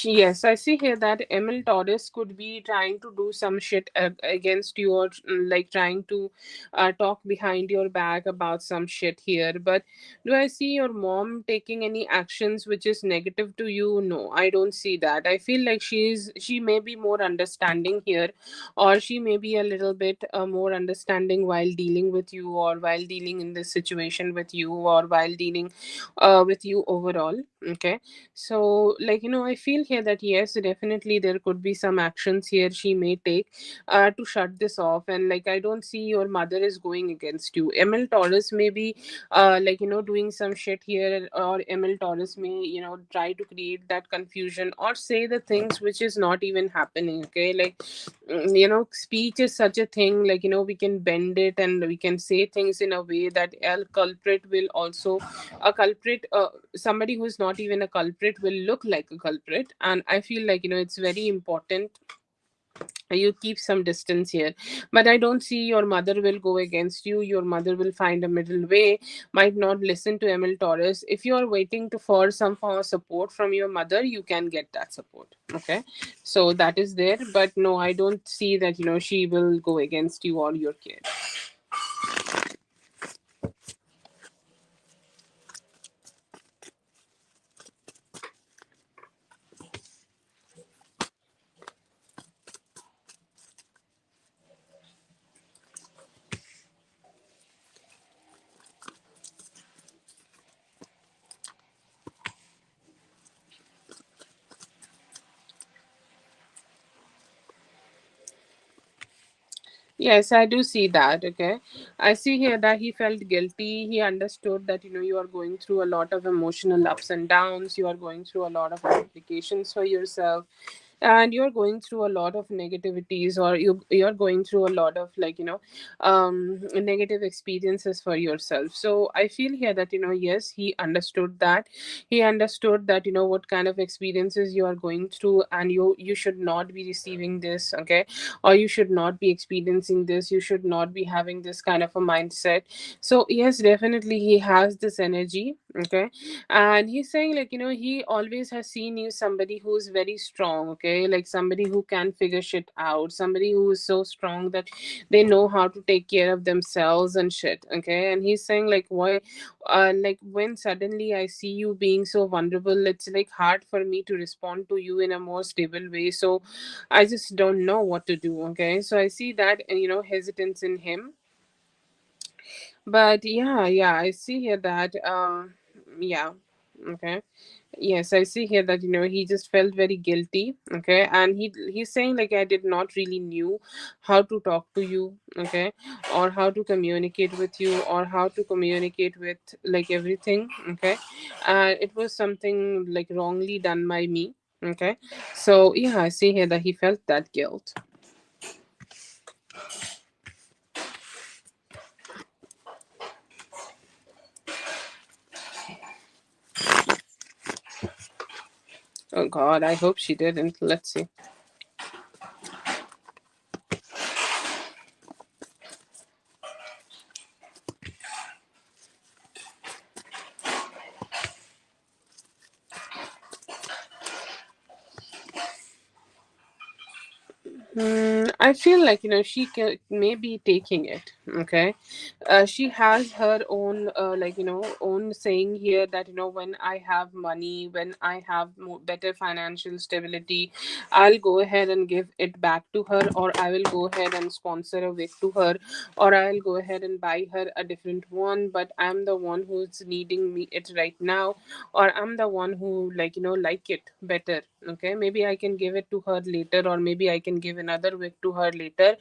Yes, I see here that Emil Torres could be trying to do some shit against you, or like trying to talk behind your back about some shit here. But do I see your mom taking any actions which is negative to you? No, I don't see that. I feel like she may be more understanding here, or she may be a little bit more understanding while dealing with you, or while dealing in this situation with you, or while dealing with you overall. Okay, so, like, I feel here that yes, definitely there could be some actions here she may take to shut this off. And, like, I don't see your mother is going against you. Emil Taurus may be like, doing some shit here, or Emil Taurus may, try to create that confusion, or say the things which is not even happening, okay? Like, speech is such a thing, like, we can bend it, and we can say things in a way that a culprit will also, a culprit, somebody who's not even a culprit will look like a culprit. And I feel like, it's very important you keep some distance here. But I don't see your mother will go against you. Your mother will find a middle way, might not listen to Emil Torres. If you are waiting to for some form of support from your mother, you can get that support, okay? So that is there, but no, I don't see that, she will go against you or your kid. Yes, I do see that. Okay. I see here that he felt guilty. He understood that, you are going through a lot of emotional ups and downs. You are going through a lot of complications for yourself. And you're going through a lot of negativities, or you're going through a lot of, negative experiences for yourself. So I feel here that, yes, he understood that. He understood that, what kind of experiences you are going through, and you should not be receiving this. Okay. Or you should not be experiencing this, you should not be having this kind of a mindset. So yes, definitely he has this energy. Okay. And he's saying, he always has seen you somebody who's very strong. Okay. Like somebody who can figure shit out, somebody who is so strong that they know how to take care of themselves and shit. Okay. And he's saying, like, why, like, when suddenly I see you being so vulnerable, it's like hard for me to respond to you in a more stable way. So I just don't know what to do. Okay. So I see that, hesitance in him. But yeah, yeah, I see here that, yeah. Okay. Yes, I see here that, he just felt very guilty. Okay. And he's saying, like, I did not really knew how to talk to you. Okay. Or how to communicate with you, or how to communicate with, like, everything. Okay. It was something like wrongly done by me. Okay. So yeah, I see here that he felt that guilt. Oh God, I hope she didn't. Let's see. I feel like, she may be taking it. Okay. She has her own, own saying here that, when I have money, when I have better financial stability, I'll go ahead and give it back to her, or I will go ahead and sponsor a wig to her, or I'll go ahead and buy her a different one. But I'm the one who's needing me it right now, or I'm the one who, like it better. Okay, maybe I can give it to her later, or maybe I can give another wig to her later.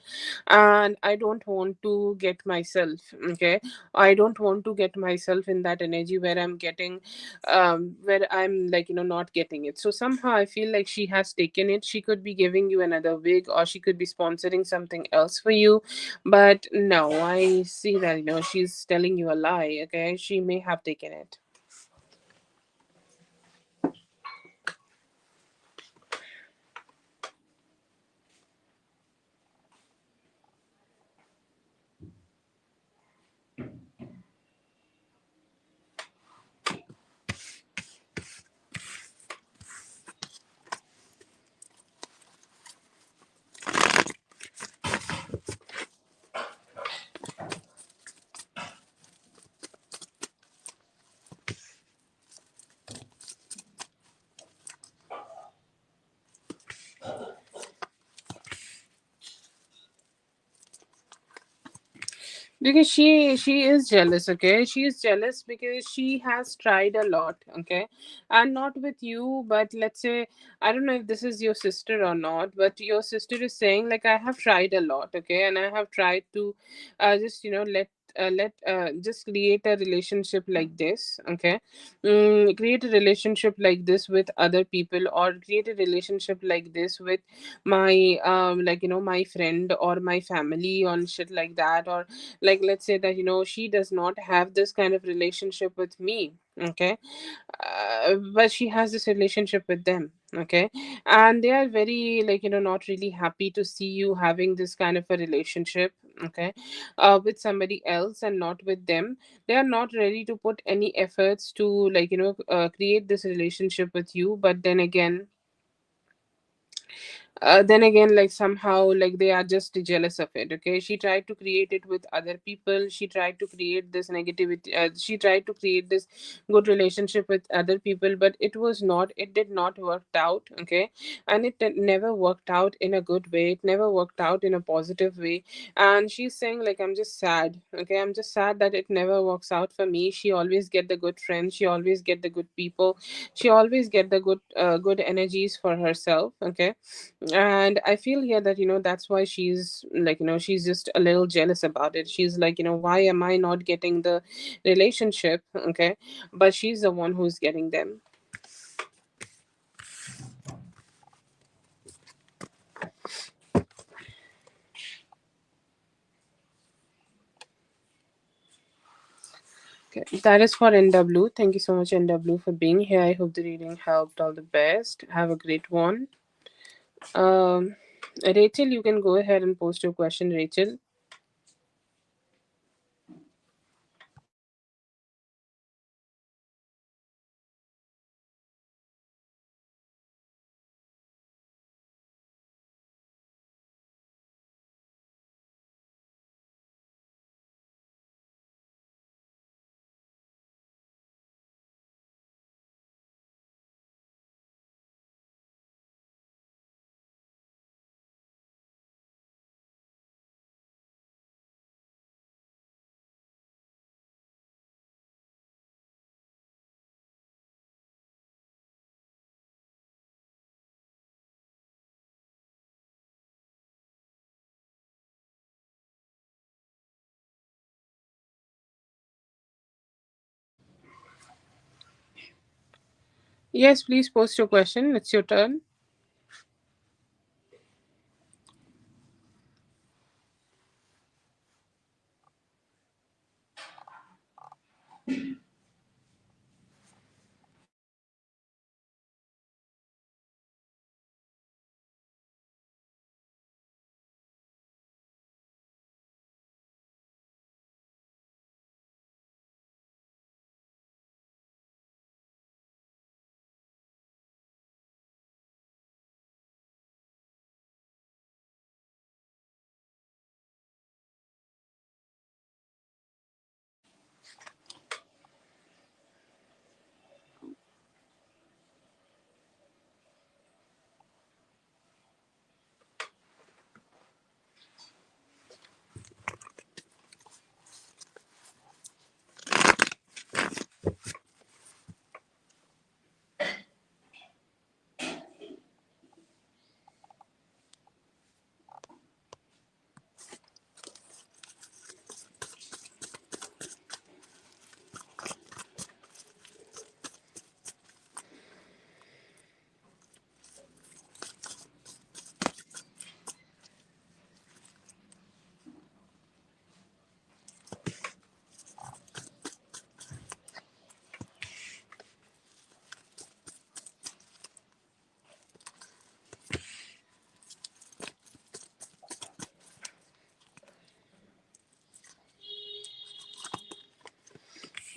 And I don't want to get myself. Okay. I don't want to get myself in that energy where I'm getting, where I'm, not getting it. So somehow I feel like she has taken it. She could be giving you another wig, or she could be sponsoring something else for you. But no, I see that, she's telling you a lie. Okay, she may have taken it. Because she is jealous. Okay, she is jealous because she has tried a lot. Okay. And not with you, but let's say, I don't know if this is your sister or not, but your sister is saying, like, I have tried a lot. Okay. And I have tried to, just, let just create a relationship like this. Okay. Create a relationship like this with other people, or create a relationship like this with my, my friend or my family, on shit like that. Or, like, let's say that, she does not have this kind of relationship with me. Okay. But she has this relationship with them. Okay. And they are very, not really happy to see you having this kind of a relationship. Okay. With somebody else and not with them. They are not ready to put any efforts to, create this relationship with you. But then again, like, somehow, like, they are just jealous of it. Okay, she tried to create it with other people, she tried to create this negativity, she tried to create this good relationship with other people, but it did not work out. Okay. And never worked out in a good way, it never worked out in a positive way. And she's saying, like, I'm just sad. Okay, I'm just sad that it never works out for me. She always get the good friends, she always get the good people, she always get the good energies for herself. Okay. And I feel here that that's why she's like she's just a little jealous about it. She's like, why am I not getting the relationship? Okay, but she's the one who's getting them. Okay, that is for NW. Thank you so much, NW, for being here. I hope the reading helped. All the best. Have a great one. Rachel, you can go ahead and post your question, Rachel. Yes, please post your question. It's your turn.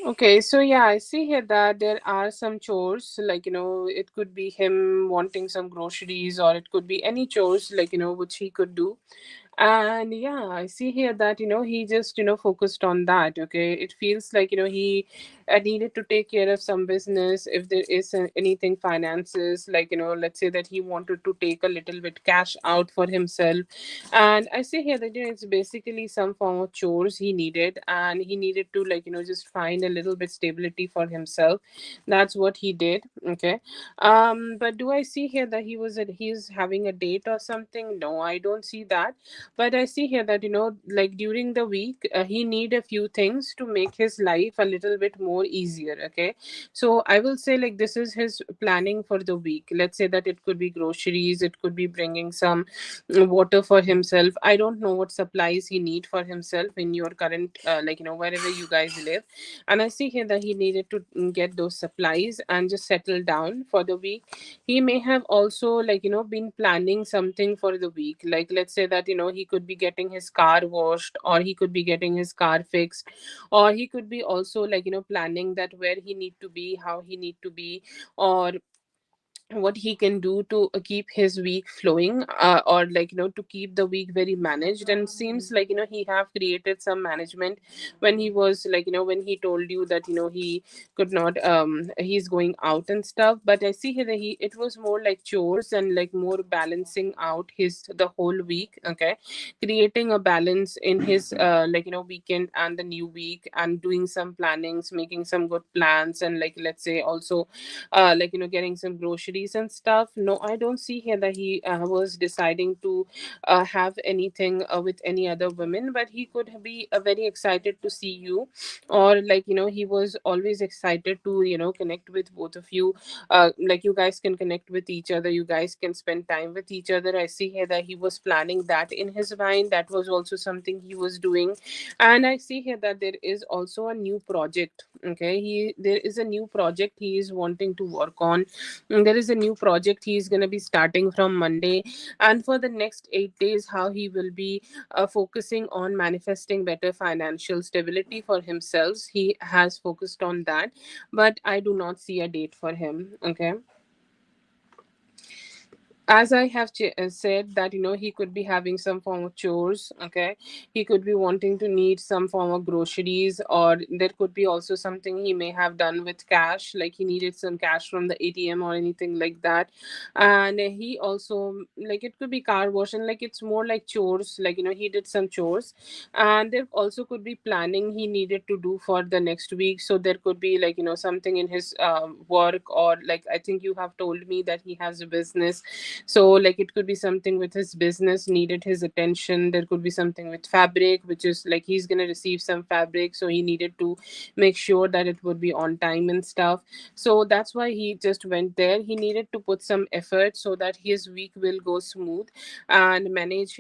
Okay, so yeah, I see here that there are some chores, like, it could be him wanting some groceries, or it could be any chores, like, which he could do. And yeah, I see here that, he just, focused on that. Okay, it feels like, he needed to take care of some business. If there is anything finances, like, let's say that he wanted to take a little bit cash out for himself. And I see here that, it's basically some form of chores he needed, and he needed to, like, just find a little bit stability for himself. That's what he did. Okay. But do I see here that he's having a date or something? No, I don't see that. But I see here that, like, during the week, he need a few things to make his life a little bit more easier. Okay, so I will say, like, this is his planning for the week. Let's say that it could be groceries, it could be bringing some water for himself. I don't know what supplies he need for himself in your current, like, wherever you guys live. And I see here that he needed to get those supplies and just settle down for the week. He may have also, like, been planning something for the week. Like, let's say that, he could be getting his car washed, or he could be getting his car fixed, or he could be also, like, planning that where he need to be, how he need to be, or what he can do to keep his week flowing, or, like, to keep the week very managed. And seems like, he have created some management when he was, like, when he told you that, he could not, he's going out and stuff. But I see here that he it was more like chores, and like more balancing out his the whole week. Okay, creating a balance in his, like, weekend and the new week, and doing some plannings, making some good plans, and, like, let's say also, like, getting some groceries groceries and stuff. No, I don't see here that he was deciding to have anything with any other women, but he could be very excited to see you, or like, he was always excited to, connect with both of you. Like, you guys can connect with each other, you guys can spend time with each other. I see here that he was planning that in his mind. That was also something he was doing. And I see here that there is also a new project. Okay, there is a new project he is wanting to work on. There is a new project he is going to be starting from Monday, and for the next 8 days, how he will be focusing on manifesting better financial stability for himself. He has focused on that, but I do not see a date for him. Okay, as I have said that, he could be having some form of chores. Okay, he could be wanting to need some form of groceries, or there could be also something he may have done with cash, like he needed some cash from the ATM or anything like that. And he also, like, it could be car wash, and like it's more like chores, like, he did some chores. And there also could be planning he needed to do for the next week. So there could be, like, something in his work, or like, I think you have told me that he has a business. So like, it could be something with his business needed his attention. There could be something with fabric, which is like he's going to receive some fabric, so he needed to make sure that it would be on time and stuff. So that's why he just went there. He needed to put some effort so that his week will go smooth, and manage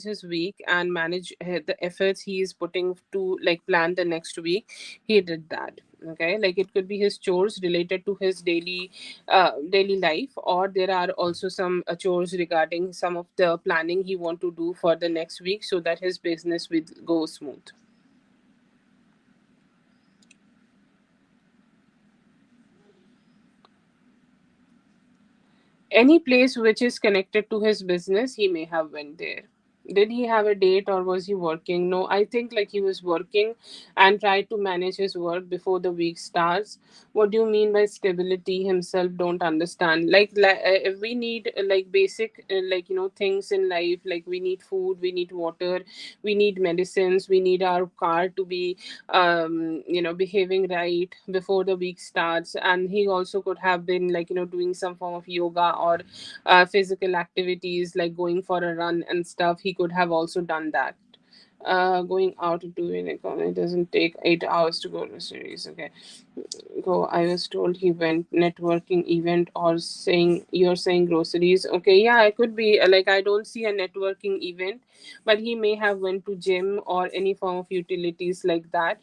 his week, and manage the efforts he is putting to, like, plan the next week. He did that. Okay, like, it could be his chores related to his daily life, or there are also some chores regarding some of the planning he want to do for the next week, so that his business will go smooth. Any place which is connected to his business, he may have went there. Did he have a date, or was he working? No, I think like he was working and tried to manage his work before the week starts. What do you mean by stability? Himself don't understand. If we need like basic like, things in life, like we need food, we need water, we need medicines, we need our car to be behaving right before the week starts. And he also could have been, like, doing some form of yoga, or physical activities, like going for a run and stuff. He could have also done that. Going out to do it doesn't take 8 hours to go to series. Okay, go. I was told he went networking event, or saying you're saying groceries. Okay, yeah, it could be like, I don't see a networking event, but he may have went to gym or any form of utilities like that.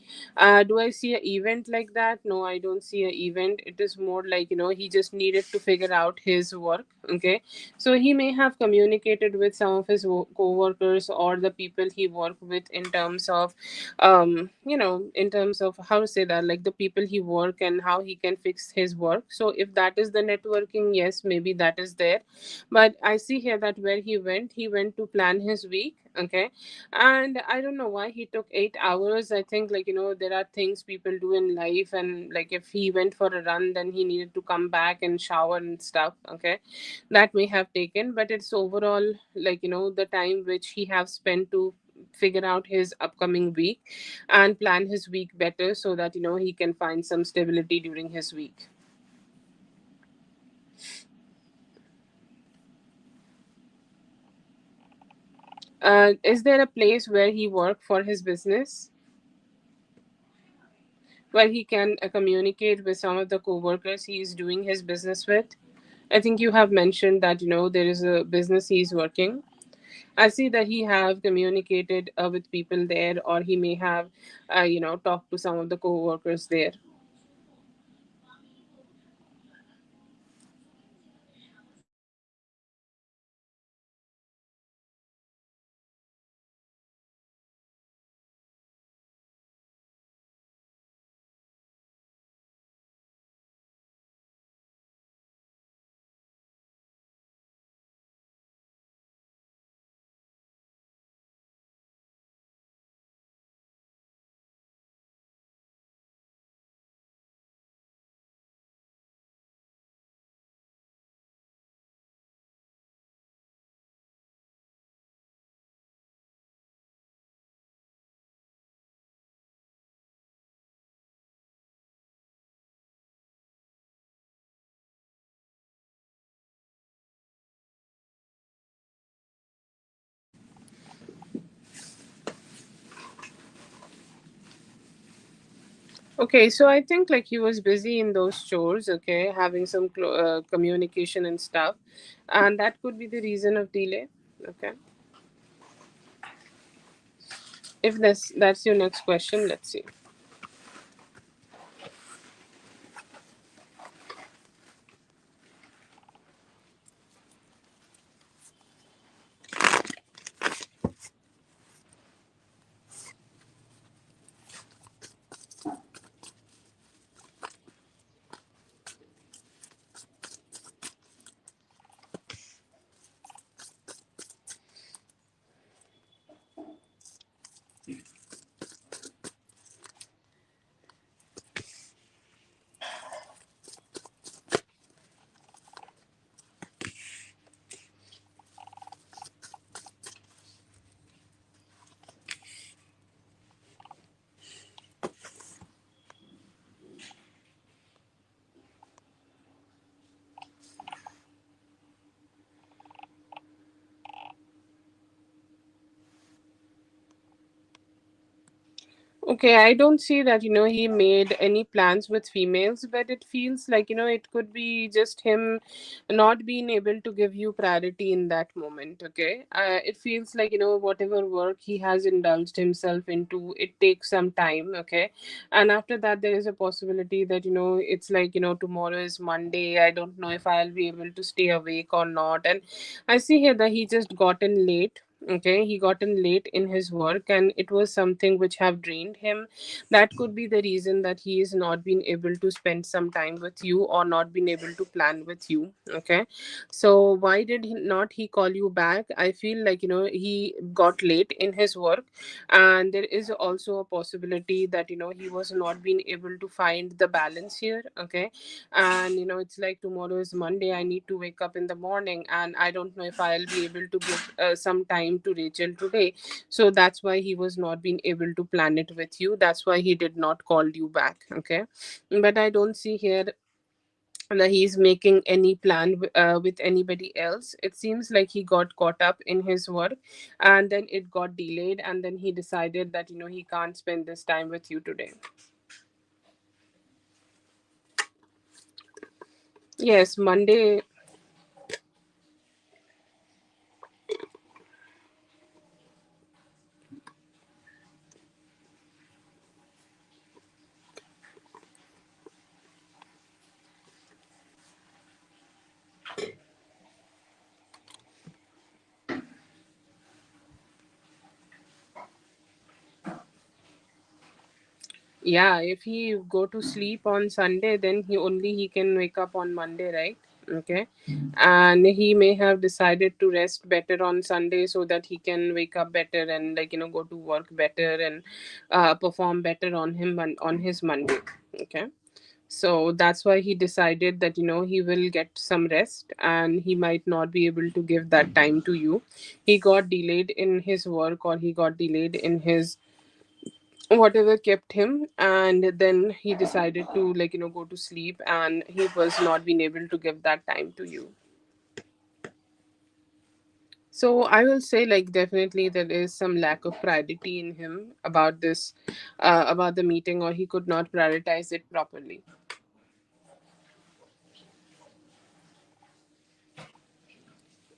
Do I see an event like that? No, I don't see an event. It is more like, he just needed to figure out his work. Okay, so he may have communicated with some of his co-workers, or the people he worked with, in terms of in terms of how to say that, like the people he work and how he can fix his work. So if that is the networking, yes, maybe that is there. But I see here that where he went to plan his week. Okay, and I don't know why he took 8 hours. I think, like, there are things people do in life, and like if he went for a run, then he needed to come back and shower and stuff. Okay, that may have taken, but it's overall, like, the time which he have spent to figure out his upcoming week and plan his week better, so that, he can find some stability during his week. Is there a place where he work for his business, where he can communicate with some of the co-workers he is doing his business with? I think you have mentioned that, there is a business he is working. I see that he have communicated with people there, or he may have talked to some of the co-workers there. Okay, so I think like he was busy in those chores, okay, having some communication and stuff, and that could be the reason of delay. Okay, if that's your next question, let's see. Okay, I don't see that, he made any plans with females, but it feels like, it could be just him not being able to give you priority in that moment. Okay. It feels like, whatever work he has indulged himself into, it takes some time. Okay. And after that, there is a possibility that, it's like, tomorrow is Monday. I don't know if I'll be able to stay awake or not. And I see here that he just gotten late. Okay, he gotten late in his work, and it was something which have drained him. That could be the reason that he is not been able to spend some time with you or not been able to plan with you. Okay, so why did he not he call you back? I feel like, he got late in his work, and there is also a possibility that, he was not being able to find the balance here. Okay, and it's like tomorrow is Monday, I need to wake up in the morning, and I don't know if I'll be able to give some time to Rachel today. So that's why he was not being able to plan it with you. That's why he did not call you back. Okay, but I don't see here that he's making any plan with anybody else. It seems like he got caught up in his work, and then it got delayed, and then he decided that, he can't spend this time with you today. Yes, Monday. Yeah, if he go to sleep on Sunday, then he can wake up on Monday, right? Okay. And he may have decided to rest better on Sunday so that he can wake up better and, like, go to work better and perform better on on his Monday. Okay. So that's why he decided that, he will get some rest and he might not be able to give that time to you. He got delayed in his work, or he got delayed in his whatever kept him, and then he decided to, like, go to sleep, and he was not being able to give that time to you. So I will say, like, definitely there is some lack of priority in him about this, about the meeting, or he could not prioritize it properly.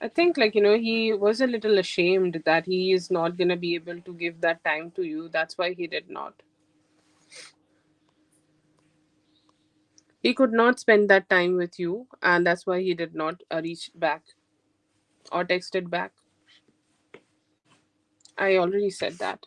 I think, like, he was a little ashamed that he is not going to be able to give that time to you. That's why he did not. He could not spend that time with you, and that's why he did not reach back or texted back. I already said that.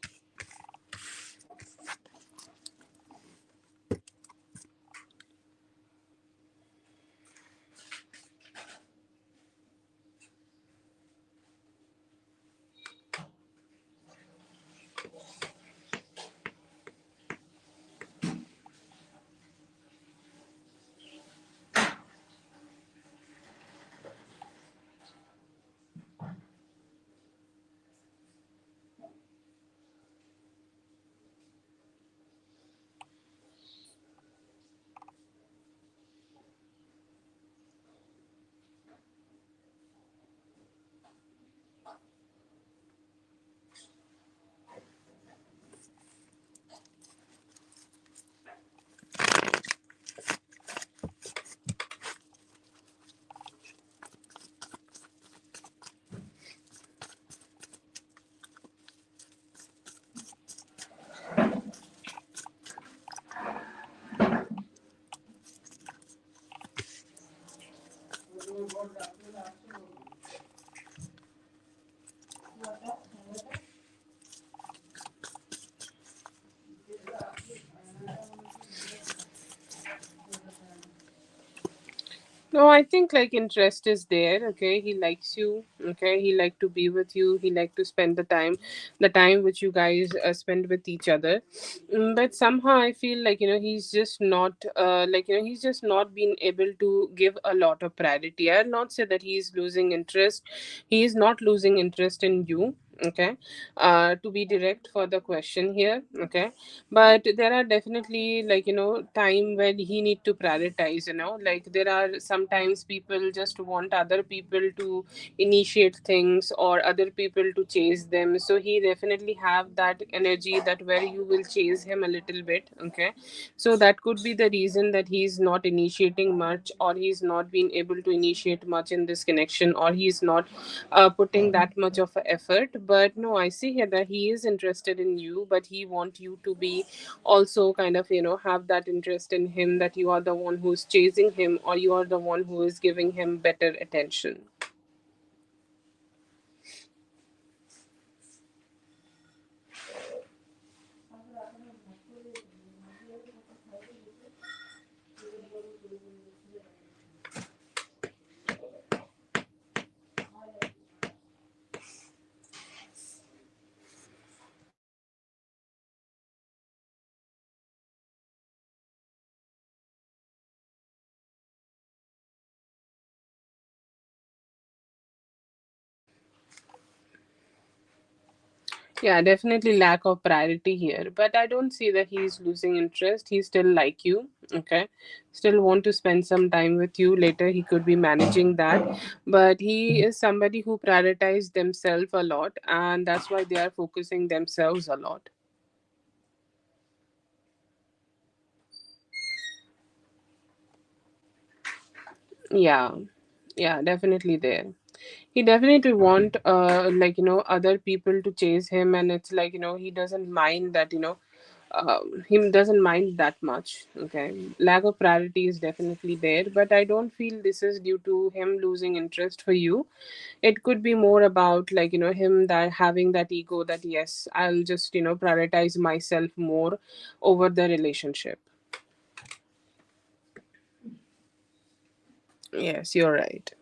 No, I think like interest is there. Okay, he likes you. Okay, he like to be with you. He like to spend the time which you guys spend with each other. But somehow I feel like he's just not he's just not been able to give a lot of priority. I'll not say that he's losing interest. He is not losing interest in you. Okay, to be direct for the question here. Okay, but there are definitely time when he need to prioritize. Like there are sometimes people just want other people to initiate things or other people to chase them, so he definitely have that energy that where you will chase him a little bit. Okay, so that could be the reason that he's not initiating much, or he's not been able to initiate much in this connection, or he's not putting that much of a effort. But no, I see here that he is interested in you, but he want you to be also kind of have that interest in him, that you are the one who's chasing him, or you are the one who is giving him better attention. Yeah, definitely lack of priority here. But I don't see that he's losing interest. He still like you. Okay. Still want to spend some time with you. Later he could be managing that. But he is somebody who prioritize themselves a lot, and that's why they are focusing themselves a lot. Yeah. Yeah, definitely there. He definitely want other people to chase him, and it's like he doesn't mind that he doesn't mind that much. Okay, lack of priority is definitely there, but I don't feel this is due to him losing interest for you. It could be more about him that having that ego that yes, I'll just prioritize myself more over the relationship. Yes, you're right.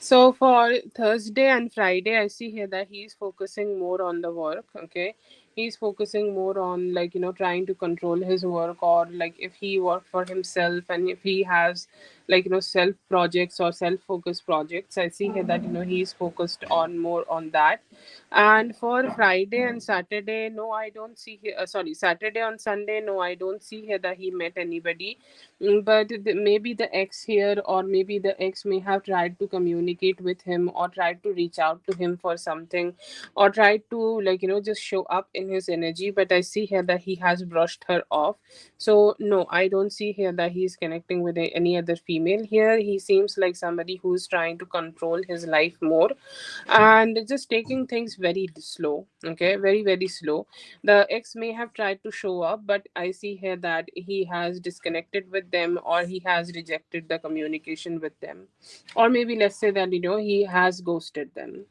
So for Thursday and Friday, I see here that he's focusing more on the work. Okay, he's focusing more on trying to control his work, or like if he work for himself, and if he has self projects or self focused projects. I see here that he's focused on more on that. And for Friday and Saturday, no, I don't see here. Sorry, Saturday on Sunday, no, I don't see here that he met anybody. But maybe the ex here, or maybe the ex may have tried to communicate with him, or tried to reach out to him for something, or tried to just show up in his energy. But I see here that he has brushed her off. So no, I don't see here that he's connecting with any other female here. He seems like somebody who's trying to control his life more, and just taking things very slow. Okay, very very slow. The ex may have tried to show up, but I see here that he has disconnected with them, or he has rejected the communication with them, or maybe let's say that he has ghosted them.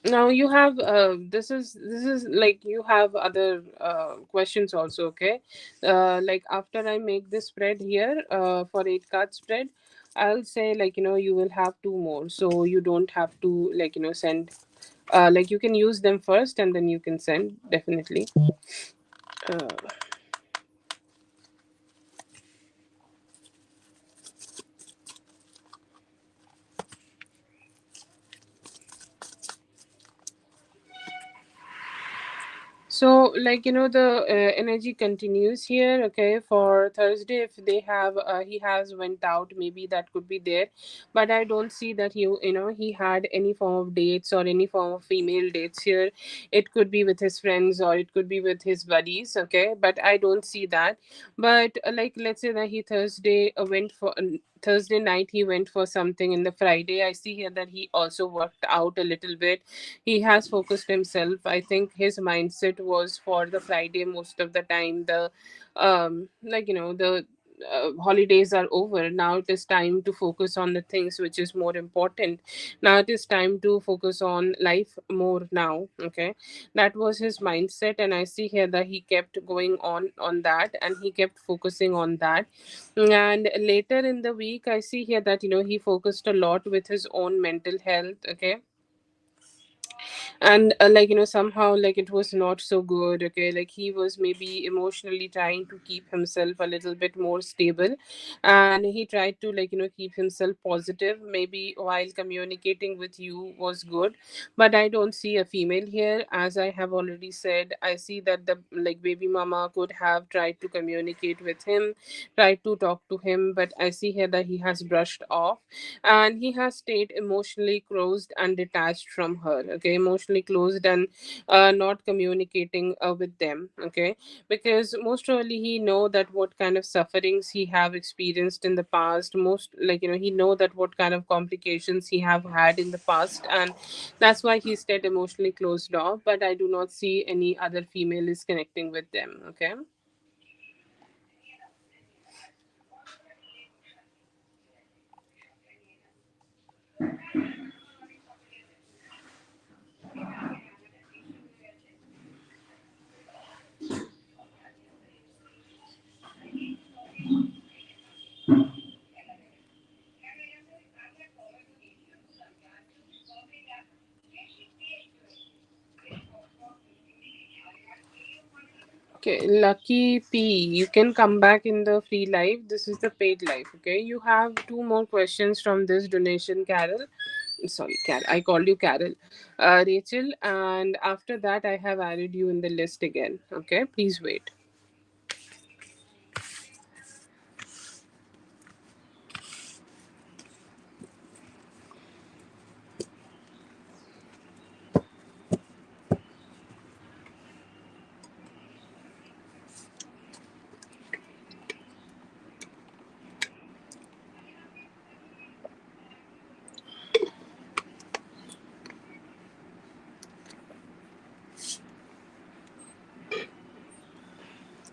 Now you have this is like you have other questions also. Okay, like after I make this spread here for 8 card spread, I'll say, like, you will have two more, so you don't have to, like, send. Like, you can use them first and then you can send, definitely. uh, So, like, the energy continues here. Okay, for Thursday, if they have, he has went out, maybe that could be there, but I don't see that he had any form of dates or any form of female dates here. It could be with his friends or it could be with his buddies. Okay, but I don't see that. But like, let's say that he Thursday went for. Thursday night he went for something. In the Friday, I see here that he also worked out a little bit. He has focused himself. I think his mindset was for the Friday most of the time. The like, the holidays are over now. It is time to focus on the things which is more important. Now it is time to focus on life more now. Okay, that was his mindset, and I see here that he kept going on that, and he kept focusing on that. And later in the week, I see here that he focused a lot with his own mental health. Okay, and like, somehow, like, it was not so good. Okay, like, he was maybe emotionally trying to keep himself a little bit more stable, and he tried to, like, keep himself positive, maybe while communicating with you was good. But I don't see a female here. As I have already said, I see that the, like, baby mama could have tried to communicate with him, tried to talk to him, but I see here that he has brushed off, and he has stayed emotionally closed and detached from her. Okay, emotionally closed and not communicating with them. Okay, because most probably he know that what kind of sufferings he have experienced in the past. Most, like, he know that what kind of complications he have had in the past, and that's why he stayed emotionally closed off. But I do not see any other female is connecting with them. Okay. Okay, Lucky P, you can come back in the free live. This is the paid live. Okay, you have two more questions from this donation, Carol. Sorry, Carol. I called you Carol. Rachel, and after that, I have added you in the list again. Okay, please wait.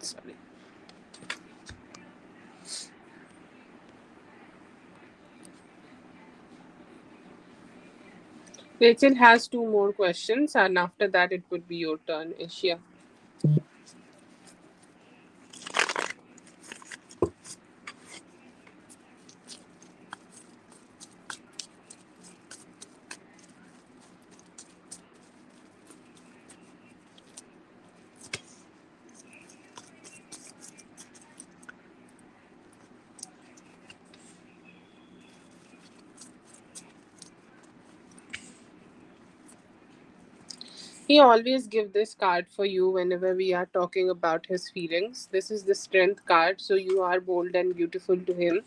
Sorry. Rachel has two more questions, and after that, it would be your turn, Asia. He always give this card for you whenever we are talking about his feelings. This is the strength card, so you are bold and beautiful to him.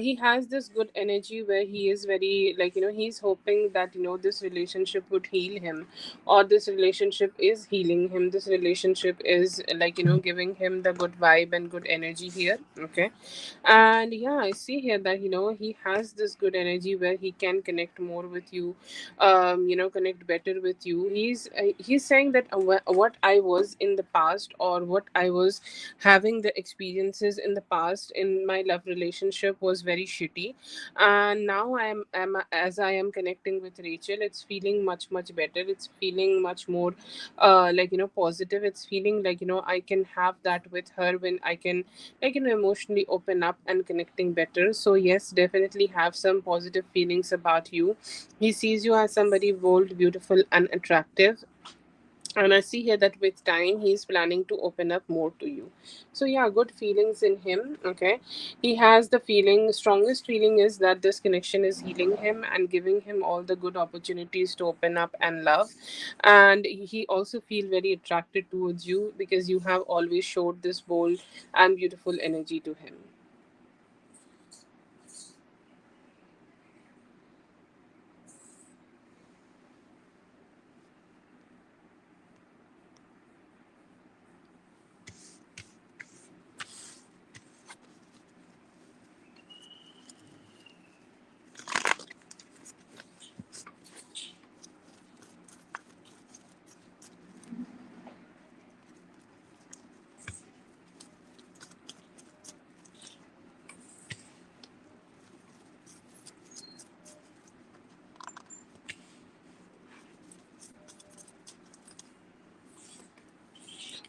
He has this good energy where he is very, like, he's hoping that this relationship would heal him, or this relationship is healing him. This relationship is, like, giving him the good vibe and good energy here. Okay, and yeah, I see here that he has this good energy where he can connect more with you, connect better with you. He's he's saying that what I was in the past, or what I was having the experiences in the past in my love relationship was very shitty, and now am as I am connecting with Rachel, it's feeling much better. It's feeling much more positive. It's feeling like, I can have that with her when I can, emotionally open up and connecting better. So yes, definitely have some positive feelings about you. He sees you as somebody bold, beautiful, and attractive. And I see here that with time, he's planning to open up more to you. So, yeah, good feelings in him. Okay. He has the feeling, strongest feeling is that this connection is healing him and giving him all the good opportunities to open up and love. And he also feel very attracted towards you because you have always showed this bold and beautiful energy to him.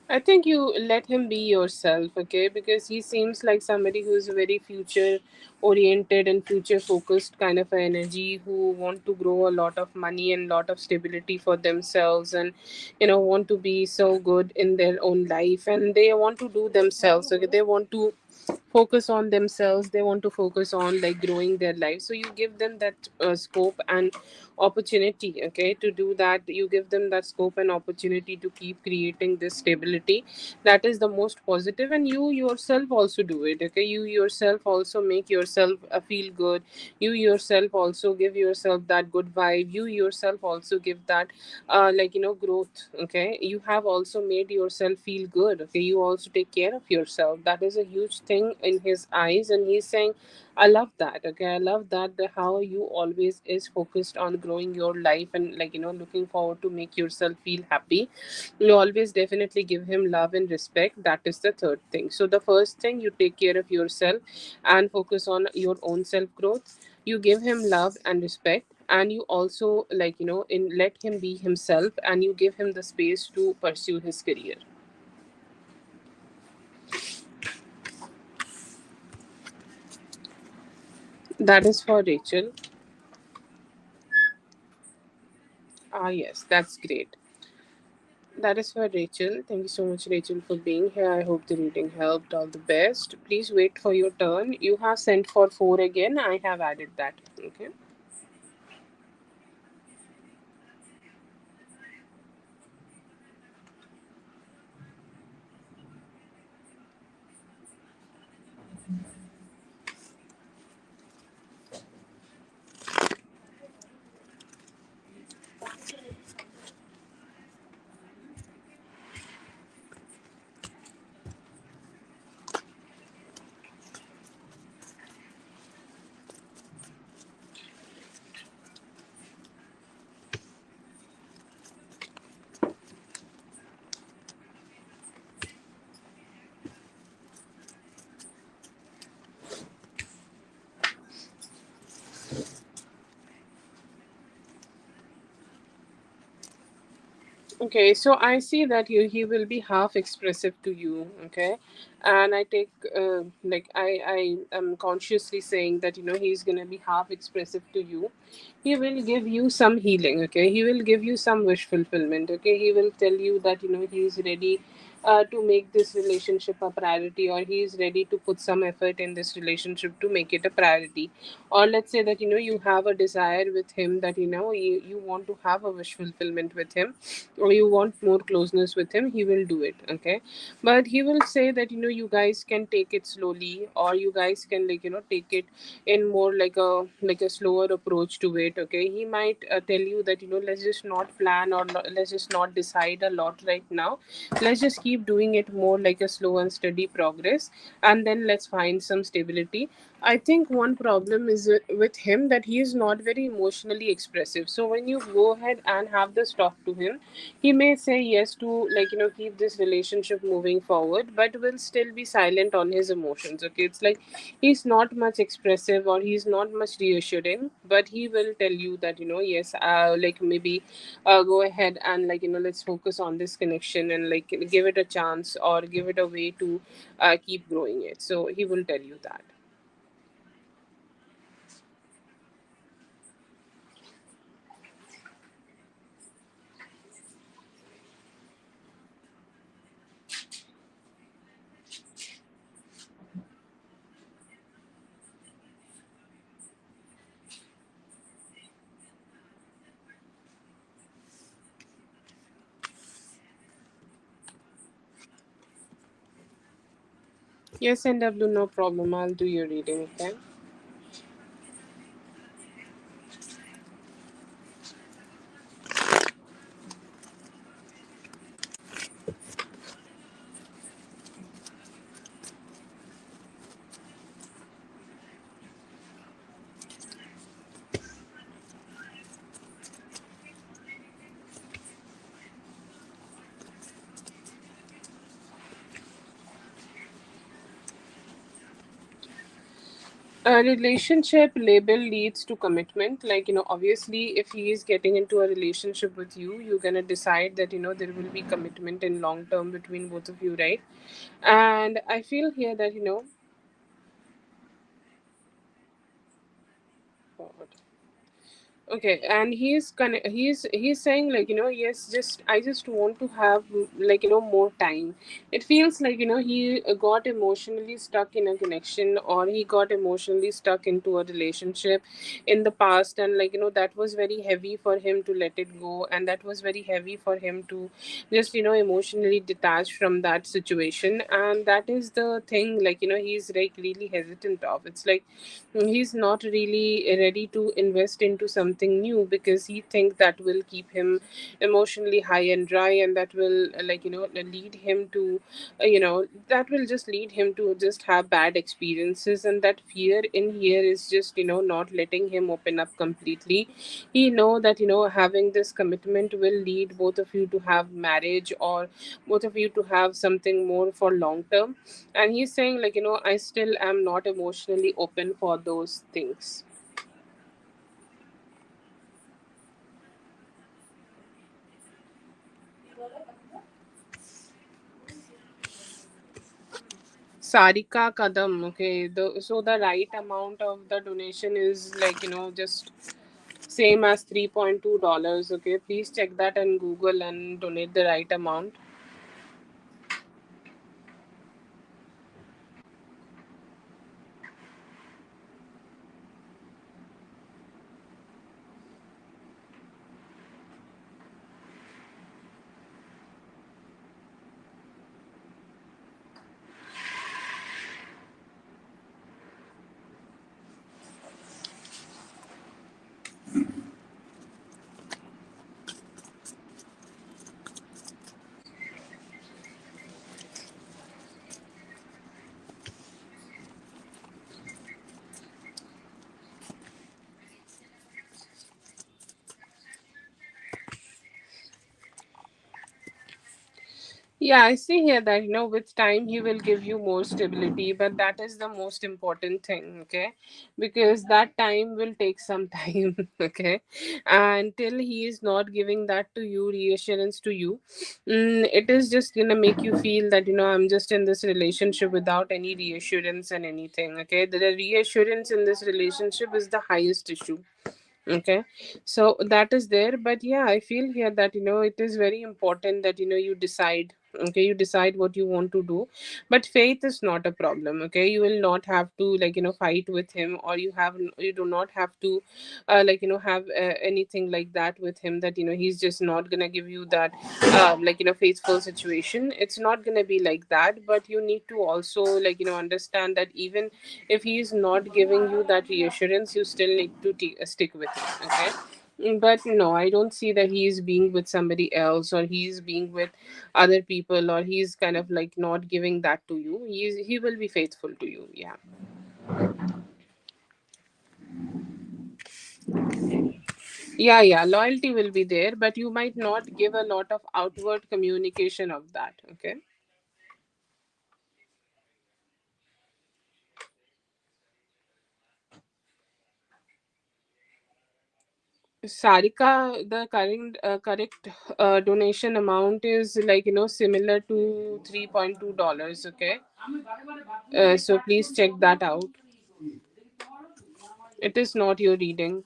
I think you let him be yourself, okay? Because he seems like somebody who's very future oriented and future focused kind of a energy, who want to grow a lot of money and lot of stability for themselves, and want to be so good in their own life, and they want to do themselves, okay? They want to focus on themselves. They want to focus on like growing their life. So you give them that scope and opportunity, okay, to do that. You give them that scope and opportunity to keep creating this stability. That is the most positive. And you yourself also do it, okay? You yourself also make yourself feel good. You yourself also give yourself that good vibe. You yourself also give that growth, okay? You have also made yourself feel good, okay? You also take care of yourself. That is a huge thing in his eyes, and he's saying, I love that, okay? I love that, the how you always is focused on growing your life and looking forward to make yourself feel happy. You always definitely give him love and respect. That is the third thing. So the first thing, you take care of yourself and focus on your own self growth. You give him love and respect, and you also in let him be himself, and you give him the space to pursue his career. That is for Rachel. Ah, yes, that's great. That is for Rachel. Thank you so much, Rachel, for being here. I hope the reading helped. All the best. Please wait for your turn. You have sent for four again. I have added that. Okay. Okay, so I see that he will be half expressive to you, okay, and I take I am consciously saying that he's gonna be half expressive to you. He will give you some healing, okay. He will give you some wish fulfillment, okay. He will tell you that he is ready to make this relationship a priority, or he is ready to put some effort in this relationship to make it a priority. Or let's say that you have a desire with him, that you want to have a wish fulfillment with him, or you want more closeness with him. He will do it, okay. But he will say that you guys can take it slowly, or you guys can take it in more like a slower approach to it, okay. He might tell you that let's just not plan, or let's just not decide a lot right now. Let's just keep keep doing it more like a slow and steady progress, and then let's find some stability. I think one problem is with him that he is not very emotionally expressive. So when you go ahead and have this talk to him, he may say yes to, like, keep this relationship moving forward, but will still be silent on his emotions. Okay, it's like he's not much expressive or he's not much reassuring, but he will tell you that, yes, like maybe go ahead and, like, let's focus on this connection and, like, give it a chance or give it a way to keep growing it. So he will tell you that. Yes, NW, no problem. I'll do your reading. Okay. A relationship label leads to commitment. Like, obviously, if he is getting into a relationship with you, you're gonna decide that, there will be commitment in long term between both of you, right? And I feel here that, God. Okay, and he's saying, like, yes, just I just want to have, like, more time. It feels like, he got emotionally stuck in a connection, or he got emotionally stuck into a relationship in the past, and, like, that was very heavy for him to let it go, and that was very heavy for him to just, emotionally detach from that situation. And that is the thing, like, he's like really hesitant of. It's like he's not really ready to invest into something new, because he thinks that will keep him emotionally high and dry, and that will, like, lead him to that will just lead him to just have bad experiences. And that fear in here is just, not letting him open up completely. He know that, having this commitment will lead both of you to have marriage, or both of you to have something more for long term. And he's saying, like, I still am not emotionally open for those things. Sarika Kadam. Okay, the right amount of the donation is, like, just same as $3.2. Okay, please check that and Google and donate the right amount. Yeah, I see here that, with time he will give you more stability, but that is the most important thing, okay? Because that time will take some time, okay? Until he is not giving that to you, reassurance to you, it is just gonna make you feel that, I'm just in this relationship without any reassurance and anything, okay? The reassurance in this relationship is the highest issue. Okay, so that is there. But yeah, I feel here that, it is very important that, you decide. Okay, you decide what you want to do. But faith is not a problem. Okay, you will not have to, like, fight with him, or you do not have to have anything like that with him, that, he's just not gonna give you that faithful situation. It's not gonna be like that. But you need to also, like, understand that even if he is not giving you that reassurance, you still need to stick with him. Okay, But no, I don't see that he is being with somebody else, or he is being with other people, or he's kind of like not giving that to you. He will be faithful to you. Yeah. Yeah, yeah, loyalty will be there, but you might not give a lot of outward communication of that. Okay. Sarika, the current correct donation amount is like similar to $3.2. Okay, so please check that out. It is not your reading.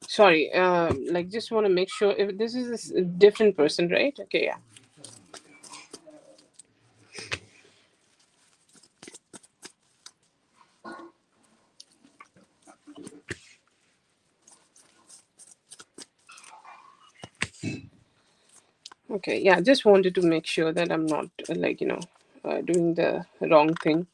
Sorry, like just want to make sure if this is a different person, right? Okay, yeah. Okay, yeah. Just wanted to make sure that I'm not doing the wrong thing.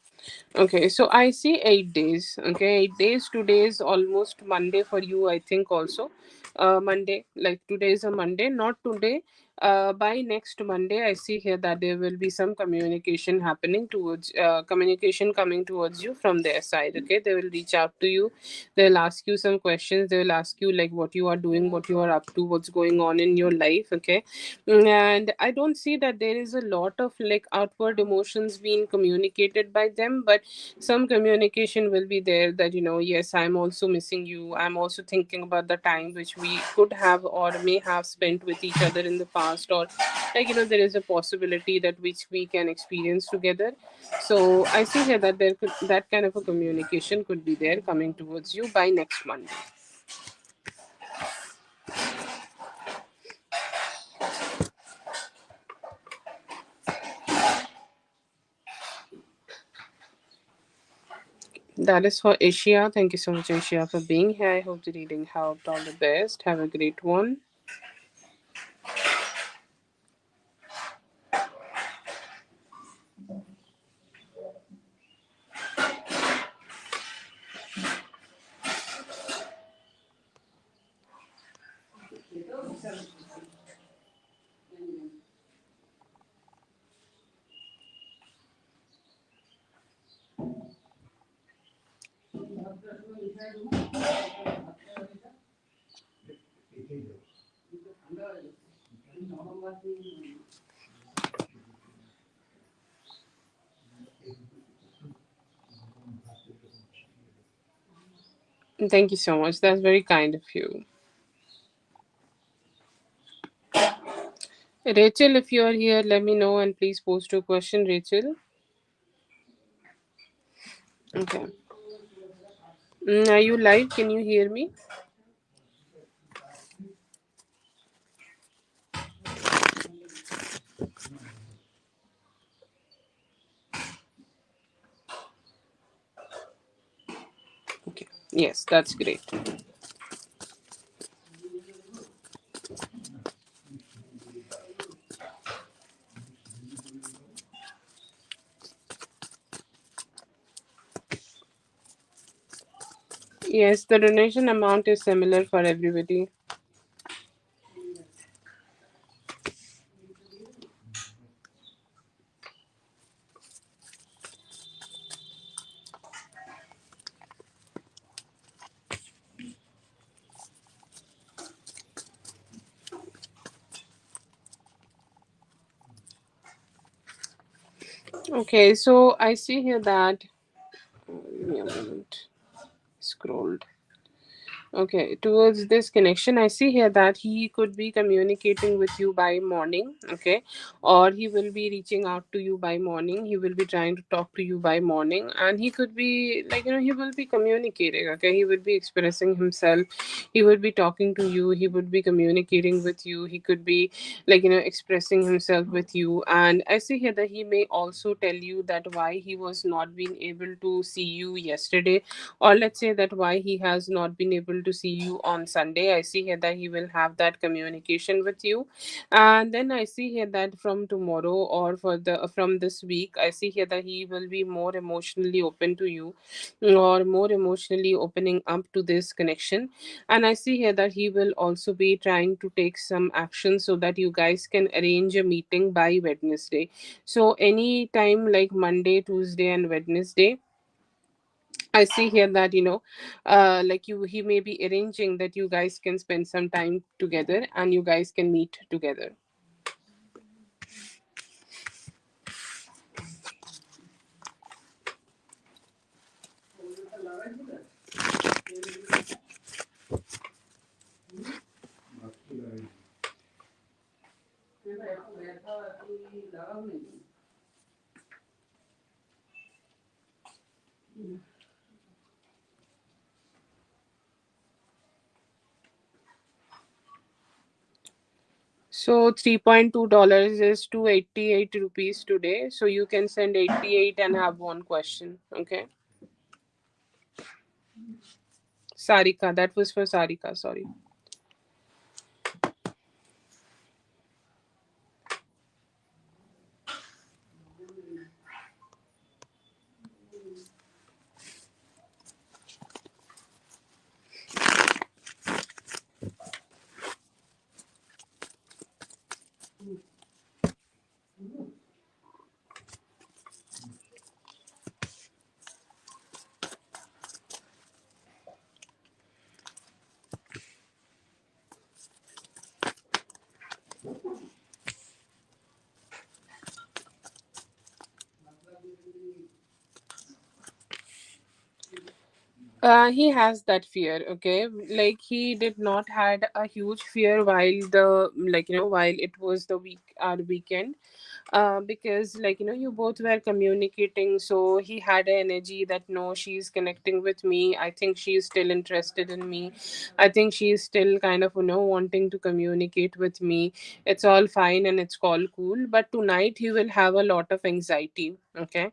Okay, so I see 8 days. Okay, 8 days. Today is almost Monday for you, I think. Also, Monday. Like today is a Monday. Not today. By next Monday, I see here that there will be some communication coming towards you from their side. Okay, they will reach out to you. They'll ask you some questions. They will ask you like what you are doing, what you are up to, what's going on in your life. Okay, and I don't see that there is a lot of like outward emotions being communicated by them, but some communication will be there that yes, I'm also missing you, I'm also thinking about the time which we could have or may have spent with each other in the past, or there is a possibility that which we can experience together. So I see here that that kind of a communication could be there coming towards you by next Monday. That is for Asia. Thank you so much, Asia, for being here. I hope the reading helped. All the best. Have a great one. Thank you so much. That's very kind of you. Rachel, if you are here, let me know and please post your question, Rachel. Okay. Are you live? Can you hear me? Okay. Yes, that's great. Yes, the donation amount is similar for everybody. Okay, so I see here that. Give me a moment. Scrolled. Okay, towards this connection, I see here that he could be communicating with you by morning, okay, or he will be reaching out to you by morning. He will be trying to talk to you by morning, and he could be like, he will be communicating, okay, he will be expressing himself, he would be talking to you, he would be communicating with you, he could be like, expressing himself with you. And I see here that he may also tell you that why he was not being able to see you yesterday, or let's say that why he has not been able able to see you on Sunday. I see here that he will have that communication with you. And then I see here that from tomorrow, or for the from this week, I see here that he will be more emotionally open to you, or more emotionally opening up to this connection. And I see here that he will also be trying to take some action so that you guys can arrange a meeting by Wednesday. So any time like Monday, Tuesday, and Wednesday, I see here that like you he may be arranging that you guys can spend some time together and you guys can meet together. So $3.2 is 288 rupees today. So you can send 88 and have one question. Okay. Sarika, that was for Sarika, sorry. He has that fear, okay? Like he did not had a huge fear while the while it was the weekend, because you both were communicating, so he had an energy that no, she's connecting with me, I think she's still interested in me, I think she's still kind of wanting to communicate with me. It's all fine and it's all cool, but tonight he will have a lot of anxiety. Okay.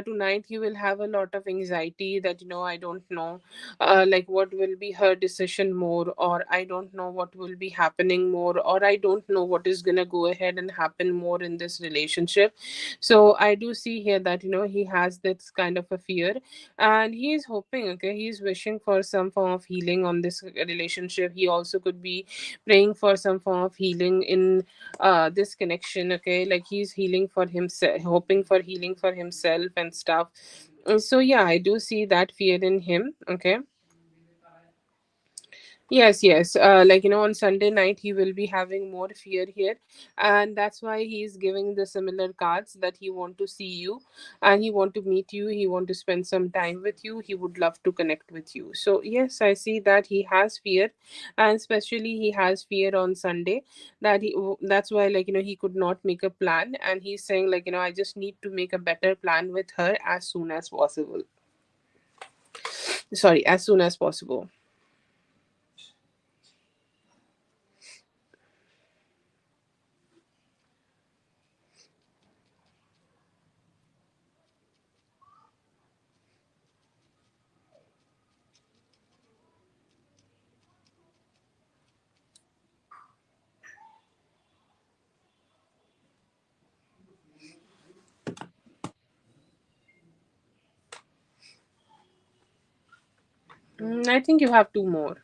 Tonight he will have a lot of anxiety that I don't know like what will be her decision more, or I don't know what will be happening more, or I don't know what is going to go ahead and happen more in this relationship. So I do see here that he has this kind of a fear, and he is hoping, okay, he's wishing for some form of healing on this relationship. He also could be praying for some form of healing in this connection. Okay, like he's healing for himself, hoping for healing for himself and stuff. So yeah, I do see that fear in him. Okay. Yes, yes. On Sunday night, he will be having more fear here, and that's why he's giving the similar cards that he want to see you, and he want to meet you. He want to spend some time with you. He would love to connect with you. So yes, I see that he has fear, and especially he has fear on Sunday. That's why he could not make a plan, and he's saying I just need to make a better plan with her as soon as possible. Sorry, as soon as possible. I think you have two more.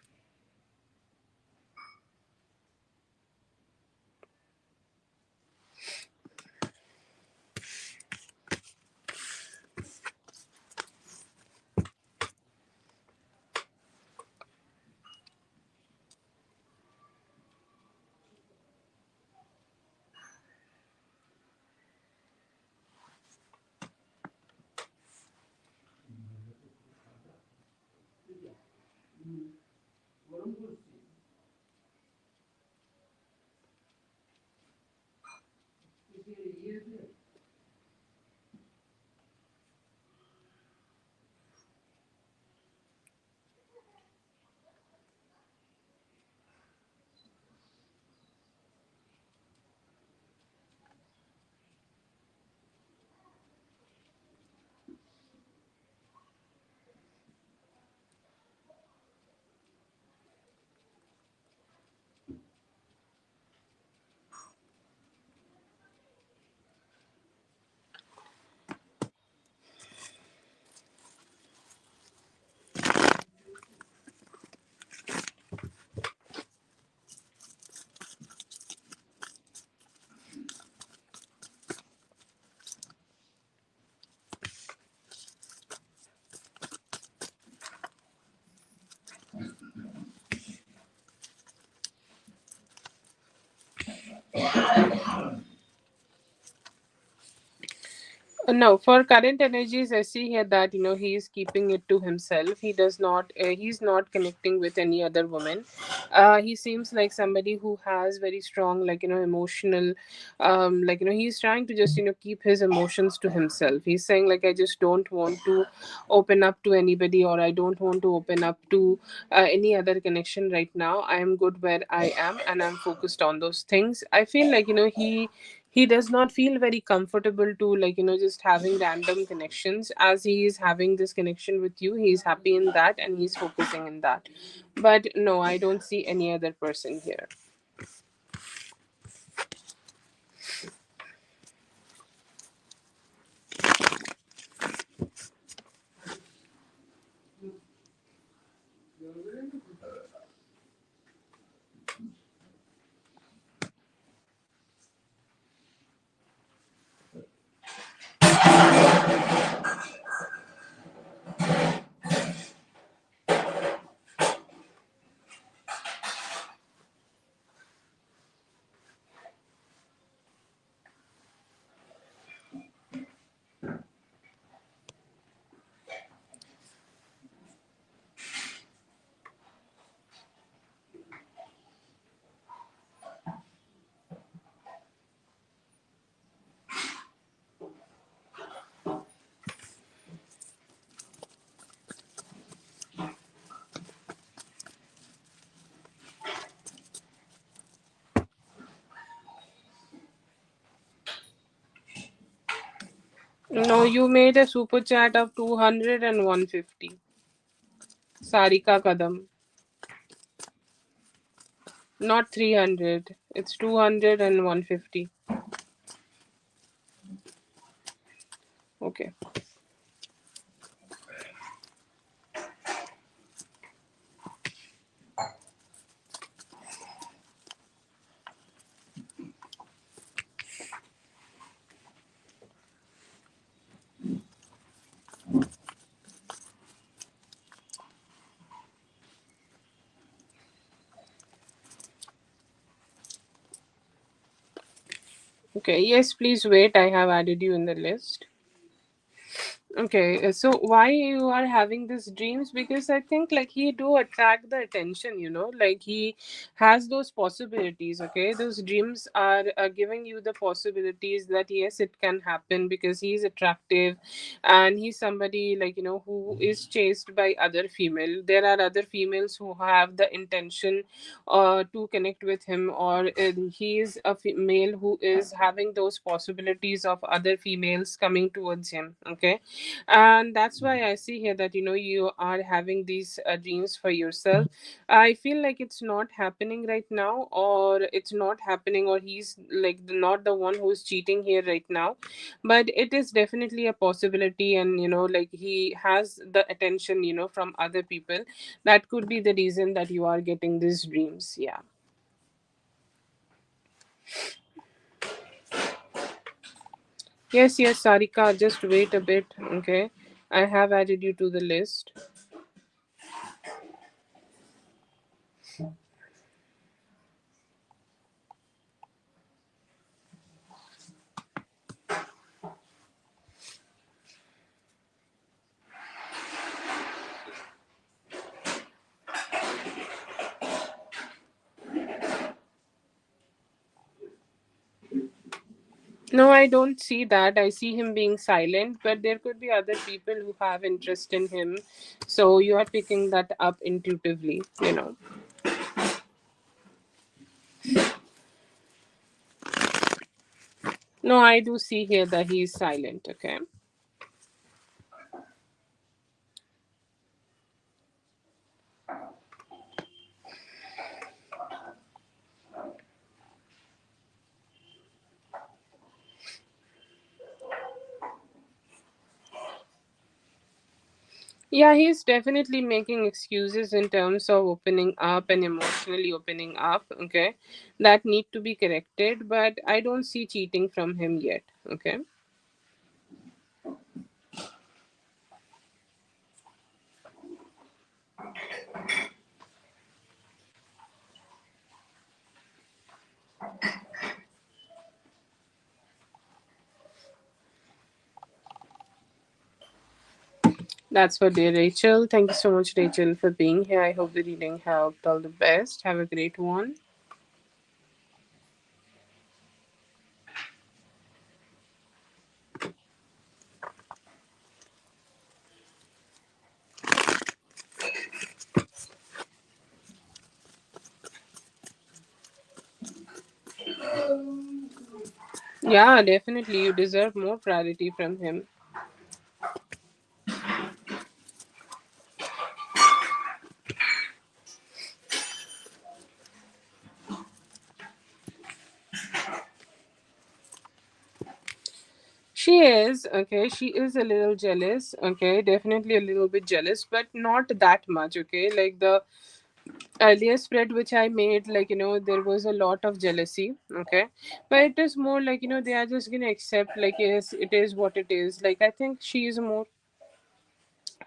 No, for current energies, I see here that he is keeping it to himself. He does not. He's not connecting with any other woman. He seems like somebody who has very strong, like emotional, like he's trying to just keep his emotions to himself. He's saying like, I just don't want to open up to anybody, or I don't want to open up to any other connection right now. I am good where I am, and I'm focused on those things. I feel like he does not feel very comfortable to like just having random connections. As he is having this connection with you, he's happy in that and he's focusing in that. But no, I don't see any other person here. No, you made a super chat of 200 and 150. Sarika Kadam. Not 300. It's 200 and 150. Okay. Okay. Yes, please wait. I have added you in the list. Okay, so why you are having these dreams? Because I think like he do attract the attention, like he has those possibilities. Okay, those dreams are giving you the possibilities that yes, it can happen because he's attractive, and he's somebody like who is chased by other female. There are other females who have the intention to connect with him, or he is a male who is having those possibilities of other females coming towards him. Okay, and that's why I see here that you are having these dreams for yourself. I feel like it's not happening right now, or it's not happening, or he's like not the one who's cheating here right now, but it is definitely a possibility. And like he has the attention from other people. That could be the reason that you are getting these dreams. Yeah. Yes, Sarika, just wait a bit. Okay, I have added you to the list. No, I don't see that. I see him being silent, but there could be other people who have interest in him. So you are picking that up intuitively. No, I do see here that he is silent, okay? Yeah, he's definitely making excuses in terms of opening up and emotionally opening up, okay? That need to be corrected, but I don't see cheating from him yet, okay? That's for dear Rachel. Thank you so much, Rachel, for being here. I hope the reading helped. All the best. Have a great one. Yeah, definitely. You deserve more priority from him. She is, okay. She is a little jealous, okay. Definitely a little bit jealous, but not that much, okay. Like the earlier spread which I made, like, there was a lot of jealousy, okay. But it is more like, they are just gonna accept, like, yes, it is what it is. Like, I think she is more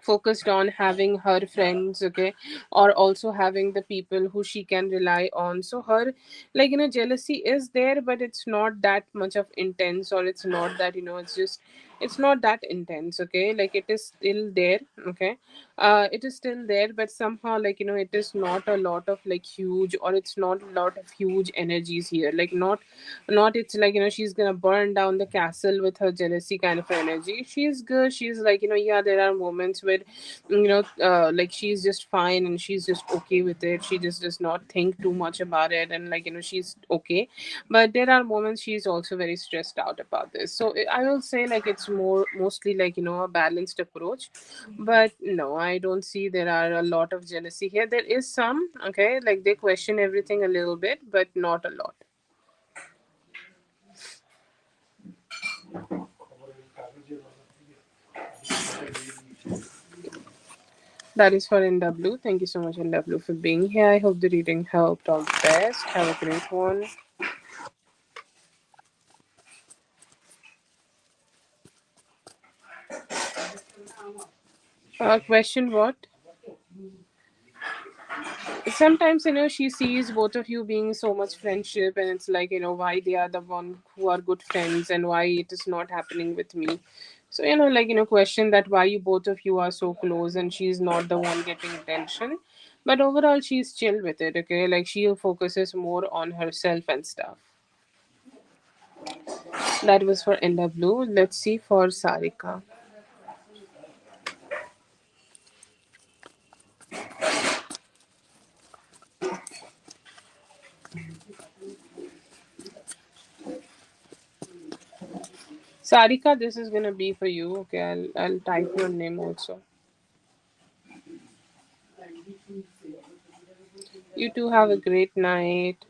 focused on having her friends, okay, or also having the people who she can rely on. So her, like, jealousy is there, but it's not that much of intense, or it's not that, it's just, it's not that intense, okay. Like, it is still there, okay. It is still there, but somehow, like, it is not a lot of, like, huge, or it's not a lot of huge energies here. Like, not it's like, she's gonna burn down the castle with her jealousy kind of energy. She's good. She's like, yeah, there are moments where, like, she's just fine and she's just okay with it. She just does not think too much about it, and, like, she's okay. But there are moments she's also very stressed out about this. So I will say, like, it's mostly like, a balanced approach. But no, I don't see there are a lot of jealousy here. There is some, okay, like, they question everything a little bit, but not a lot. That is for NW. Thank you so much, NW, for being here. I hope the reading helped. All the best. Have a great one. Question what? Sometimes, she sees both of you being so much friendship, and it's like, why they are the one who are good friends and why it is not happening with me. So, like, question that why you both of you are so close and she's not the one getting attention. But overall, she's chill with it, okay? Like, she focuses more on herself and stuff. That was for NW. Let's see for Sarika. Sarika, this is gonna be for you. Okay, I'll type your name also. You two have a great night.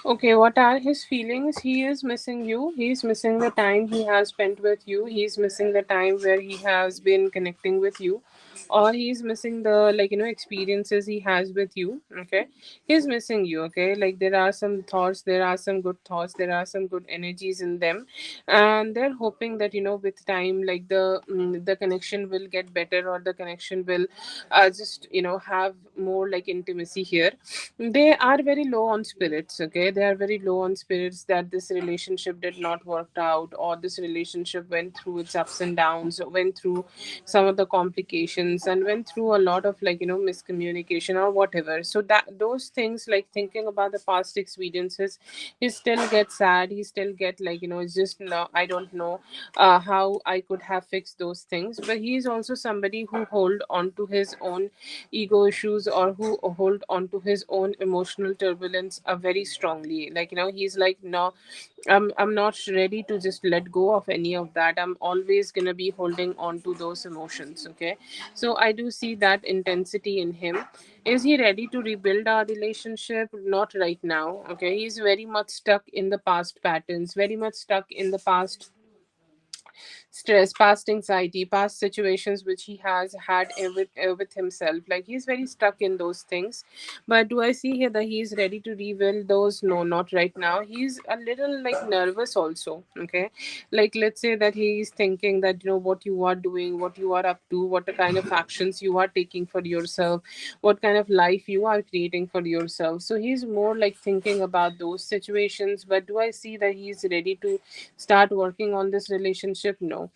Okay, what are his feelings? He is missing you. He's missing the time he has spent with you. He's missing the time where he has been connecting with you. Or he's missing the, like, experiences he has with you. Okay. He's missing you, okay? Like, there are some thoughts, there are some good thoughts, there are some good energies in them. And they're hoping that, with time, like, the connection will get better, or the connection will just, have more, like, intimacy here. They are very low on spirits, okay. They are very low on spirits that this relationship did not work out, or this relationship went through its ups and downs, went through some of the complications, and went through a lot of, like, miscommunication or whatever. So that those things, like, thinking about the past experiences, he still gets sad. He still get, like, it's just, no, I don't know how I could have fixed those things. But he is also somebody who hold on to his own ego issues, or who hold on to his own emotional turbulence very strongly. Like, he's like, no, I'm not ready to just let go of any of that. I'm always gonna be holding on to those emotions, okay. So I do see that intensity in him. Is he ready to rebuild our relationship? Not right now, okay. He's very much stuck in the past patterns, very much stuck in the past stress, past anxiety, past situations which he has had with himself. Like he's very stuck in those things. But do I see here that he's ready to rebuild those? No, not right now. He's a little like nervous also. Okay, like let's say that he's thinking that what you are doing, what you are up to, what the kind of actions you are taking for yourself, what kind of life you are creating for yourself. So he's more like thinking about those situations. But do I see that he's ready to start working on this relationship? No.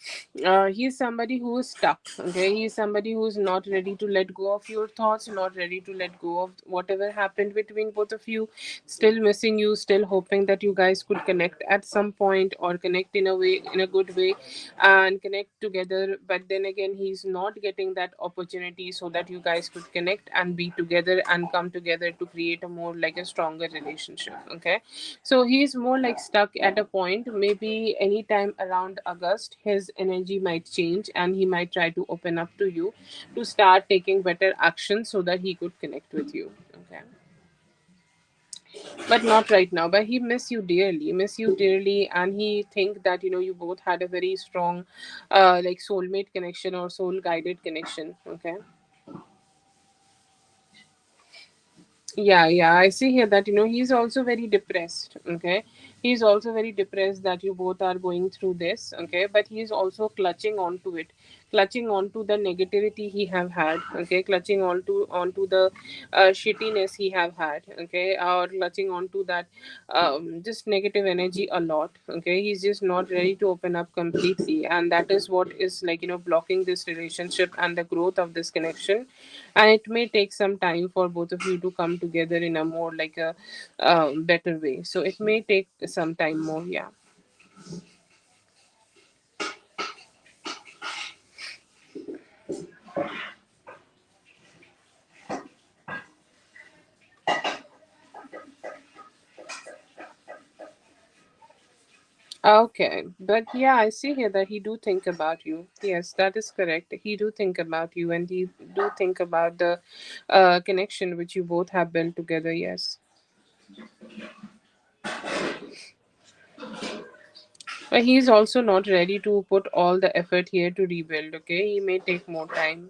He's somebody who is stuck. Okay, he's somebody who's not ready to let go of your thoughts, not ready to let go of whatever happened between both of you, still missing you, still hoping that you guys could connect at some point, or connect in a way, in a good way, and connect together. But then again, he's not getting that opportunity so that you guys could connect and be together and come together to create a more like a stronger relationship. Okay, so he's more like stuck at a point. Maybe anytime around August, his energy might change and he might try to open up to you to start taking better action so that he could connect with you. Okay, but not right now. But he miss you dearly, and he think that you both had a very strong, like soulmate connection or soul guided connection. Okay. Yeah, I see here that he's also very depressed. Okay, he's also very depressed that you both are going through this. Okay, but he's also clutching onto it, clutching onto the negativity he have had. Okay, clutching onto the shittiness he have had. Okay, or clutching onto that just negative energy a lot. Okay, he's just not ready to open up completely, and that is what is like blocking this relationship and the growth of this connection. And it may take some time for both of you to come together in a more like a better way. So it may take some time more. Yeah. Okay, but yeah, I see here that he do think about you. Yes, that is correct. He do think about you, and he do think about the connection which you both have built together. Yes, but he's also not ready to put all the effort here to rebuild. Okay, he may take more time.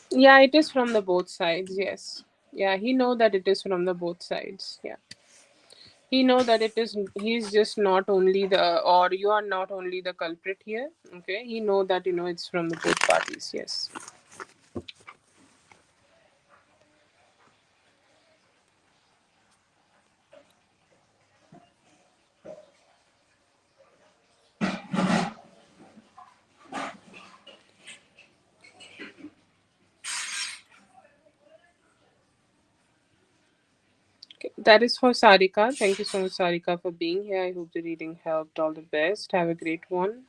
Yeah, it is from the both sides. Yes. Yeah, he know that it is from the both sides. Yeah. He know that it is, he's just not only the, or you are not only the culprit here. Okay, he know that it's from the both parties. Yes. Okay. That is for Sarika. Thank you so much, Sarika, for being here. I hope the reading helped. All the best. Have a great one.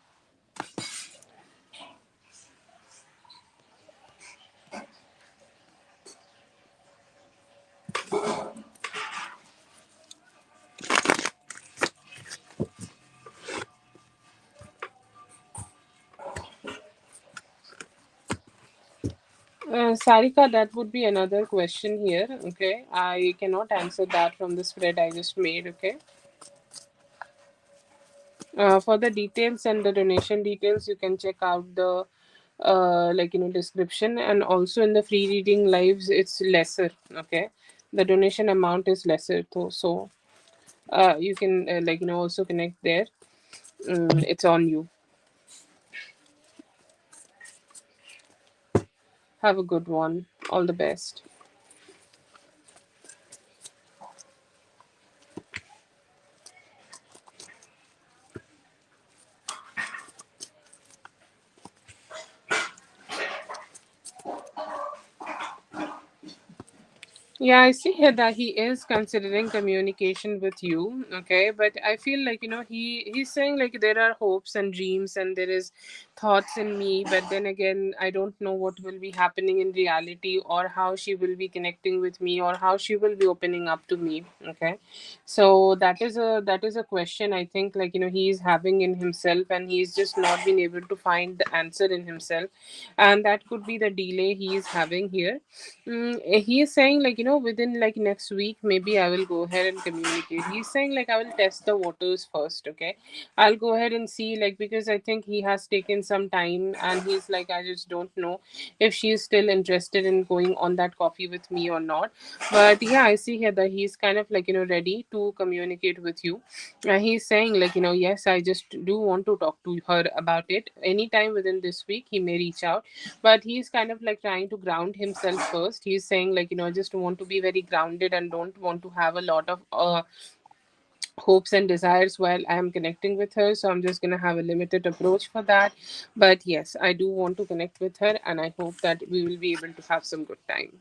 Sarika, that would be another question here. Okay, I cannot answer that from the spread I just made. Okay. For the details and the donation details, you can check out the description, and also in the free reading lives it's lesser. Okay, the donation amount is lesser though, so you can also connect there. It's on you. Have a good one. All the best. Yeah, I see here that he is considering communication with you, okay? But I feel like, he's saying like there are hopes and dreams and there is thoughts in me, but then again, I don't know what will be happening in reality, or how she will be connecting with me, or how she will be opening up to me, okay? So that is a question, I think, like, he is having in himself, and he's just not been able to find the answer in himself, and that could be the delay he is having here. He is saying like, within like next week, maybe I will go ahead and communicate. He's saying like, I will test the waters first, okay? I'll go ahead and see, like, because I think he has taken some time, and he's like, I just don't know if she is still interested in going on that coffee with me or not. But yeah, I see here that he's kind of like, ready to communicate with you. He's saying like, yes, I just do want to talk to her about it anytime within this week. He may reach out, but he's kind of like trying to ground himself first. He's saying like, I just want to be very grounded and don't want to have a lot of hopes and desires while I am connecting with her, so I'm just going to have a limited approach for that. But yes, I do want to connect with her, and I hope that we will be able to have some good time.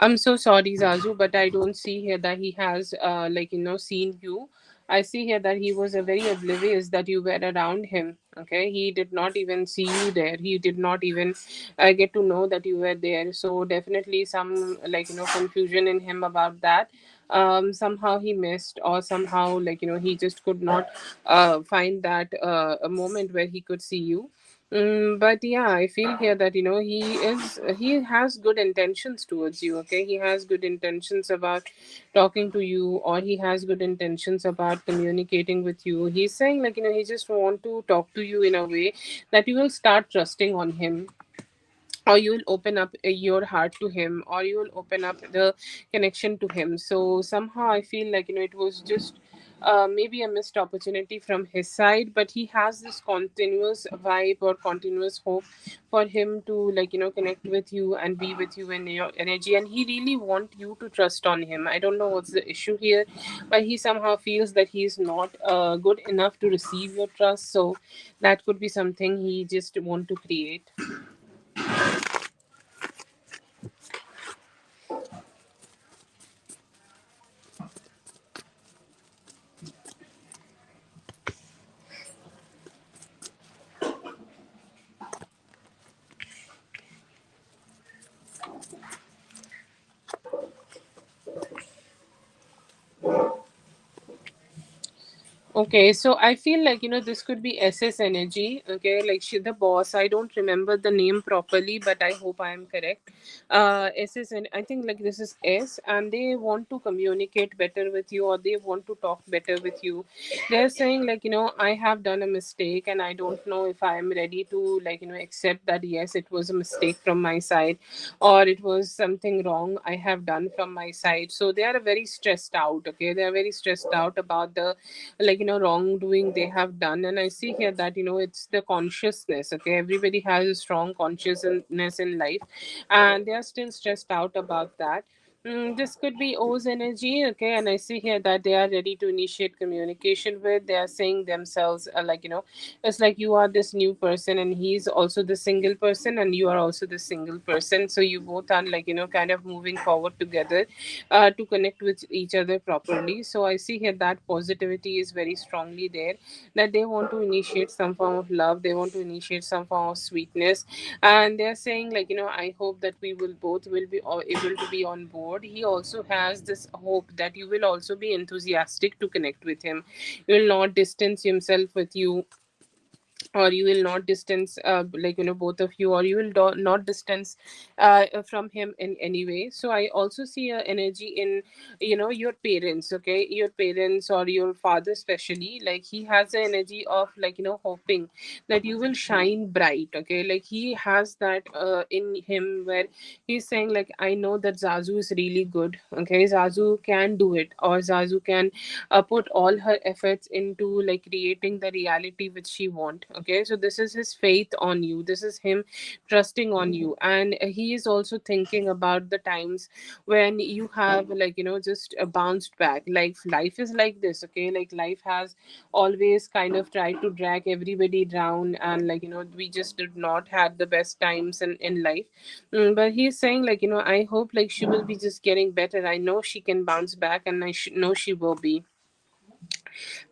I'm so sorry, Zazu, but I don't see here that he has, like, seen you. I see here that he was very oblivious that you were around him. Okay, he did not even see you there. He did not even get to know that you were there. So definitely some, like, confusion in him about that. Somehow he missed, or somehow, like, he just could not find that a moment where he could see you. But yeah, I feel here that, he has good intentions towards you. Okay, he has good intentions about talking to you, or he has good intentions about communicating with you. He's saying like, he just want to talk to you in a way that you will start trusting on him, or you will open up your heart to him, or you will open up the connection to him. So somehow I feel like, it was just maybe a missed opportunity from his side, but he has this continuous vibe or continuous hope for him to, like, connect with you and be with you in your energy, and he really want you to trust on him. I don't know what's the issue here, but he somehow feels that he's not good enough to receive your trust. So that could be something he just want to create. Okay, so I feel like, this could be SS energy. Okay, like she, the boss. I don't remember the name properly, but I hope I am correct. SS, and I think like this is S, and they want to communicate better with you, or they want to talk better with you. They're saying like, I have done a mistake, and I don't know if I am ready to, like, accept that yes, it was a mistake from my side, or it was something wrong I have done from my side. So they are very stressed out. Okay, they are very stressed out about the, like, wrongdoing they have done. And I see here that, it's the consciousness. Okay, everybody has a strong consciousness in life, and they are still stressed out about that. This could be O's energy. Okay, and I see here that they are ready to initiate communication with. They are saying themselves, like, it's like you are this new person, and he's also the single person, and you are also the single person. So you both are, like, kind of moving forward together to connect with each other properly. So I see here that positivity is very strongly there, that they want to initiate some form of love, they want to initiate some form of sweetness, and they're saying like, I hope that we will both will be able to be on board. He also has this hope that you will also be enthusiastic to connect with him. You will not distance himself with you, or you will not distance, both of you, or you will not distance from him in any way. So I also see a energy in, your parents, okay, your parents or your father especially. Like he has the energy of, hoping that you will shine bright, okay. Like he has that in him, where he's saying like, I know that Zazu is really good, okay, Zazu can do it, or Zazu can put all her efforts into like creating the reality which she want, okay. So this is his faith on you, this is him trusting on you. And he is also thinking about the times when you have, just bounced back. Like life is like this, okay. Like life has always kind of tried to drag everybody down, and we just did not had the best times in life. But he's saying like, I hope like she will be just getting better. I know she can bounce back, and I know she will be.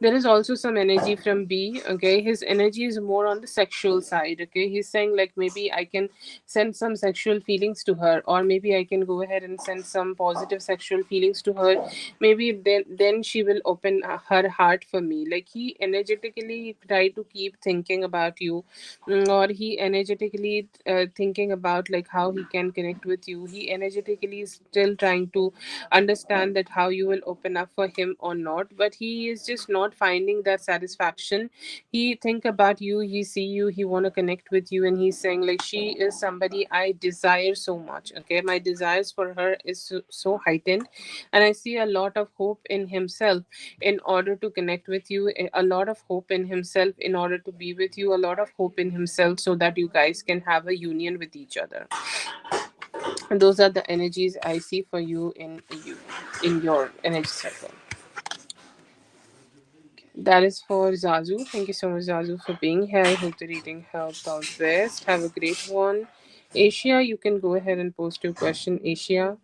There is also some energy from B. Okay, his energy is more on the sexual side. Okay, he's saying like, maybe I can send some sexual feelings to her, or maybe I can go ahead and send some positive sexual feelings to her. Maybe then she will open her heart for me. Like he energetically try to keep thinking about you, or he energetically thinking about like how he can connect with you. He energetically is still trying to understand that how you will open up for him or not, but he is just not finding that satisfaction. He think about you, he see you, he want to connect with you, and he's saying like, she is somebody I desire so much, okay. My desires for her is so heightened, and I see a lot of hope in himself in order to connect with you, a lot of hope in himself in order to be with you, a lot of hope in himself so that you guys can have a union with each other. And those are the energies I see for you in your energy circle. That is for Zazu. Thank you so much, Zazu, for being here. I hope the reading helped all best. Have a great one. Asia, you can go ahead and post your question, Asia.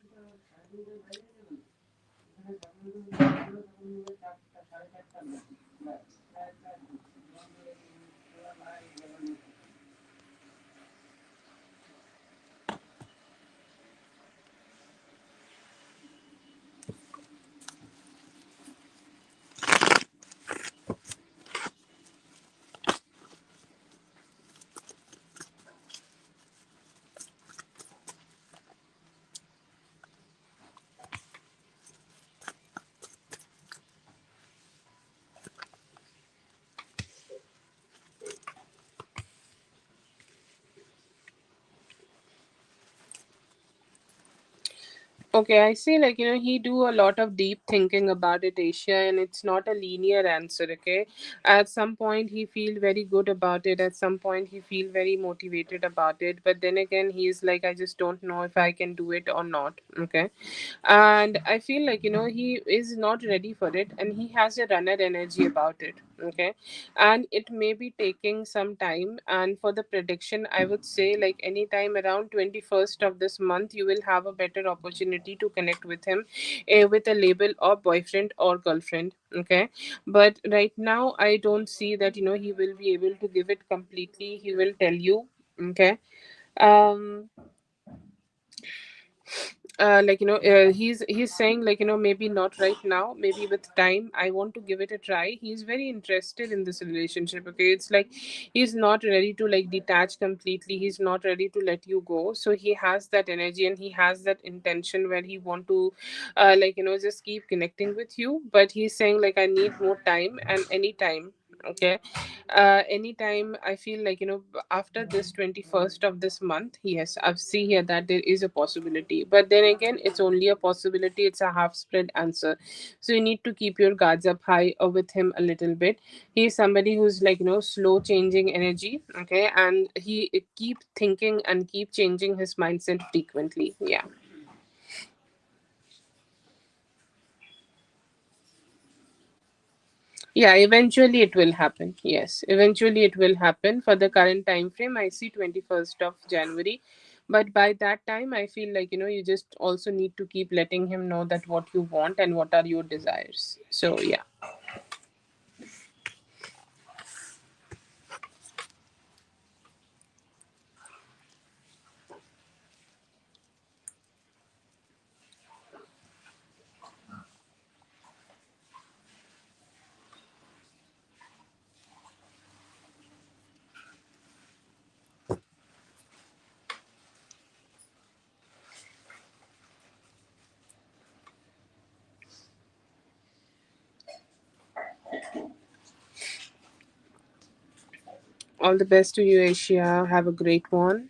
Okay, I see. Like, he do a lot of deep thinking about it, Asia, and it's not a linear answer. Okay, at some point he feel very good about it. At some point he feel very motivated about it. But then again, he's like, I just don't know if I can do it or not. Okay, and I feel like, he is not ready for it, and he has a runner energy about it. Okay, and it may be taking some time. And for the prediction, I would say like anytime around 21st of this month, you will have a better opportunity to connect with him, with a label of boyfriend or girlfriend. Okay, but right now I don't see that, he will be able to give it completely. He will tell you. Okay, um he's saying like, maybe not right now, maybe with time, I want to give it a try. He's very interested in this relationship, okay. It's like he's not ready to like detach completely, he's not ready to let you go. So he has that energy, and he has that intention where he want to just keep connecting with you. But he's saying like, I need more time, and anytime. Okay, anytime I feel like, after this 21st of this month, yes, I've seen here that there is a possibility. But then again, it's only a possibility, it's a half spread answer. So you need to keep your guards up high with him a little bit. He's somebody who's like, slow changing energy, okay, and he keep thinking and keep changing his mindset frequently. Yeah. Yeah, eventually it will happen. Yes, eventually it will happen. For the current time frame, I see 21st of January. But by that time, I feel like, you just also need to keep letting him know that what you want and what are your desires. So, yeah. All the best to you, Asia. Have a great one.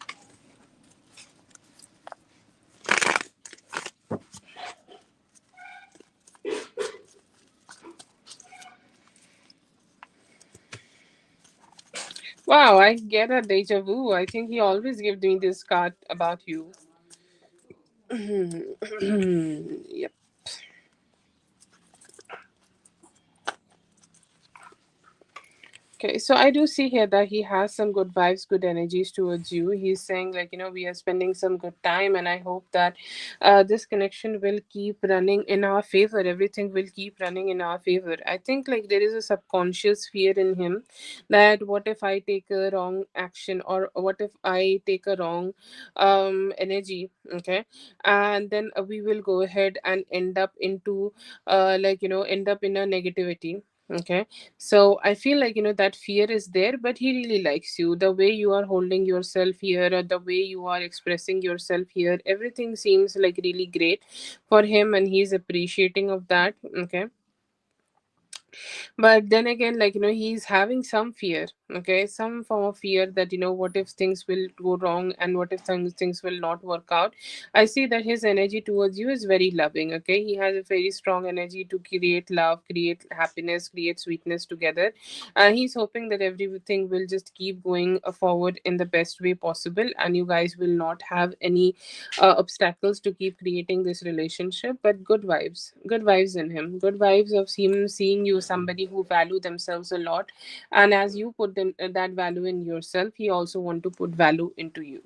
Wow, I get a deja vu. I think he always gives me this card about you. Yep. Okay, so I do see here that he has some good vibes, good energies towards you. He's saying, like, we are spending some good time, and I hope that this connection will keep running in our favor. Everything will keep running in our favor. I think, like, there is a subconscious fear in him that what if I take a wrong action, or what if I take a wrong energy, okay? And then we will go ahead and end up into, end up in a negativity. Okay, so I feel like, that fear is there, but he really likes you. The way you are holding yourself here, or the way you are expressing yourself here, everything seems like really great for him, and he's appreciating of that. Okay, but then again, like, he's having some fear, okay, some form of fear that, what if things will go wrong, and what if things will not work out. I see that his energy towards you is very loving. Okay, he has a very strong energy to create love, create happiness, create sweetness together. He's hoping that everything will just keep going forward in the best way possible, and you guys will not have any obstacles to keep creating this relationship. But good vibes in him, good vibes of him seeing you somebody who value themselves a lot, and as you put that value in yourself, he also want to put value into you.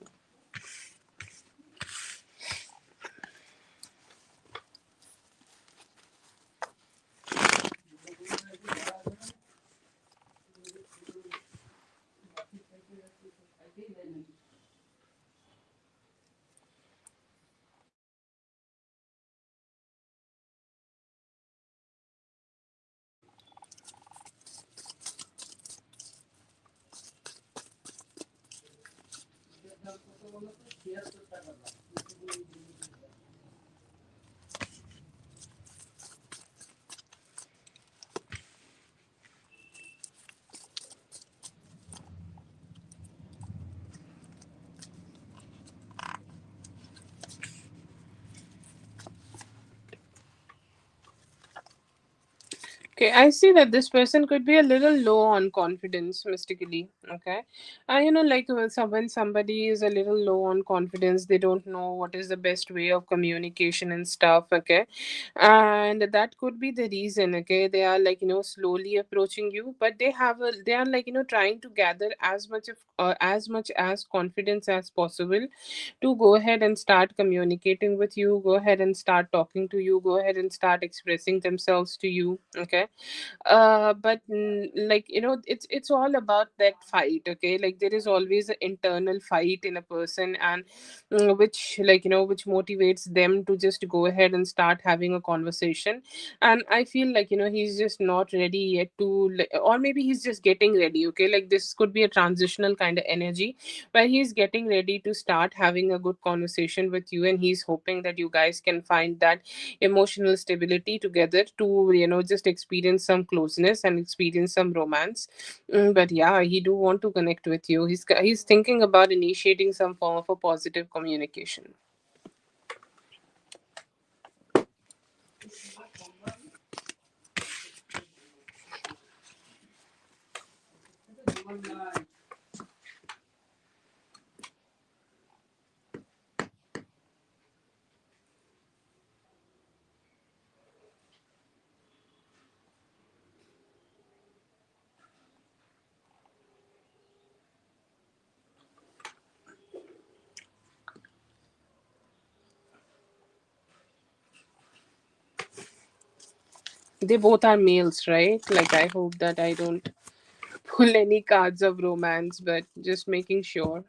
Okay, I see that this person could be a little low on confidence mystically. Okay, like when somebody is a little low on confidence, they don't know what is the best way of communication and stuff. Okay, and that could be the reason. Okay, they are like, slowly approaching you, but they are like, trying to gather as much as confidence as possible to go ahead and start communicating with you, go ahead and start talking to you, go ahead and start expressing themselves to you. Okay, but like, it's all about that fight. Okay, like there is always an internal fight in a person, and which, like, which motivates them to just go ahead and start having a conversation. And I feel like, he's just not ready yet to, or maybe he's just getting ready. Okay, like this could be a transitional kind of energy where he's getting ready to start having a good conversation with you, and he's hoping that you guys can find that emotional stability together to, just experience some closeness and experience some romance. But yeah, he do want to connect with you. He's thinking about initiating some form of a positive communication. They both are males, right? Like, I hope that I don't pull any cards of romance, but just making sure.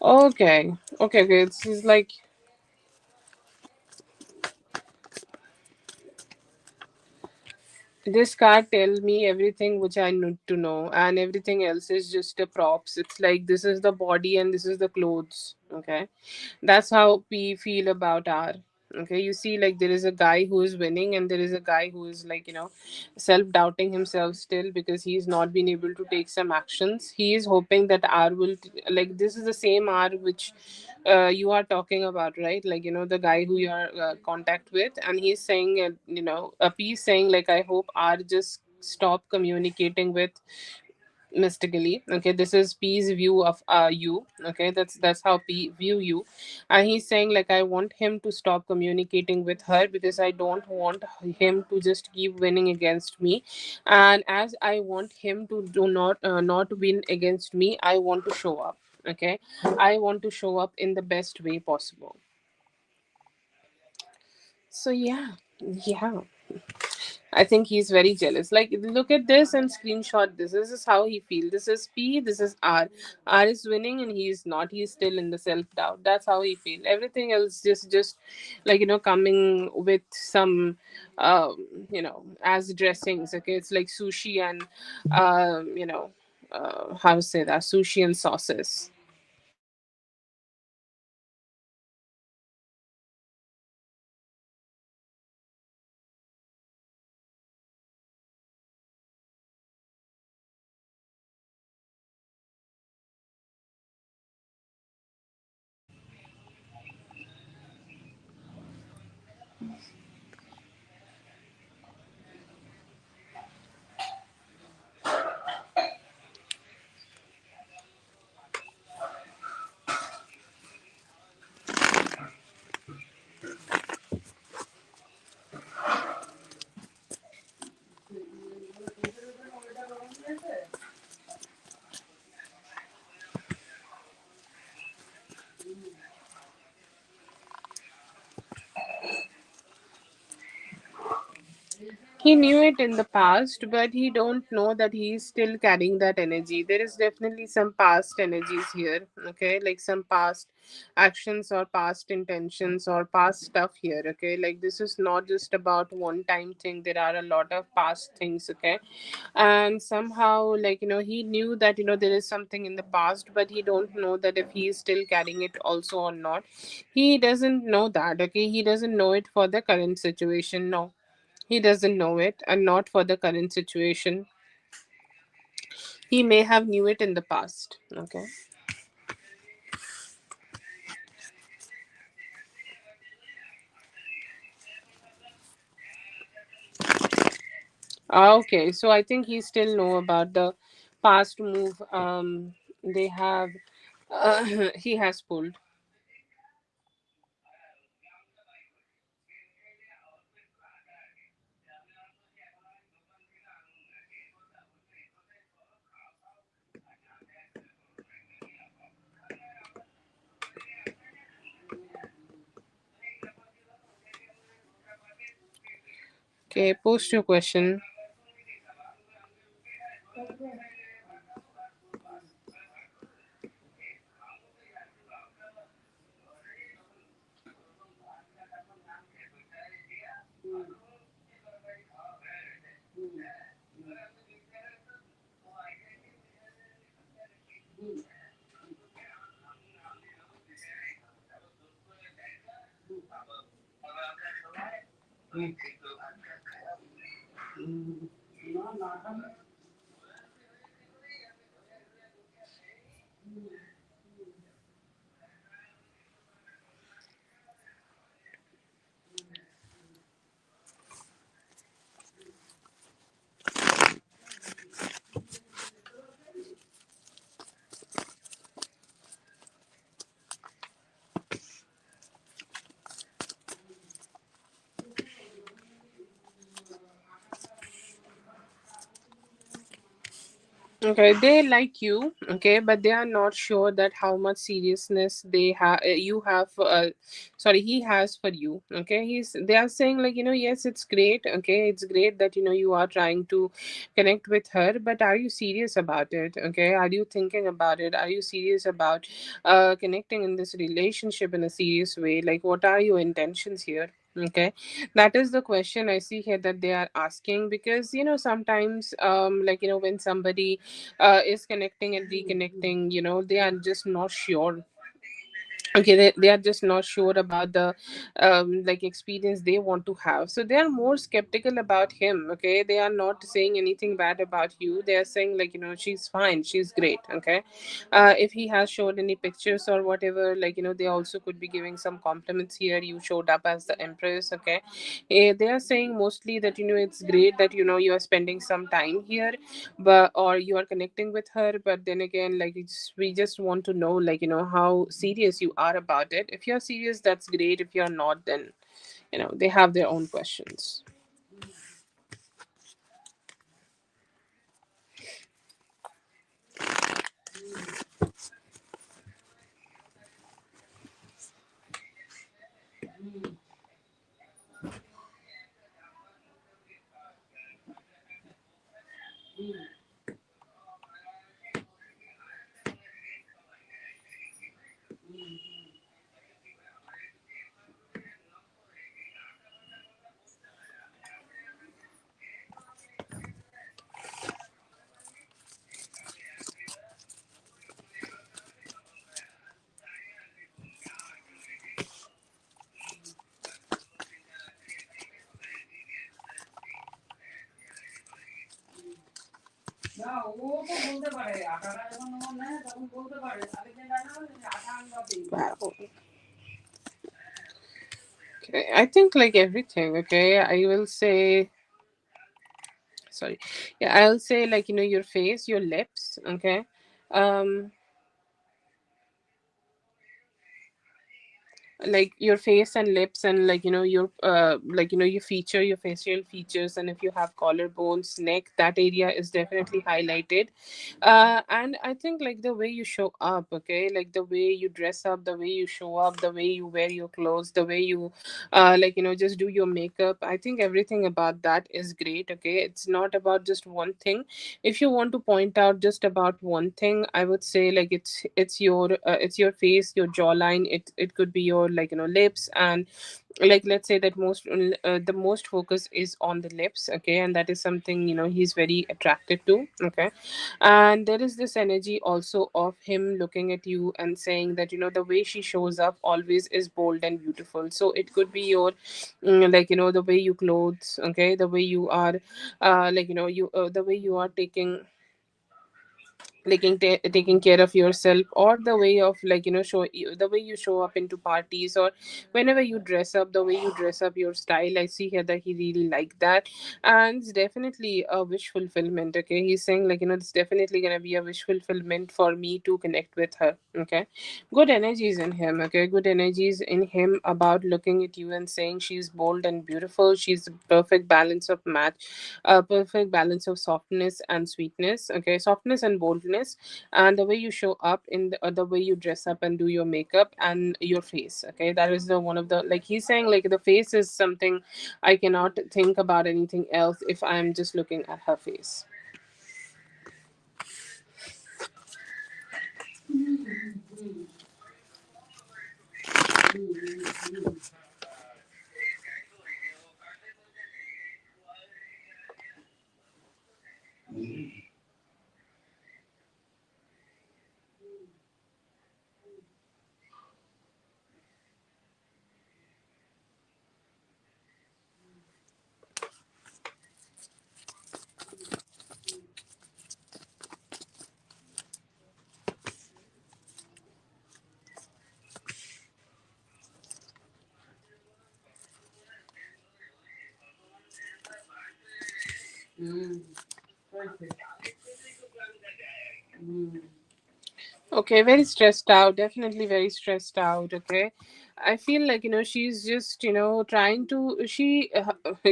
Okay, okay. It's like, This card tell me everything which I need to know, and everything else is just a props. It's like this is the body and this is the clothes. Okay, that's how we feel about our. Okay, you see, like there is a guy who is winning, and there is a guy who is like, self doubting himself still because he's not been able to take some actions. He is hoping that R will, like, this is the same R which you are talking about, right? Like, the guy who you are contact with, and he's saying, a piece saying, like, I hope R just stop communicating with mystically. Okay, this is P's view of you. Okay, that's how P view you, and he's saying, like, I want him to stop communicating with her because I don't want him to just keep winning against me, and as I want him to do not win against me, I want to show up. Okay, I want to show up in the best way possible. So yeah, yeah. I think he's very jealous. Like, look at this and screenshot this. This is how he feels. This is P. This is R. R is winning and he is not. He's still in the self doubt. That's how he feels. Everything else just like, coming with some, as dressings. Okay, it's like sushi and, how to say that, sushi and sauces. He knew it in the past, but he don't know that he's still carrying that energy. There is definitely some past energies here, okay? Like some past actions or past intentions or past stuff here, okay? Like this is not just about one time thing. There are a lot of past things, okay? And somehow, like, he knew that, there is something in the past, but he don't know that if he is still carrying it also or not. He doesn't know that, okay? He doesn't know it for the current situation, no, he doesn't know it, and not for the current situation. He may have knew it in the past. Okay. Okay. So I think he still know about the past move. They have. He has pulled. Okay. Post your question. Okay, they like you, okay, but they are not sure that how much seriousness they have. You have, sorry, he has for you. Okay, They are saying, like, yes, it's great. Okay, it's great that you are trying to connect with her, but are you serious about it? Okay, are you thinking about it? Are you serious about connecting in this relationship in a serious way? Like, what are your intentions here? Okay, that is the question I see here that they are asking, because sometimes when somebody is connecting and reconnecting, they are just not sure. Okay, they are just not sure about the experience they want to have, so they are more skeptical about him. Okay, they are not saying anything bad about you, they are saying she's fine, she's great. Okay, if he has showed any pictures or whatever, they also could be giving some compliments here. You showed up as the empress. Okay, they are saying mostly that it's great that you are spending some time here, but or you are connecting with her. But then again, we just want to know how serious you are about it. If you're serious, that's great. If you're not, then they have their own questions. Wow. Okay, I think everything. Okay, I will say, sorry, yeah, I'll say your face, your lips. Okay, um your face and lips, and your your feature, your facial features, and if you have collarbones, neck, that area is definitely highlighted. And I think the way you show up. Okay, the way you dress up, the way you show up, the way you wear your clothes, the way you just do your makeup. I think everything about that is great. Okay, it's not about just one thing. If you want to point out just about one thing, I would say it's your face, your jawline. It could be your lips, and let's say that the most focus is on the lips. Okay, and that is something he's very attracted to. Okay, and there is this energy also of him looking at you and saying that the way she shows up always is bold and beautiful. So it could be your the way you clothes. Okay, the way you are you the way you are taking care of yourself, or the way of the way you show up into parties, or whenever you dress up, the way you dress up, your style. I see here that he really like that, and it's definitely a wish fulfillment. Okay, he's saying it's definitely gonna be a wish fulfillment for me to connect with her. Okay, good energies in him. Okay, good energies in him about looking at you and saying she's bold and beautiful, she's a perfect balance of match, a perfect balance of softness and sweetness. Okay, softness and boldness, and the way you show up in the way you dress up and do your makeup, and your face. Okay, that is the one of the, he's saying the face is something I cannot think about anything else if I'm just looking at her face. Okay, very stressed out. Definitely very stressed out. Okay, I feel she's just trying to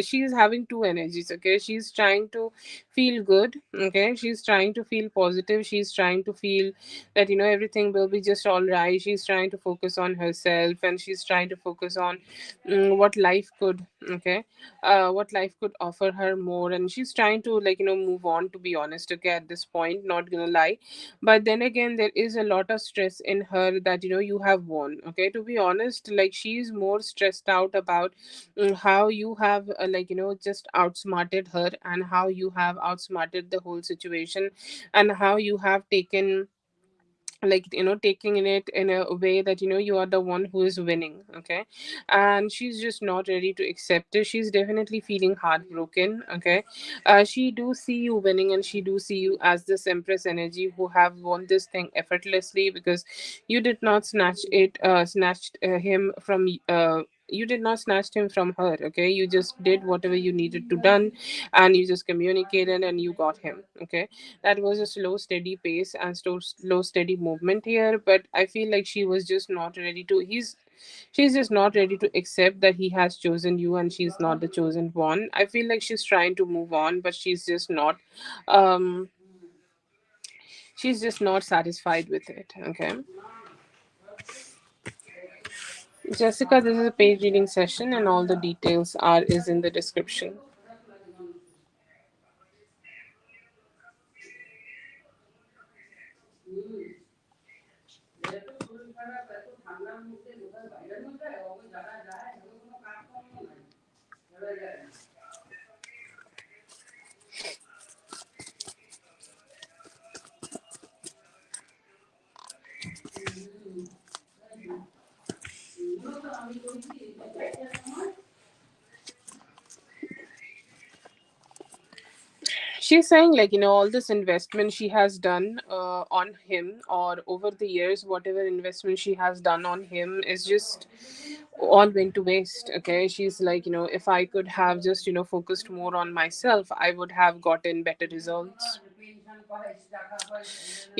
she's having two energies. Okay, she's trying to feel good. Okay, she's trying to feel positive. She's trying to feel that everything will be just all right. She's trying to focus on herself, and she's trying to focus on what life could. Okay, what life could offer her more, and she's trying to move on. To be honest, okay, at this point, not gonna lie, but then again there is a lot of stress in her that you have won. Okay, to be honest, just like she's more stressed out about how you have just outsmarted her, and how you have outsmarted the whole situation, and how you have taken, taking in it in a way that you are the one who is winning. Okay, and she's just not ready to accept it. She's definitely feeling heartbroken. Okay, she do see you winning, and she do see you as this empress energy who have won this thing effortlessly, because you did not snatched him from you did not snatched him from her. Okay, you just did whatever you needed to done, and you just communicated and you got him. Okay, that was a slow steady pace and slow steady movement here, but I feel like she was just not ready to she's just not ready to accept that he has chosen you and she's not the chosen one. I feel like she's trying to move on, but um she's just not satisfied with it. Okay, Jessica, this is a page reading session and all the details are is in the description. She's saying, all this investment she has done on him, or over the years, whatever investment she has done on him is just all went to waste. Okay, she's like, if I could have just focused more on myself, I would have gotten better results.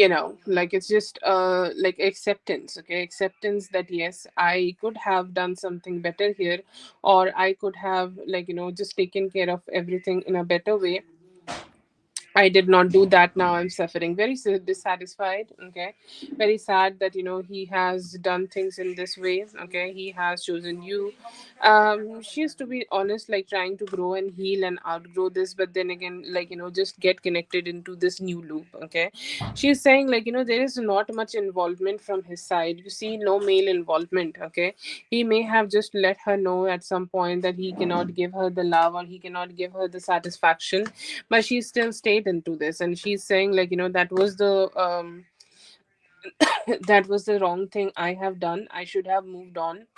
It's just like acceptance. Okay, acceptance that yes, I could have done something better here, or I could have just taken care of everything in a better way. I did not do that. Now I'm suffering. Very dissatisfied. Okay. Very sad that, he has done things in this way. Okay. He has chosen you. She is, to be honest, like trying to grow and heal and outgrow this, but then again, just get connected into this new loop. Okay. She's saying, there is not much involvement from his side. You see, no male involvement. Okay. He may have just let her know at some point that he cannot give her the love, or he cannot give her the satisfaction, but she still stayed into this, and she's saying, that was the that was the wrong thing I have done. I should have moved on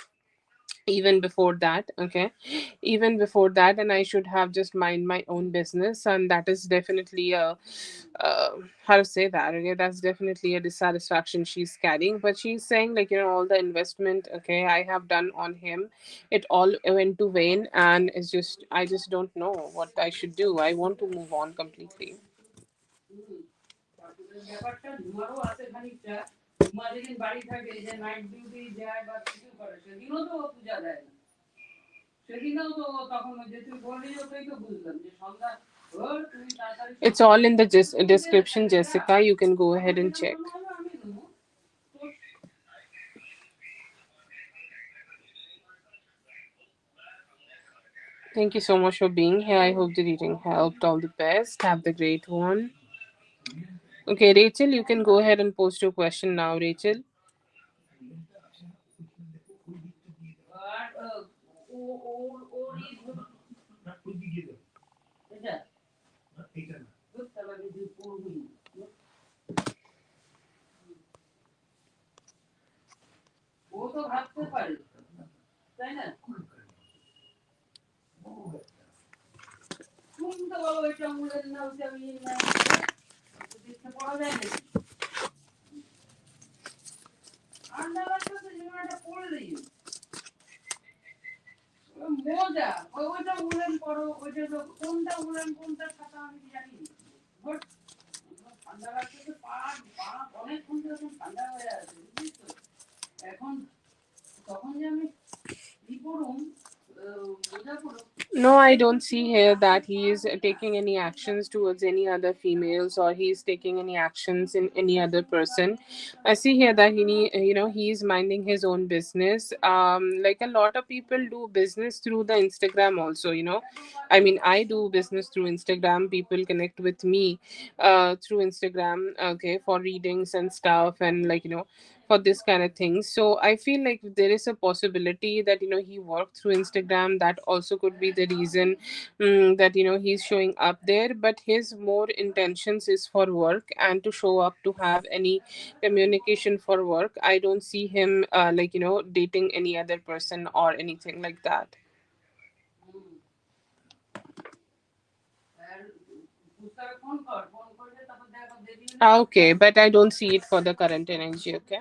even before that. Okay, even before that, and I should have just mind my own business. And that is definitely a how to say that. Okay, that's definitely a dissatisfaction she's carrying, but she's saying, all the investment, okay, I have done on him, it all went to vain, and it's just, I just don't know what I should do. I want to move on completely. It's all in the description, Jessica. You can go ahead and check. Thank you so much for being here. I hope the reading helped. All the best. Have the great one. Okay, Rachel, you can go ahead and post your question now, Rachel. No, I don't see here that he is taking any actions towards any other females, or he is taking any actions in any other person. I see here that he is minding his own business. Like a lot of people do business through the Instagram also. I mean, I do business through Instagram. People connect with me through Instagram. Okay, for readings and stuff, and for this kind of thing. So I feel like there is a possibility that he worked through Instagram. That also could be the reason, that he's showing up there. But his more intentions is for work and to show up, to have any communication for work. I don't see him dating any other person or anything like that. Okay, but I don't see it for the current energy. Okay.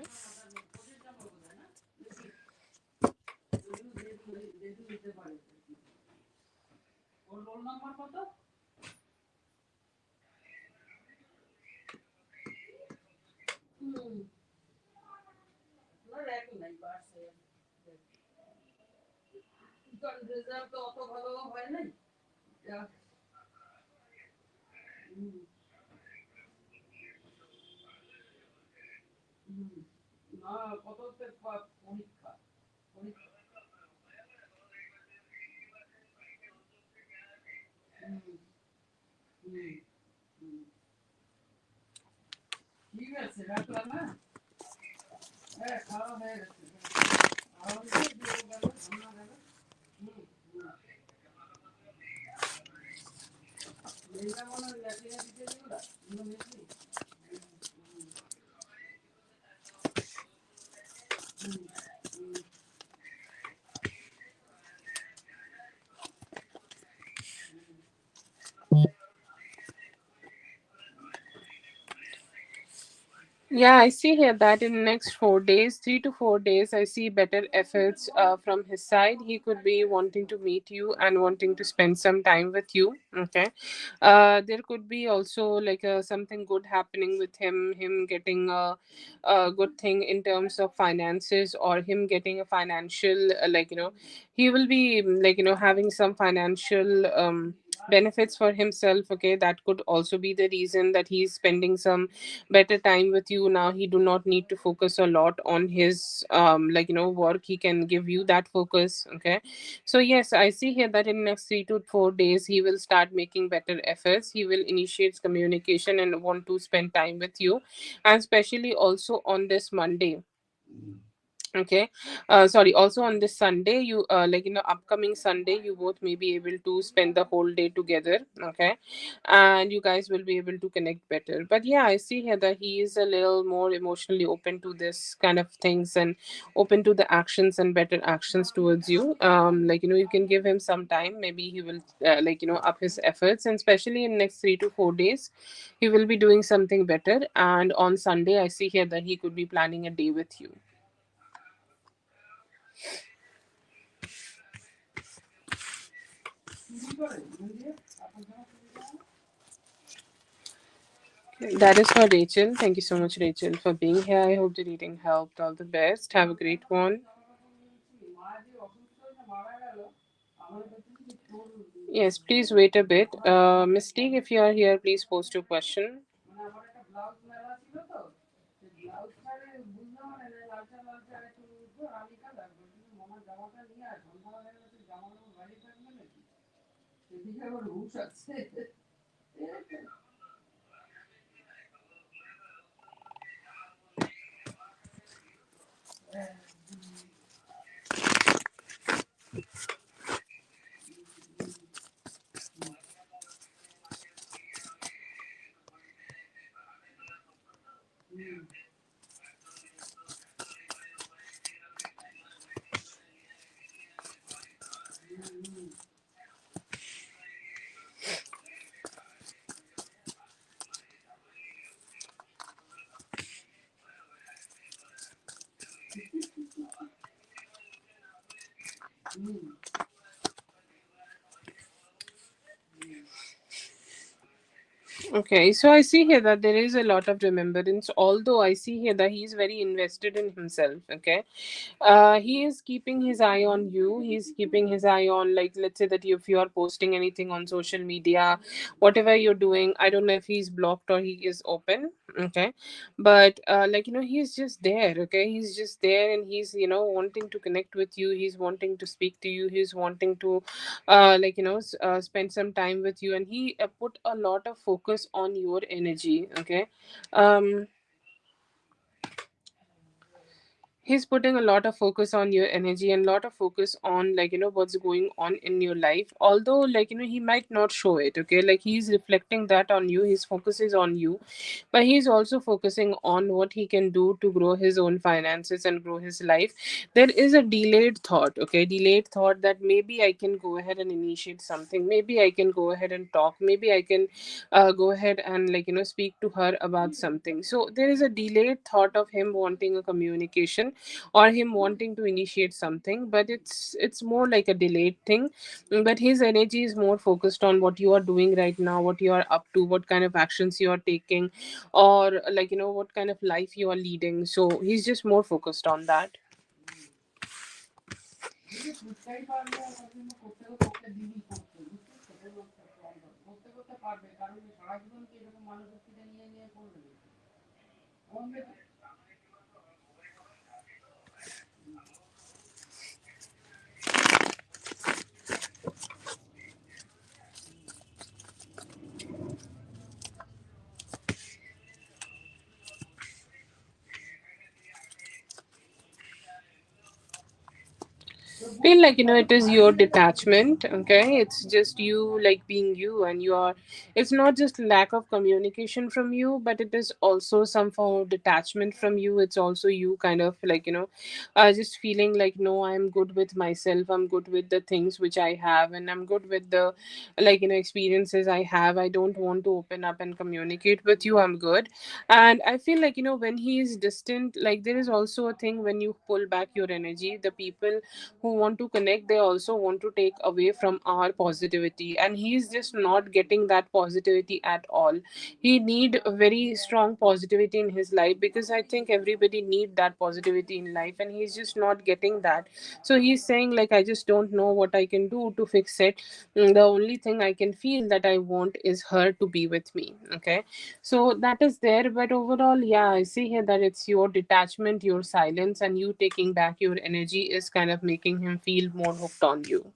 Yeah, I see here that in the next 4 days, 3 to 4 days, I see better efforts from his side. He could be wanting to meet you and wanting to spend some time with you. Okay. There could be also like something good happening with him getting a good thing in terms of finances, or him getting a financial, he will be having some financial benefits for himself. Okay. That could also be the reason that he's spending some better time with you. Now he do not need to focus a lot on his work. He can give you that focus. Okay. So yes, I see here that in next 3 to 4 days he will start making better efforts. He will initiate communication and want to spend time with you, and especially also on this Monday. Okay. Sorry, also on this Sunday, you upcoming Sunday, you both may be able to spend the whole day together. Okay. And you guys will be able to connect better. But yeah, I see here that he is a little more emotionally open to this kind of things, and open to the actions and better actions towards you. You can give him some time. Maybe he will up his efforts, and especially in next 3 to 4 days he will be doing something better. And on Sunday, I see here that he could be planning a day with you. That is for Rachel. Thank you so much, Rachel, for being here. I hope the reading helped. All the best. Have a great one. Yes, please wait a bit. Mystique, if you are here, please post your question. Okay, so I see here that there is a lot of remembrance, although I see here that he is very invested in himself. Okay. He is keeping his eye on you. He's keeping his eye on, like, let's say that if you are posting anything on social media, whatever you're doing, I don't know if he's blocked or he is open. Okay. But he's just there. Okay. He's just there, and he's wanting to connect with you. He's wanting to speak to you. He's wanting to spend some time with you, and he put a lot of focus on your energy. Okay. um he's putting a lot of focus on your energy and lot of focus on, like, what's going on in your life, although, like, he might not show it. Okay, like, he's reflecting that on you, his focus is on you, but he's also focusing on what he can do to grow his own finances and grow his life. There is a delayed thought, okay, delayed thought that maybe I can go ahead and initiate something, maybe I can go ahead and talk, maybe I can go ahead and, like, speak to her about something. So there is a delayed thought of him wanting a communication or him wanting to initiate something, but it's more like a delayed thing. But his energy is more focused on what you are doing right now, what you are up to, what kind of actions you are taking, or, like, what kind of life you are leading. So he's just more focused on that. Feel like, it is your detachment. Okay, it's just you, like, being you, and you are, it's not just lack of communication from you, but it is also some form of detachment from you. It's also you kind of, like, just feeling like, no, I'm good with myself, I'm good with the things which I have, and I'm good with the, like, experiences I have. I don't want to open up and communicate with you, I'm good. And I feel like, when he is distant, like, there is also a thing when you pull back your energy, the people who want to connect, they also want to take away from our positivity, and he's just not getting that positivity at all. He need a very strong positivity in his life, because I think everybody need that positivity in life, and he's just not getting that. So he's saying, like, I just don't know what I can do to fix it. The only thing I can feel that I want is her to be with me. Okay, so that is there. But overall, yeah, I see here that it's your detachment, your silence, and you taking back your energy is kind of making him feel more hooked on you.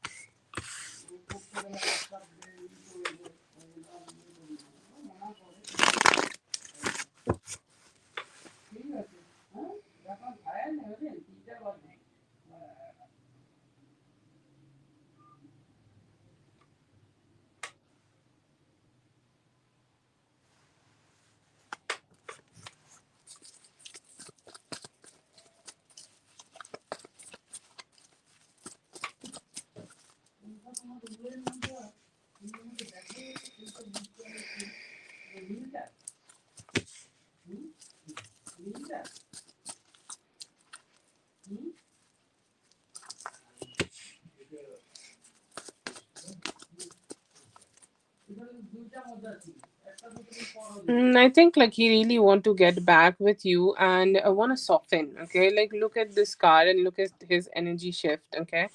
I think, like, he really want to get back with you and want to soften. Okay, like, look at this card and look at his energy shift. Okay,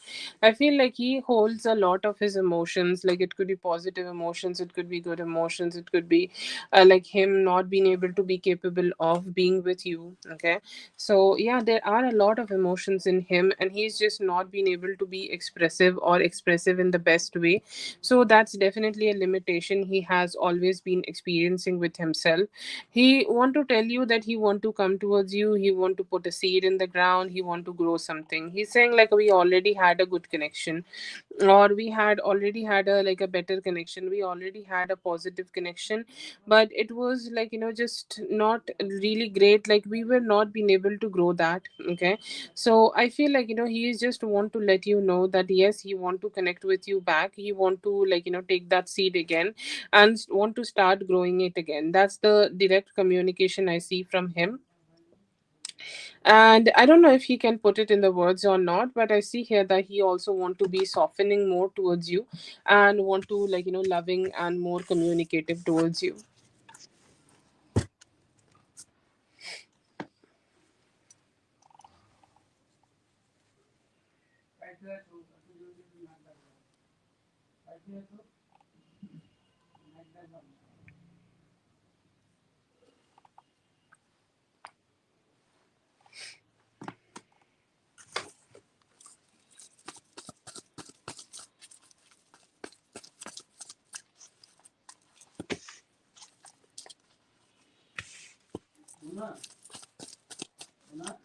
I feel like he holds a lot of his emotions. Like, it could be positive emotions, it could be good emotions, it could be like him not being able to be capable of being with you. Okay, so yeah, there are a lot of emotions in him, and he's just not been able to be expressive or expressive in the best way. So that's definitely a limitation he has always been experiencing with himself. He want to tell you that he want to come towards you, he want to put a seed in the ground, he want to grow something. He's saying, like, we already had a good connection, or we had already had a, like, a better connection, we already had a positive connection, but it was, like, just not really great, like, we were not being able to grow that. Okay, so I feel like, he is just want to let you know that yes, he want to connect with you back, he want to, like, take that seed again and want to start growing it again. That's the direct communication I see from him. And I don't know if he can put it in the words or not, but I see here that he also want to be softening more towards you and want to, like, loving and more communicative towards you.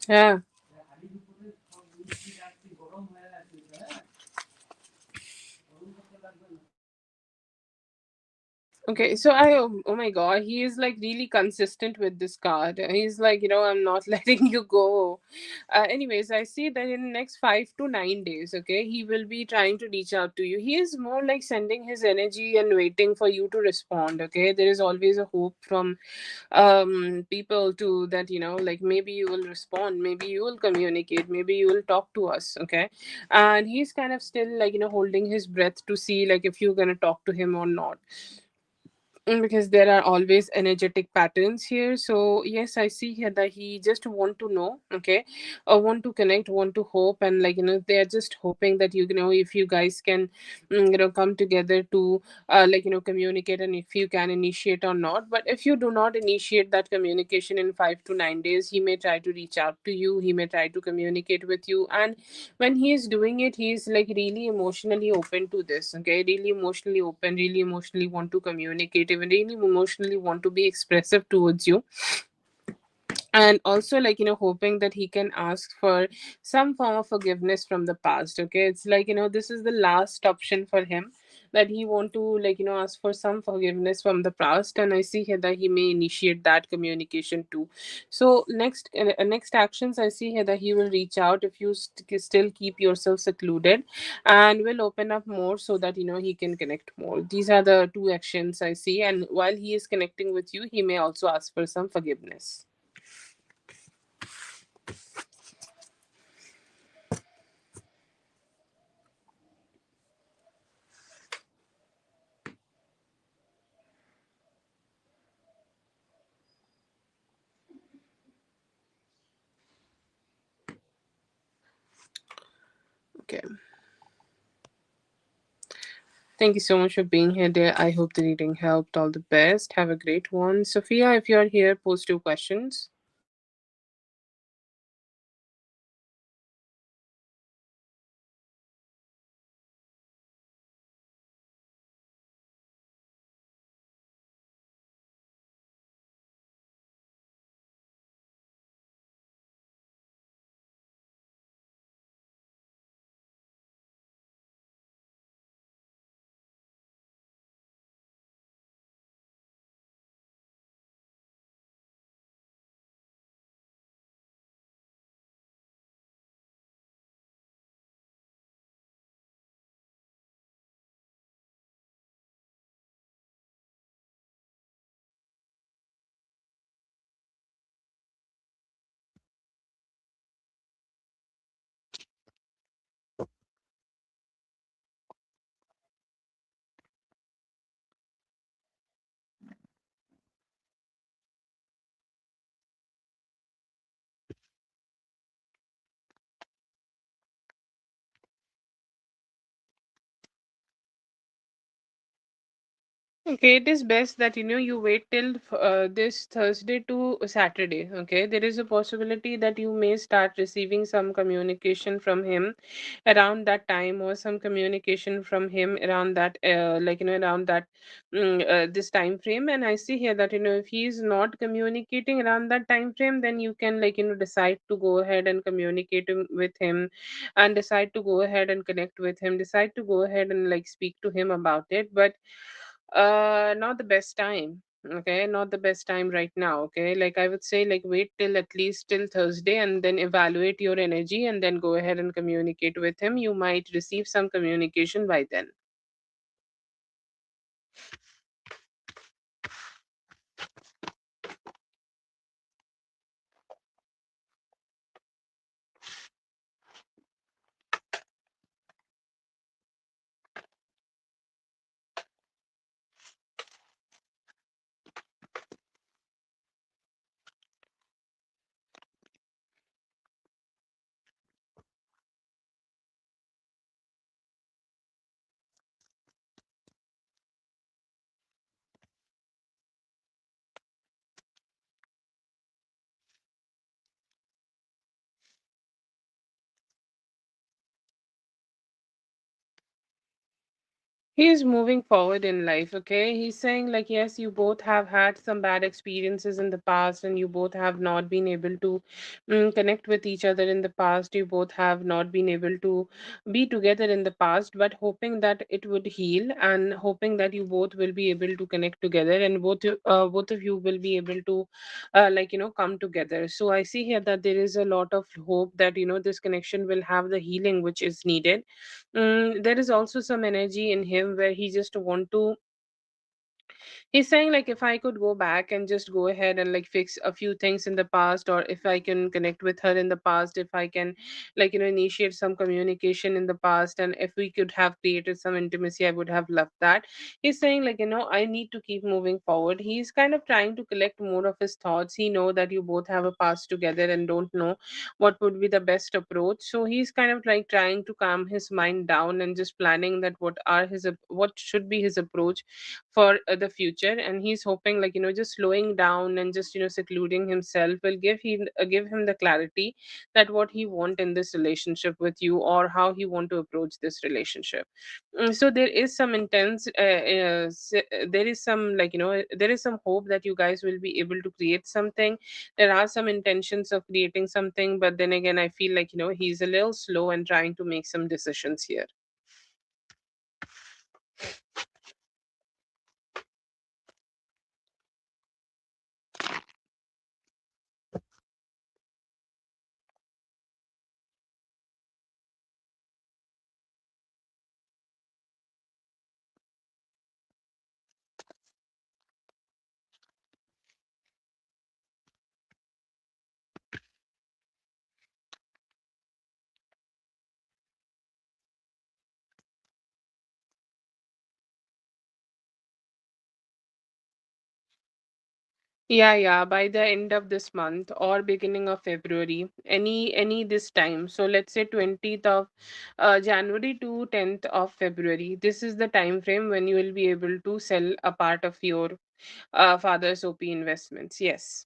Yeah. Okay, so I oh my god, he is like really consistent with this card. He's like, I'm not letting you go. Anyways, I see that in the next 5 to 9 days, okay, he will be trying to reach out to you. He is more like sending his energy and waiting for you to respond. Okay, there is always a hope from people to that, like maybe you will respond, maybe you will communicate, maybe you will talk to us. Okay, and he's kind of still like holding his breath to see like if you're gonna talk to him or not. Because there are always energetic patterns here, so yes, I see here that he just want to know. Okay, or want to connect, want to hope, and like they're just hoping that if you guys can come together to like communicate, and if you can initiate or not. But if you do not initiate that communication in 5 to 9 days, he may try to reach out to you, he may try to communicate with you. And when he is doing it, he is like really emotionally open to this. Okay, really emotionally open, really emotionally want to communicate, even really emotionally want to be expressive towards you. And also like hoping that he can ask for some form of forgiveness from the past. Okay, it's like this is the last option for him, that he want to like ask for some forgiveness from the past. And I see here that he may initiate that communication too. So next actions, I see here that he will reach out if you still keep yourself secluded, and will open up more so that he can connect more. These are the two actions I see, and while he is connecting with you, he may also ask for some forgiveness. Okay. Thank you so much for being here, dear. I hope the reading helped. All the best. Have a great one. Sophia, if you're here, post your questions. Okay, it is best that you wait till this Thursday to Saturday. Okay, there is a possibility that you may start receiving some communication from him around that time, or some communication from him around that like around that this time frame. And I see here that if he is not communicating around that time frame, then you can like decide to go ahead and communicate with him, and decide to go ahead and connect with him, decide to go ahead and like speak to him about it. But not the best time. Okay, not the best time right now. Okay, like I would say, like wait till at least till Thursday, and then evaluate your energy, and then go ahead and communicate with him. You might receive some communication by then. He is moving forward in life, okay? He's saying, like, yes, you both have had some bad experiences in the past, and you both have not been able to connect with each other in the past. You both have not been able to be together in the past, but hoping that it would heal, and hoping that you both will be able to connect together, and both of you will be able to, come together. So I see here that there is a lot of hope that, this connection will have the healing which is needed. There is also some energy in him where he just want to, he's saying, like, if I could go back and just go ahead and like fix a few things in the past, or if I can connect with her in the past, if I can, initiate some communication in the past, and if we could have created some intimacy, I would have loved that. He's saying, like, I need to keep moving forward. He's kind of trying to collect more of his thoughts. He know that you both have a past together and don't know what would be the best approach. So he's kind of like trying to calm his mind down and just planning that what should be his approach for the future. And he's hoping, like, just slowing down and just, secluding himself will give him the clarity that what he want in this relationship with you, or how he want to approach this relationship. So there is some there is some, there is some hope that you guys will be able to create something. There are some intentions of creating something, but then again, I feel like, he's a little slow and trying to make some decisions here. Yeah, yeah, by the end of this month or beginning of February, any this time. So let's say 20th of January to 10th of February. This is the time frame when you will be able to sell a part of your father's OP investments. Yes.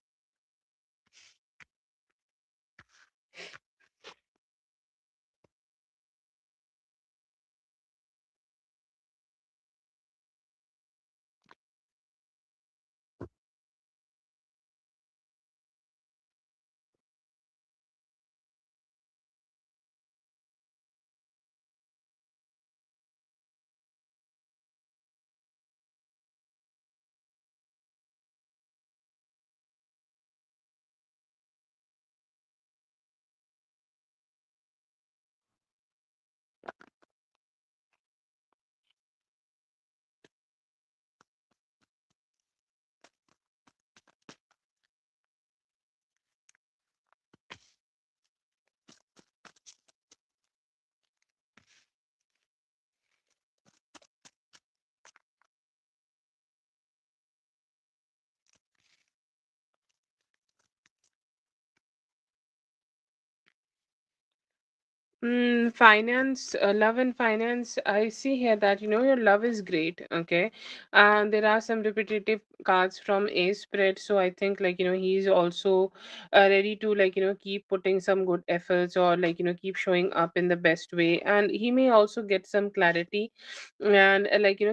Finance, love and finance. I see here that, your love is great, okay, and there are some repetitive cards from A spread. So I think, like, he's also ready to, like, keep putting some good efforts, or like, keep showing up in the best way, and he may also get some clarity, and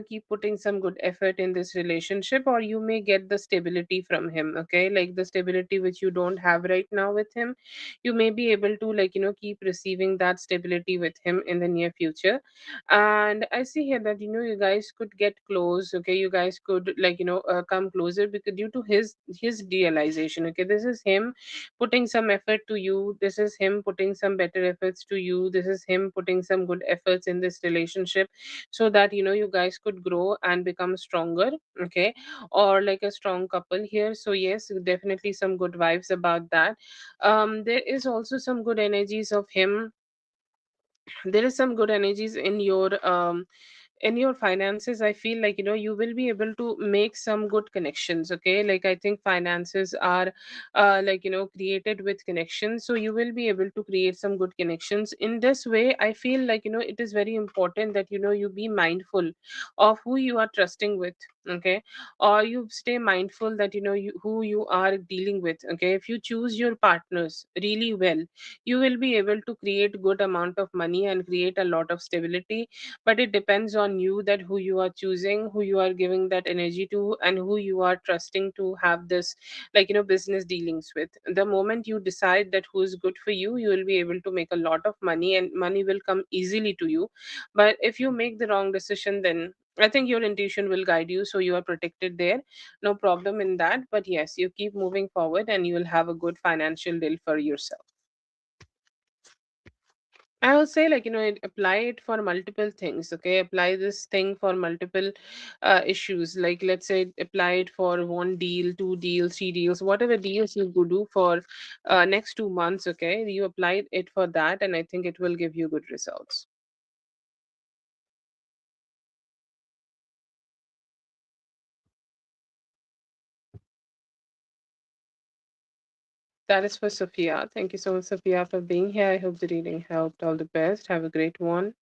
keep putting some good effort in this relationship, or you may get the stability from him, okay, like the stability which you don't have right now with him. You may be able to, keep receiving that stability with him in the near future. And I see here that, you guys could get close, okay, you guys could, come closer, because due to his realization, okay, this is him putting some effort to you, this is him putting some better efforts to you, this is him putting some good efforts in this relationship, so that, you guys could grow and become stronger, okay, or like a strong couple here. So yes, definitely some good vibes about that. There is also some good energies of him. There is some good energies in your finances. I feel like, you will be able to make some good connections, okay, like I think finances are created with connections, so you will be able to create some good connections in this way. I feel like, it is very important that, you be mindful of who you are trusting with, okay, or you stay mindful that who you are dealing with. Okay, if you choose your partners really well, you will be able to create good amount of money and create a lot of stability. But it depends on you, that who you are choosing, who you are giving that energy to, and who you are trusting to have this, business dealings with. The moment you decide that who is good for you, you will be able to make a lot of money, and money will come easily to you. But if you make the wrong decision, then I think your intuition will guide you, so you are protected there. No problem in that. But yes, you keep moving forward and you will have a good financial deal for yourself. I would say, apply it for multiple things. Okay, apply this thing for multiple issues. Like, let's say, apply it for one deal, two deals, three deals, whatever deals you go do for next 2 months. Okay, you apply it for that, and I think it will give you good results. That is for Sophia. Thank you so much, Sophia, for being here. I hope the reading helped. All the best. Have a great one.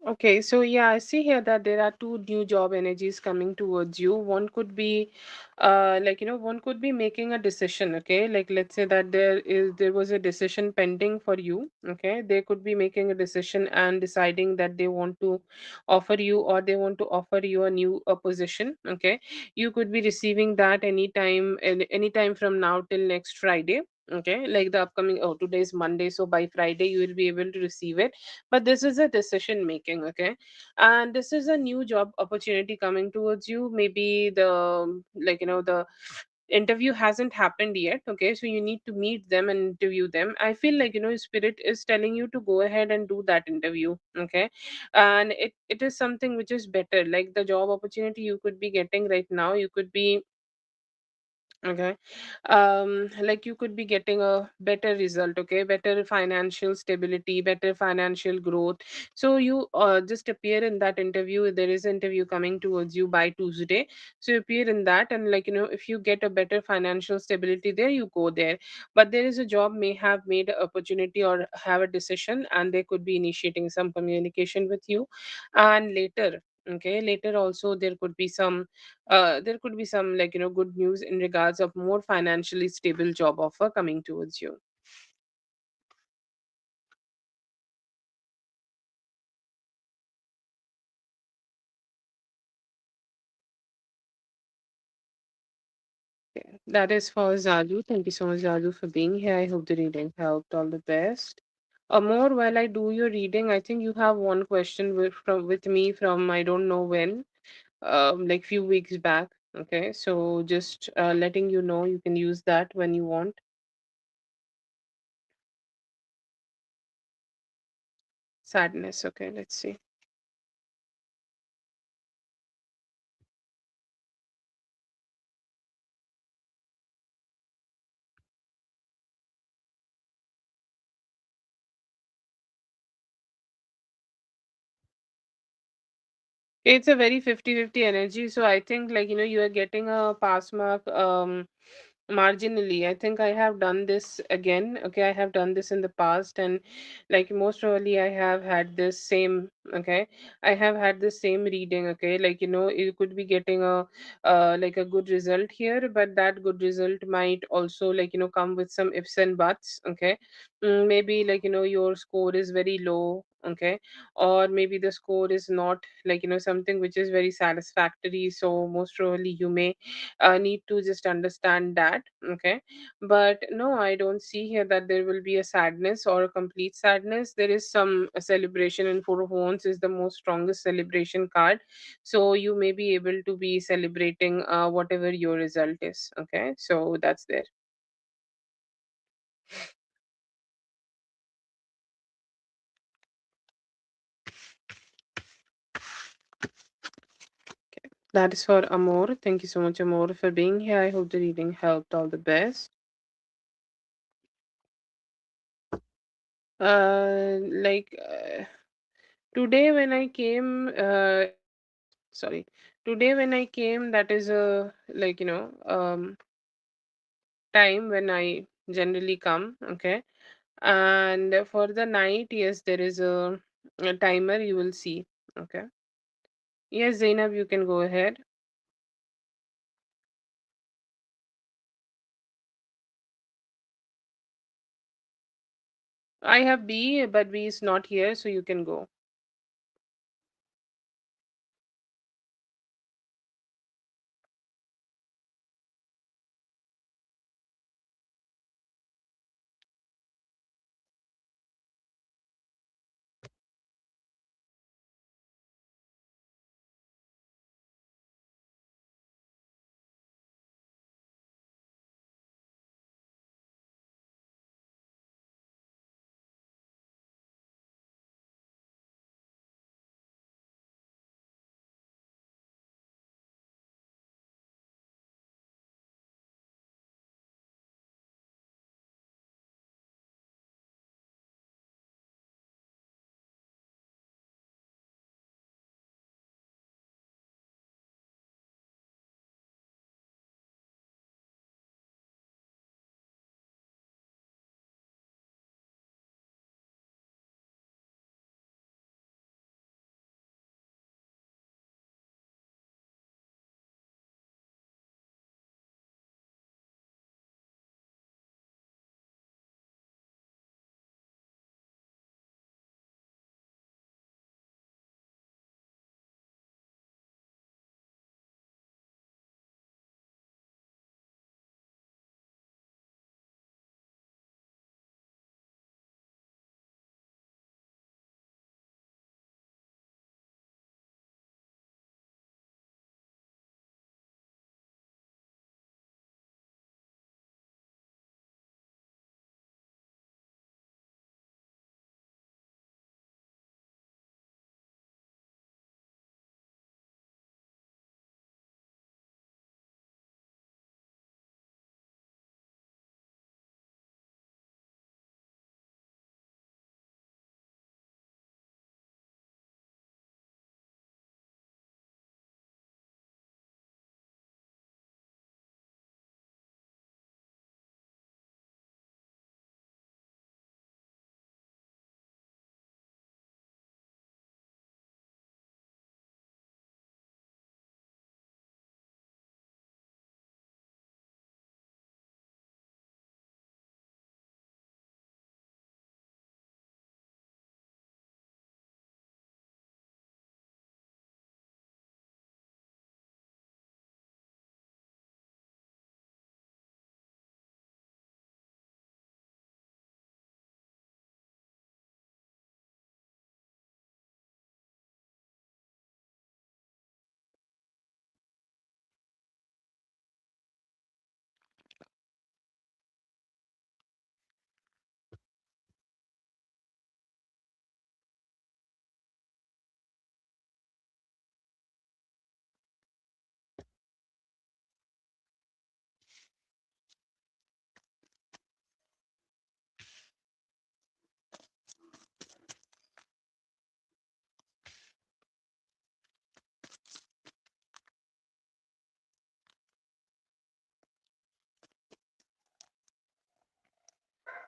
Okay, so yeah, I see here that there are two new job energies coming towards you. One could be, one could be making a decision. Okay, like let's say that there was a decision pending for you. Okay, they could be making a decision and deciding that they want to offer you, or they want to offer you a new position. Okay, you could be receiving that anytime from now till next Friday. Okay, like the upcoming, oh, today is Monday, so by Friday you will be able to receive it. But this is a decision making. Okay, and this is a new job opportunity coming towards you. Maybe the interview hasn't happened yet. Okay, so you need to meet them and interview them. I feel like spirit is telling you to go ahead and do that interview. Okay, and it is something which is better, like the job opportunity you could be getting right now. You could be, okay, like you could be getting a better result. Okay, better financial stability, better financial growth. So you just appear in that interview. There is an interview coming towards you by Tuesday, so you appear in that, and if you get a better financial stability there, you go there. But there is a job may have made an opportunity or have a decision, and they could be initiating some communication with you. And later, okay, later also there could be some good news in regards of more financially stable job offer coming towards you. Okay. That is for Zalu. Thank you so much, Zalu, for being here. I hope the reading helped. All the best. More, while I do your reading, I think you have one question with me from I don't know when, like few weeks back. Okay, so just letting you know, you can use that when you want. Sadness. Okay, let's see. It's a very 50-50 energy. So I think, you are getting a pass mark marginally. I think I have done this again. Okay, I have done this in the past, and like most probably I have had this same. Okay, I have had the same reading. Okay, you could be getting a good result here, but that good result might also come with some ifs and buts. Okay, maybe your score is very low. Okay, or maybe the score is not something which is very satisfactory. So most probably you may need to just understand that. Okay, but no, I don't see here that there will be a sadness or a complete sadness. There is some celebration, and Four of Wands is the most strongest celebration card. So you may be able to be celebrating whatever your result is. Okay, so that's there. That is for Amor. Thank you so much, Amor, for being here. I hope the reading helped. All the best. Like today when I came, sorry, today when I came, that is a like time when I generally come. Okay, and for the night, yes, there is a timer. You will see. Okay. Yes, Zainab, you can go ahead. I have B, but B is not here, so you can go.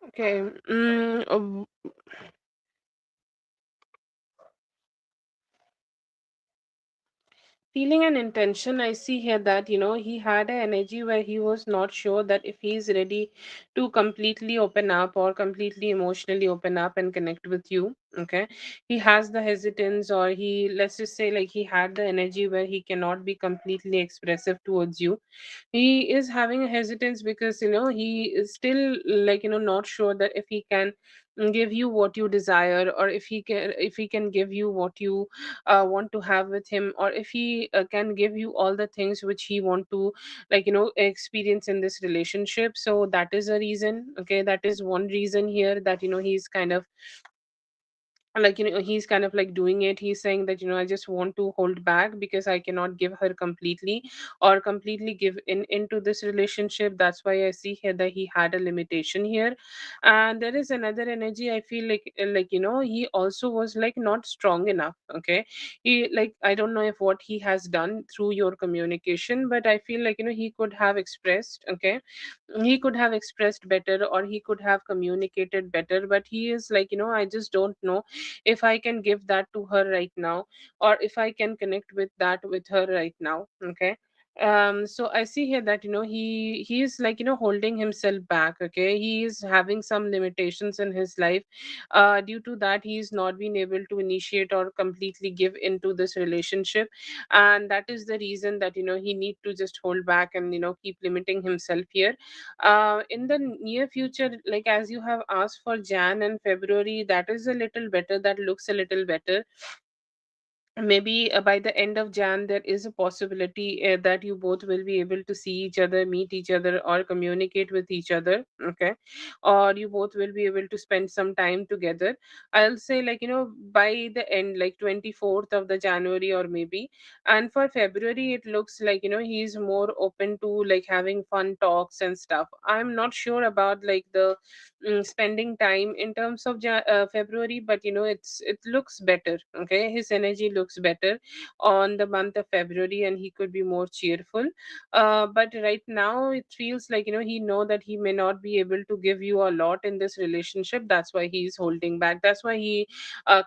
Okay. Feeling and intention, I see here that he had an energy where he was not sure that if he's ready to completely open up or completely emotionally open up and connect with you. Okay, he has the hesitance, or he, let's just say, like, he had the energy where he cannot be completely expressive towards you. He is having a hesitance because he is still, like, not sure that if he can give you what you desire, or if he can give you what you want to have with him, or if he can give you all the things which he want to, like, experience in this relationship. So that is a reason. Okay, that is one reason here, that he's kind of like, he's kind of like doing it. He's saying that, I just want to hold back because I cannot give her completely, or completely give in into this relationship. That's why I see here that he had a limitation here. And there is another energy, I feel like, he also was like not strong enough. Okay, he, like, I don't know if what he has done through your communication, but I feel like, he could have expressed. Okay, he could have expressed better, or he could have communicated better, but he is like, I just don't know if I can give that to her right now, or if I can connect with that with her right now. Okay, so I see here that, he is like, holding himself back. Okay, he is having some limitations in his life. Due to that, he is not being able to initiate or completely give into this relationship, and that is the reason that, he need to just hold back and, keep limiting himself here. In the near future, like as you have asked for Jan and February, that is a little better, that looks a little better. Maybe by the end of Jan there is a possibility that you both will be able to see each other, meet each other, or communicate with each other. Okay, or you both will be able to spend some time together. I'll say, like, by the end, like 24th of the January, or maybe. And for February, it looks like, he's more open to like having fun talks and stuff. I'm not sure about like the spending time in terms of February, but it looks better. Okay, his energy looks better on the month of February, and he could be more cheerful. But right now, it feels like, he know that he may not be able to give you a lot in this relationship. That's why he's holding back. That's why he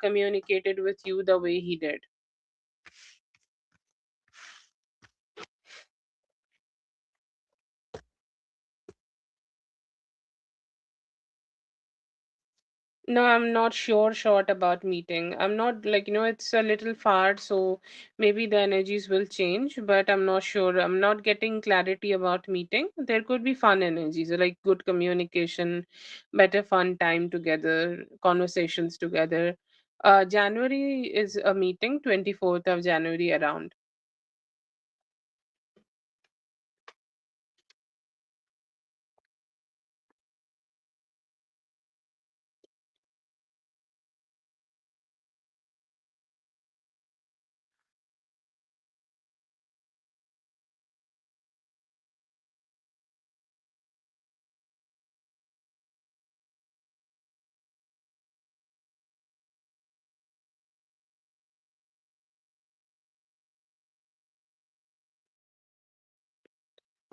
communicated with you the way he did. No, I'm not short about meeting. I'm not like, it's a little far, so maybe the energies will change, but I'm not sure. I'm not getting clarity about meeting. There could be fun energies, like good communication, better fun time together, conversations together. January is a meeting, 24th of January around.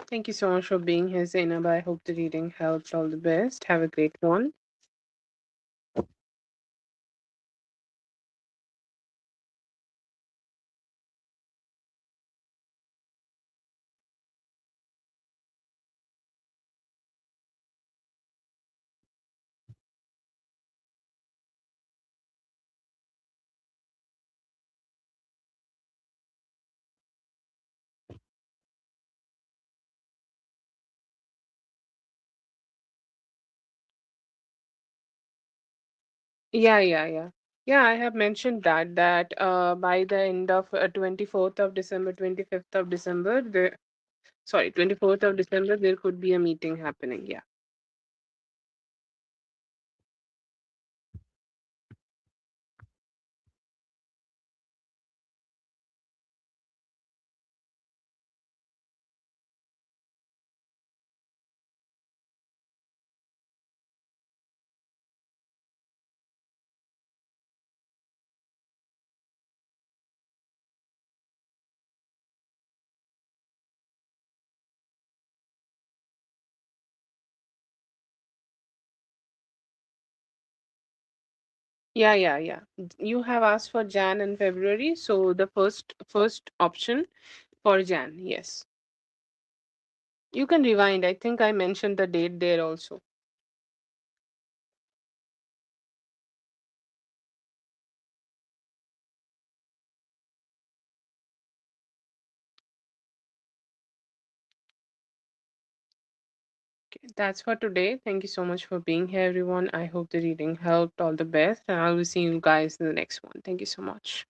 Thank you so much for being here, Zainab. I hope the reading helps. All the best. Have a great one. Yeah, yeah, yeah. Yeah, I have mentioned that by the end of 24th of December, 25th of December, 24th of December, there could be a meeting happening. Yeah. Yeah, yeah, yeah. You have asked for Jan and February, so the first option for Jan, yes. You can rewind. I think I mentioned the date there also. Okay, that's for today. Thank you so much for being here, everyone. I hope the reading helped. All the best, and I will see you guys in the next one. Thank you so much.